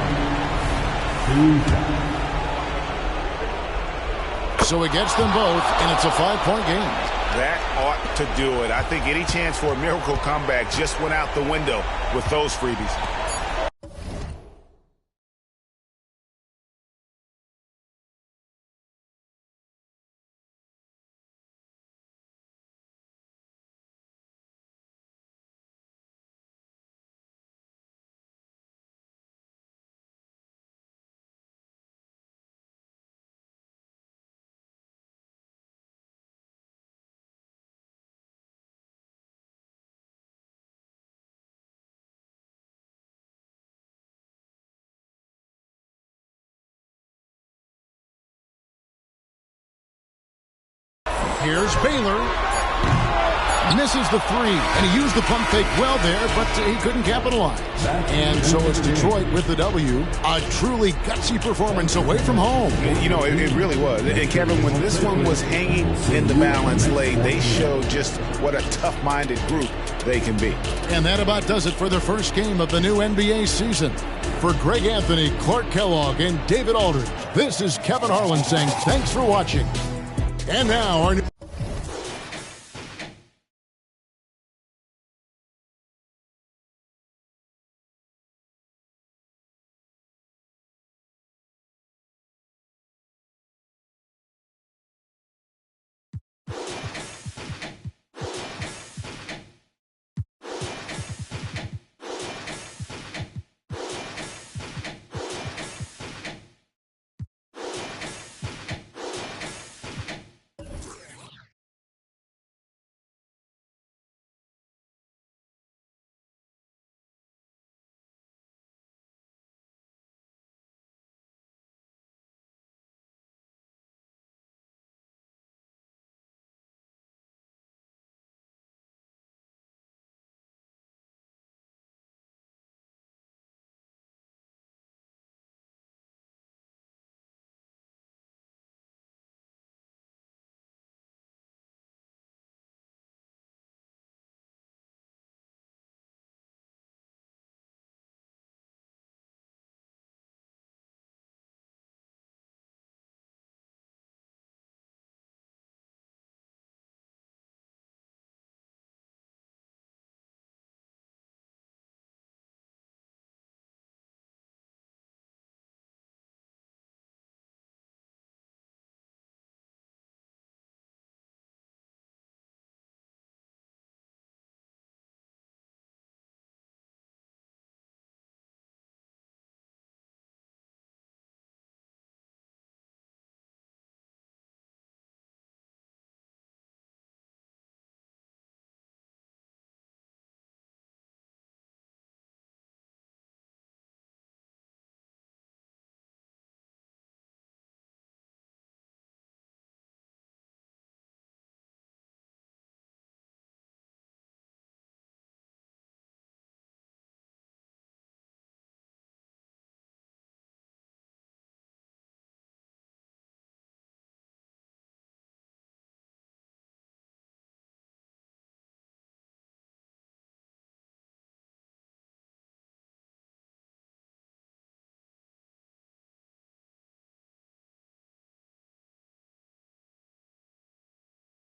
So he gets them both, and it's a 5-point game. That ought to do it. I think any chance for a miracle comeback just went out the window with those freebies. Here's Baylor. Misses the three, and he used the pump fake well there, but he couldn't capitalize. And so it's Detroit with the W. A truly gutsy performance away from home. You know, it really was. And Kevin, when this one was hanging in the balance late, they showed just what a tough-minded group they can be. And that about does it for the first game of the new NBA season. For Greg Anthony, Clark Kellogg, and David Aldridge, this is Kevin Harlan saying thanks for watching. And now our